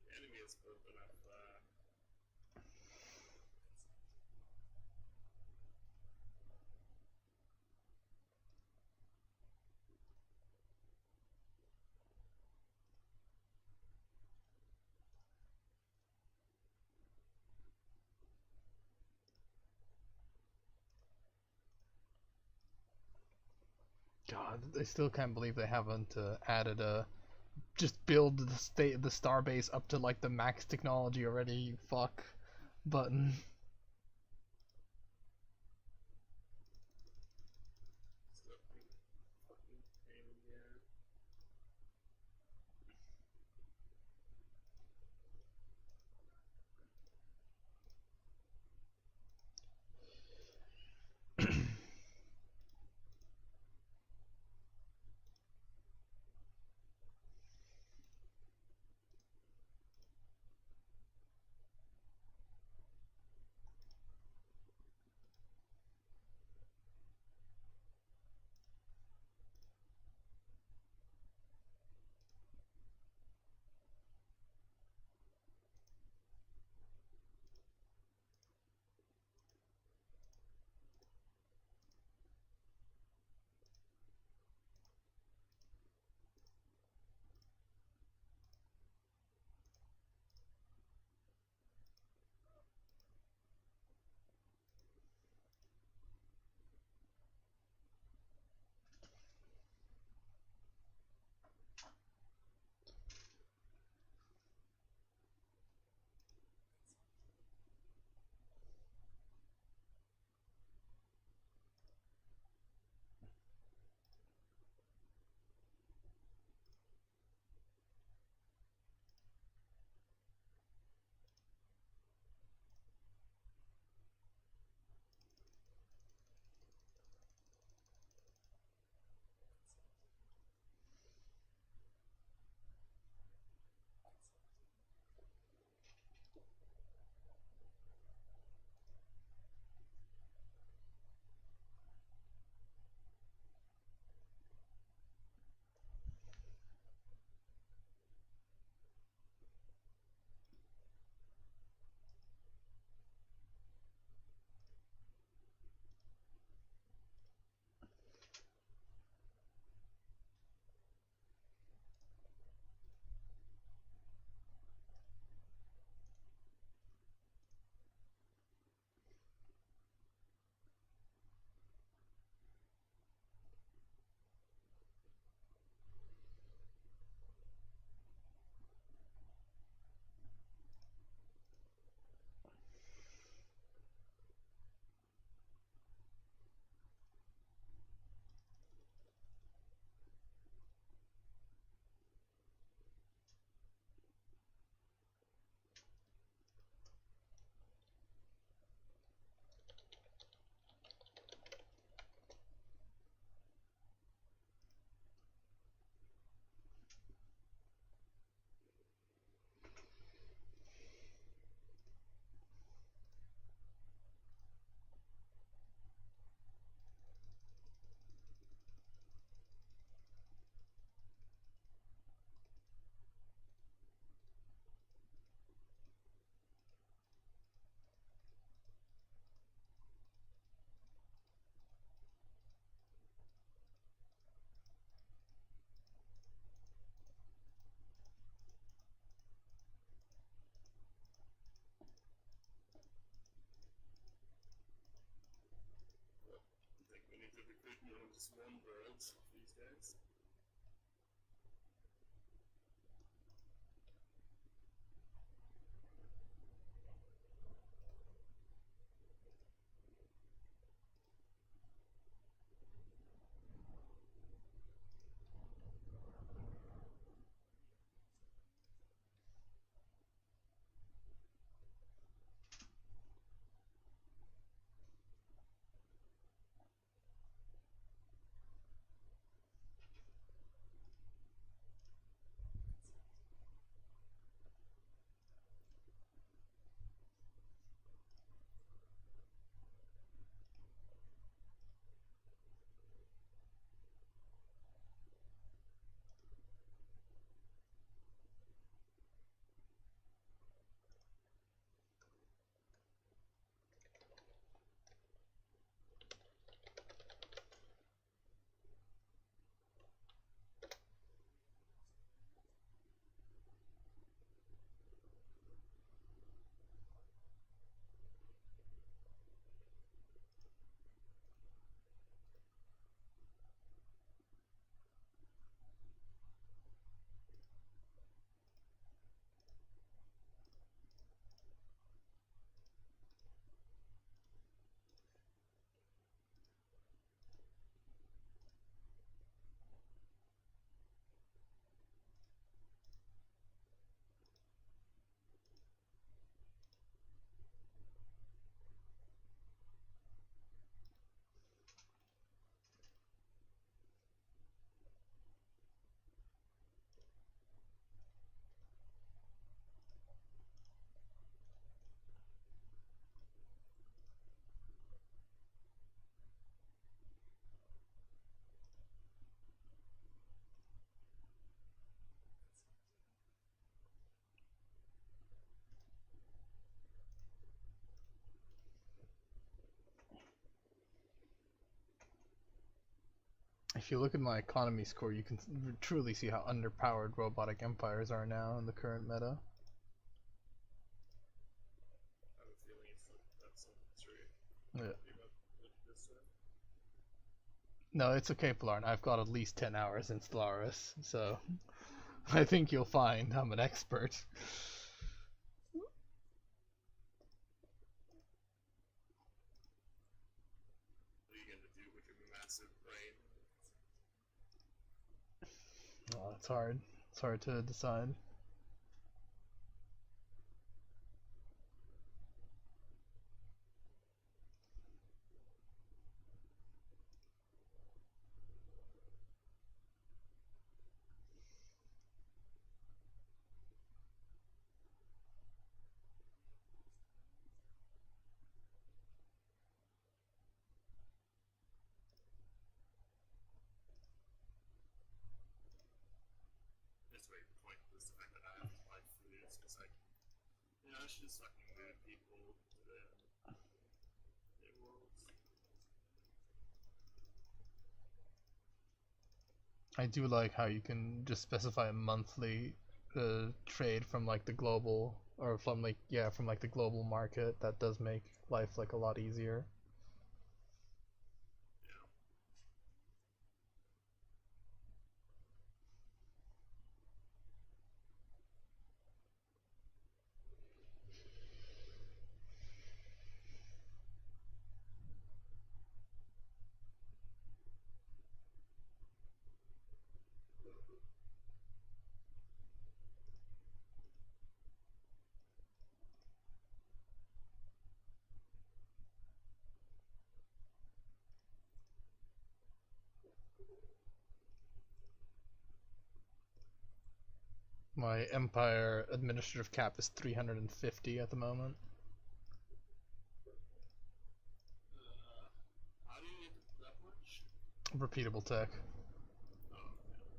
Speaker 2: The enemy has built enough,
Speaker 1: God, I still can't believe they haven't added a just build the starbase up to like the max technology already. You fuck button.
Speaker 2: just one world, these guys.
Speaker 1: If you look at my economy score, you can truly see how underpowered robotic empires are now in the current meta.
Speaker 2: I have a feeling it's like that's true.
Speaker 1: Yeah.
Speaker 2: You got this
Speaker 1: No, it's okay, Pilarn. I've got at least 10 hours in Stellaris, so I think you'll find I'm an expert.
Speaker 2: What are you gonna do with your massive brain?
Speaker 1: Oh, it's hard. It's hard to decide.
Speaker 2: It's very pointless the fact that I have to buy food because I can, I should just fucking move people to their worlds.
Speaker 1: I do like how you can just specify a monthly trade from like the global, or from like, yeah, from like the global market. That does make life like a lot easier.
Speaker 2: Yeah.
Speaker 1: My empire administrative cap is 350 at the moment.
Speaker 2: How do you get that much?
Speaker 1: Repeatable tech.
Speaker 2: Oh, yeah.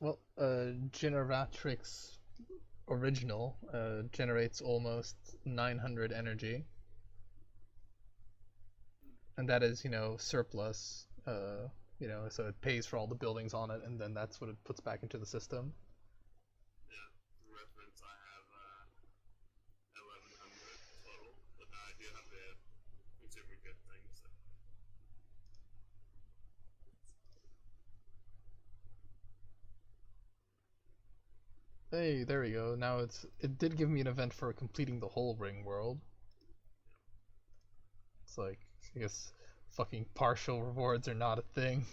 Speaker 1: Well, Generatrix original generates almost 900 energy, and that is, surplus. So it pays for all the buildings on it, and then that's what it puts back into the system.
Speaker 2: Yeah, for reference, I have 1100 total, but I do have the consumer good things. So.
Speaker 1: Hey, there we go. Now it did give me an event for completing the whole ring world. It's like, I guess fucking partial rewards are not a thing.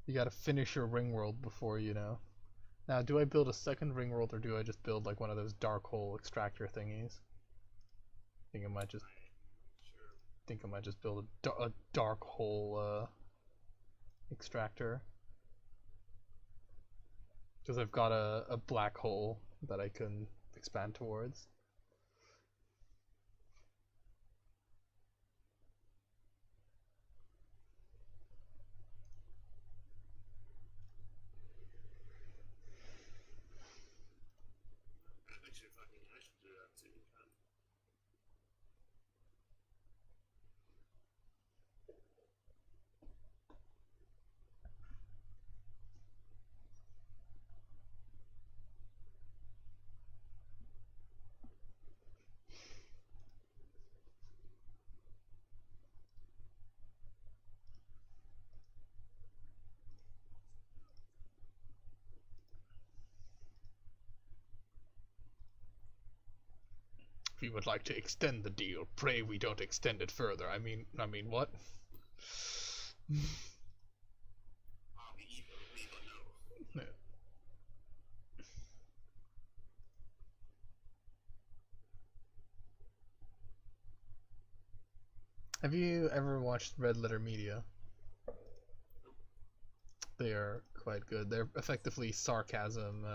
Speaker 1: You gotta finish your ring world before, Now, do I build a second ring world or do I just build like one of those dark hole extractor thingies? I think I might just build a dark hole extractor. Because I've got a black hole that I can expand towards.
Speaker 2: Actually, I should do that too.
Speaker 1: If you would like to extend the deal, pray we don't extend it further. I mean what? Yeah. Have you ever watched Red Letter Media? They are quite good. They're effectively sarcasm,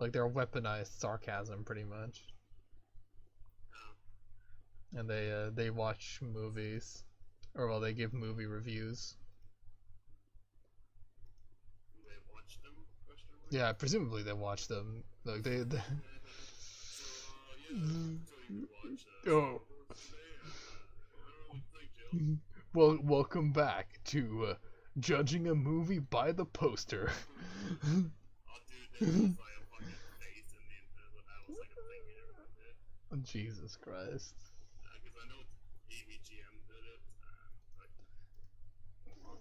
Speaker 1: like they're weaponized sarcasm, pretty much. And they watch movies, or well, they give movie reviews.
Speaker 2: They watch them?
Speaker 1: Yeah, presumably they watch them. Like they oh. Well, welcome back to judging a movie by the poster. Jesus Christ.
Speaker 2: Because I know AVGM did it.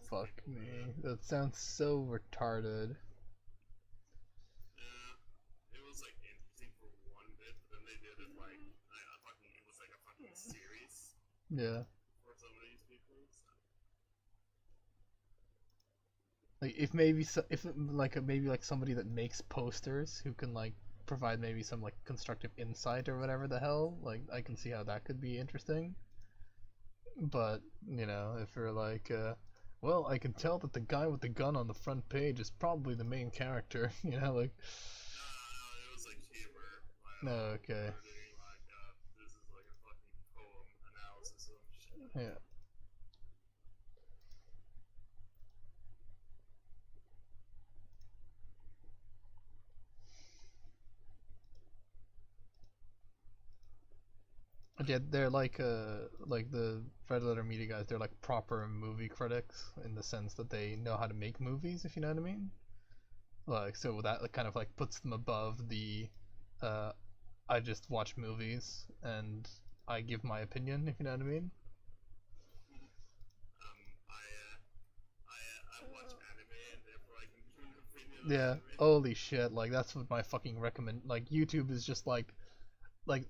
Speaker 1: Fuck me. That sounds so retarded.
Speaker 2: Yeah, it was like interesting for one bit, but then they did it like it was like a fucking series.
Speaker 1: Yeah.
Speaker 2: For some of these people. So.
Speaker 1: Like if maybe like somebody that makes posters who can like provide maybe some like constructive insight or whatever the hell, like I can see how that could be interesting. But if you're like well, I can tell that the guy with the gun on the front page is probably the main character, like
Speaker 2: No, it was like humor.
Speaker 1: no, okay.
Speaker 2: This is like a fucking poem analysis of shit.
Speaker 1: Yeah. Yeah, they're like the Red Letter Media guys. They're like proper movie critics in the sense that they know how to make movies, if you know what I mean. Like so that like, kind of like puts them above the, I just watch movies and I give my opinion, if you know what I mean.
Speaker 2: I watch anime and therefore I can give an opinion.
Speaker 1: Yeah. Holy shit! Like that's what my fucking recommend. Like YouTube is just like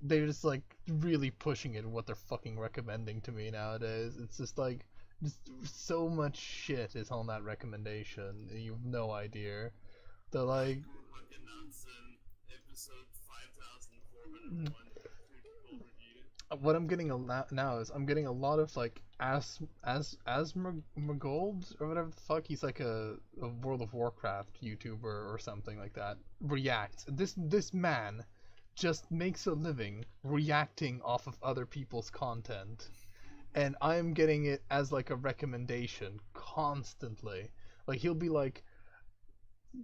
Speaker 1: they're just like really pushing it what they're fucking recommending to me nowadays. It's just like just so much shit is on that recommendation. And you have no idea. They're like
Speaker 2: Episode 5401.
Speaker 1: what I'm getting a lot now is I'm getting a lot of like Asmergold or whatever the fuck. He's like a World of Warcraft YouTuber or something like that. Reacts. This man just makes a living reacting off of other people's content, and I'm getting it as like a recommendation constantly. Like he'll be like,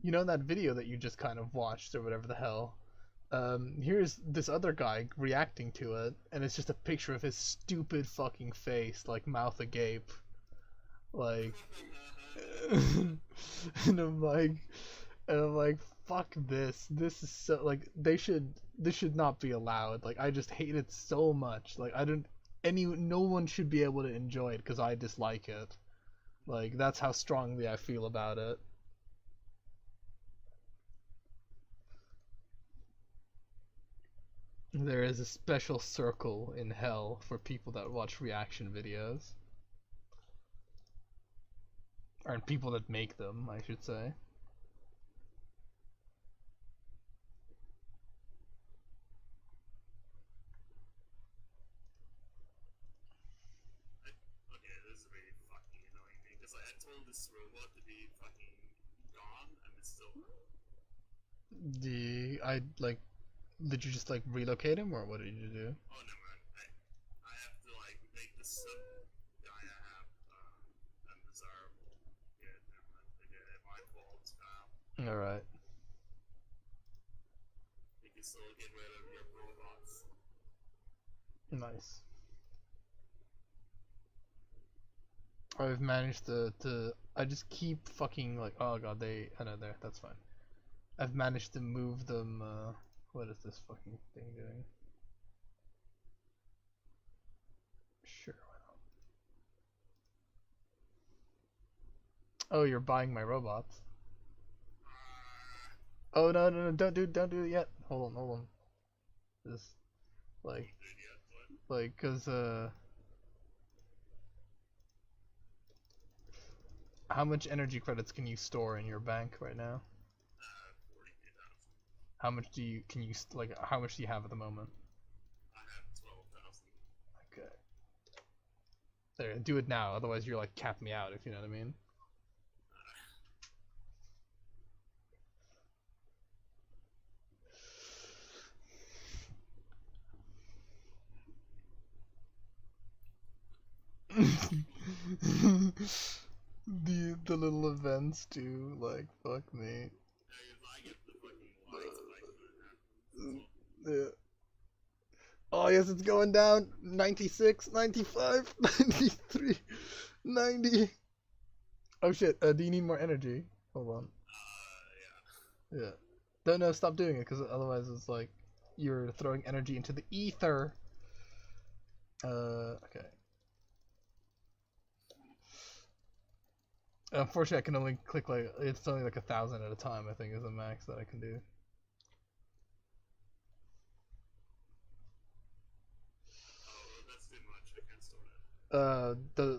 Speaker 1: you know that video that you just kind of watched or whatever the hell. Here's this other guy reacting to it, and it's just a picture of his stupid fucking face, like mouth agape, like, and I'm like, fuck this. This is so like this should not be allowed. Like I just hate it so much. Like I don't no one should be able to enjoy it because I dislike it. Like that's how strongly I feel about it. There is a special circle in hell for people that watch reaction videos. Or people that make them, I should say.
Speaker 2: Okay, this is really fucking annoying me because I told this robot to be fucking gone and it's still.
Speaker 1: Did you just like relocate him or what did you do?
Speaker 2: Oh no man, I have to like make this guy I have undesirable. Yeah, never mind. Okay, my fault.
Speaker 1: All right.
Speaker 2: You can still get rid of your robots.
Speaker 1: Nice. I've managed to I just keep fucking like, oh god, I know there, that's fine. I've managed to move them. What is this fucking thing doing? Sure, why not? Oh, you're buying my robots. Oh no, don't do it yet. Hold on. Just like cause how much energy credits can you store in your bank right now?
Speaker 2: 42,000.
Speaker 1: How much do you like? How much do you have at the moment?
Speaker 2: I have 12,000.
Speaker 1: Okay. There, do it now. Otherwise, you're like cap me out. If you know what I mean. The little events too. Like fuck me. Yeah. Oh yes, it's going down. 96, 95, 93, 90. Oh shit, do you need more energy? Hold on. Yeah. No, stop doing it, because otherwise it's like you're throwing energy into the ether. Okay. Unfortunately, I can only click like, it's only like 1,000 at a time, I think is the max that I can do.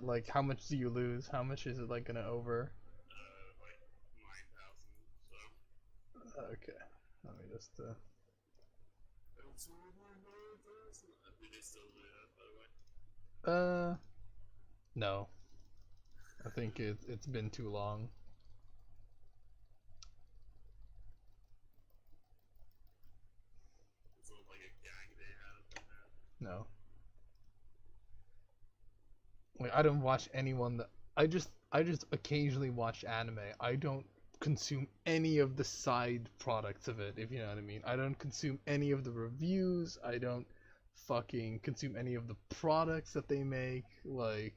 Speaker 1: Like, how much do you lose? How much is it like gonna over?
Speaker 2: Like 9,000. So.
Speaker 1: Okay, let me just.
Speaker 2: Do they still do that, by the way?
Speaker 1: No. I think it's been too long.
Speaker 2: It's like a gang they have.
Speaker 1: No. Like I don't watch anyone that I just occasionally watch anime. I don't consume any of the side products of it, if you know what I mean. I don't consume any of the reviews. I don't fucking consume any of the products that they make. Like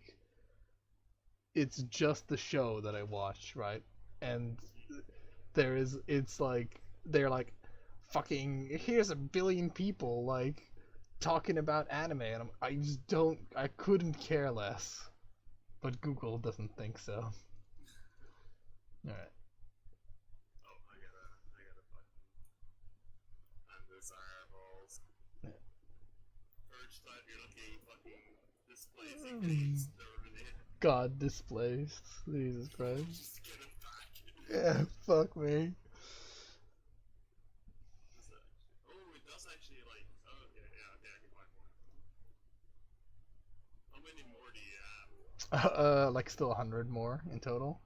Speaker 1: it's just the show that I watch, right? And it's like they're like fucking here's a billion people like talking about anime and I just don't I couldn't care less. But Google doesn't think so. Alright.
Speaker 2: Oh, I gotta fucking undesirables.
Speaker 1: Yeah.
Speaker 2: First time you're looking fucking displacing things.
Speaker 1: God displaced. Jesus Christ.
Speaker 2: Just get it back.
Speaker 1: Yeah, fuck me.
Speaker 2: Oh, it does actually like. Oh, yeah, okay, I can buy more. How many more do you have?
Speaker 1: Like still 100 more in total.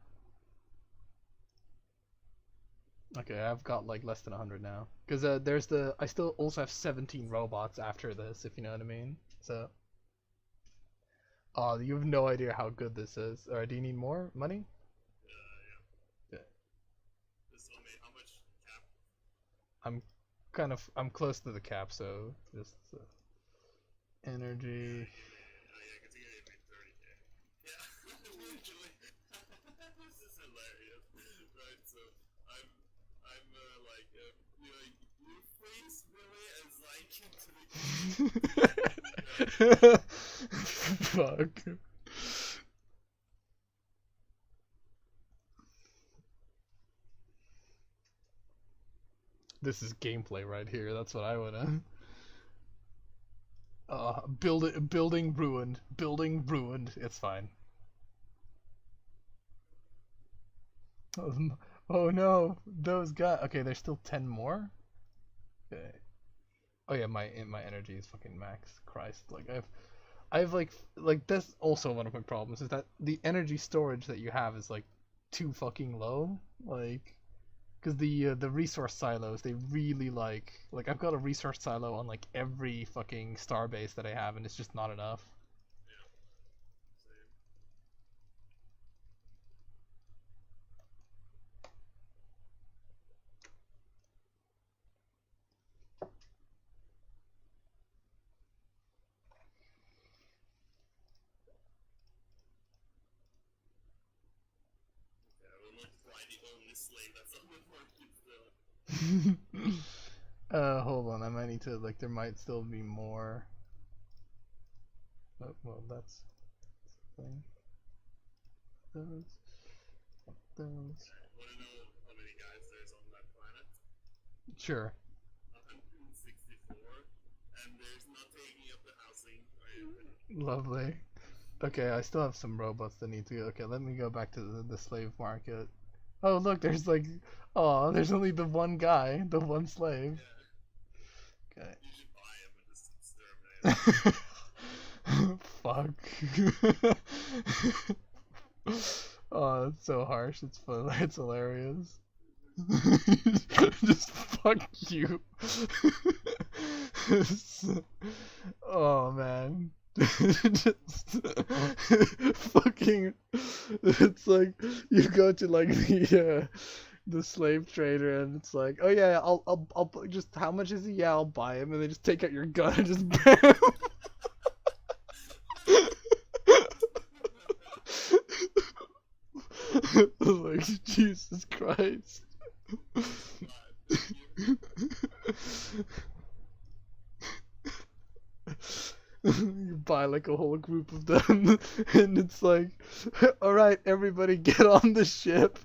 Speaker 1: Okay, I've got like less than 100 now. Because there's I still also have 17 robots after this, if you know what I mean. So. Oh, you have no idea how good this is. Alright, do you need more money?
Speaker 2: Yeah.
Speaker 1: Yeah.
Speaker 2: Just tell me how much cap.
Speaker 1: I'm I'm close to the cap, so just energy.
Speaker 2: Oh yeah, because you gave me 30K. Yeah, literally. This is hilarious. Right, so you know, you freeze really as like into the
Speaker 1: Fuck. This is gameplay right here. That's what I wanna. Building ruined. Building ruined. It's fine. Oh no, those guys. Okay, there's still 10 more. Okay. Oh yeah, my energy is fucking max. Christ, like I've like that's also one of my problems is that the energy storage that you have is like too fucking low. Like, because the resource silos they really like I've got a resource silo on like every fucking starbase that I have, and it's just not enough.
Speaker 2: same. Yeah, we'll multiply the only slave that's on the market still.
Speaker 1: Hold on, I might need to like there might still be more. Oh, well, that's thing. Those, those.
Speaker 2: Wanna know how many guys there's on that planet?
Speaker 1: Sure.
Speaker 2: 164, and there's not taking up the housing. Right?
Speaker 1: Lovely. Okay, I still have some robots that need to go. Okay, let me go back to the slave market. Oh, look, there's like, oh, there's only the one guy, the one slave.
Speaker 2: Yeah.
Speaker 1: Okay.
Speaker 2: You should buy him and just exterminate him.
Speaker 1: Fuck. Oh, it's so harsh. It's fun. It's hilarious. Just fuck you. Oh man. Just fucking. It's like you go to like the slave trader and it's like, oh yeah, I'll just how much is he? Yeah, I'll buy him, and they just take out your gun and just bam. Like Jesus Christ. You buy like a whole group of them, and it's like, all right, everybody, get on the ship,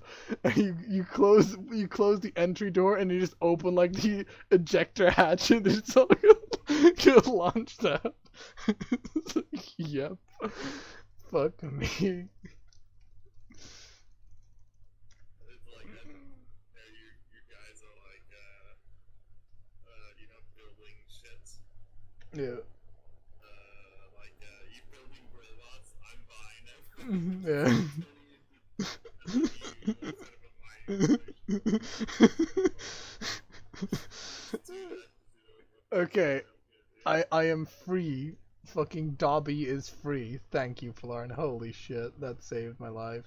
Speaker 1: and you close the entry door, and you just open like the ejector hatch, and it's all get launched out. It's like, yep, fuck me.
Speaker 2: It's like that. Yeah, you guys are like, building shit.
Speaker 1: Yeah.
Speaker 2: You building robots, I'm buying them.
Speaker 1: Yeah. Okay, I am free. Fucking Dobby is free. Thank you, Flarn. Holy shit, that saved my life.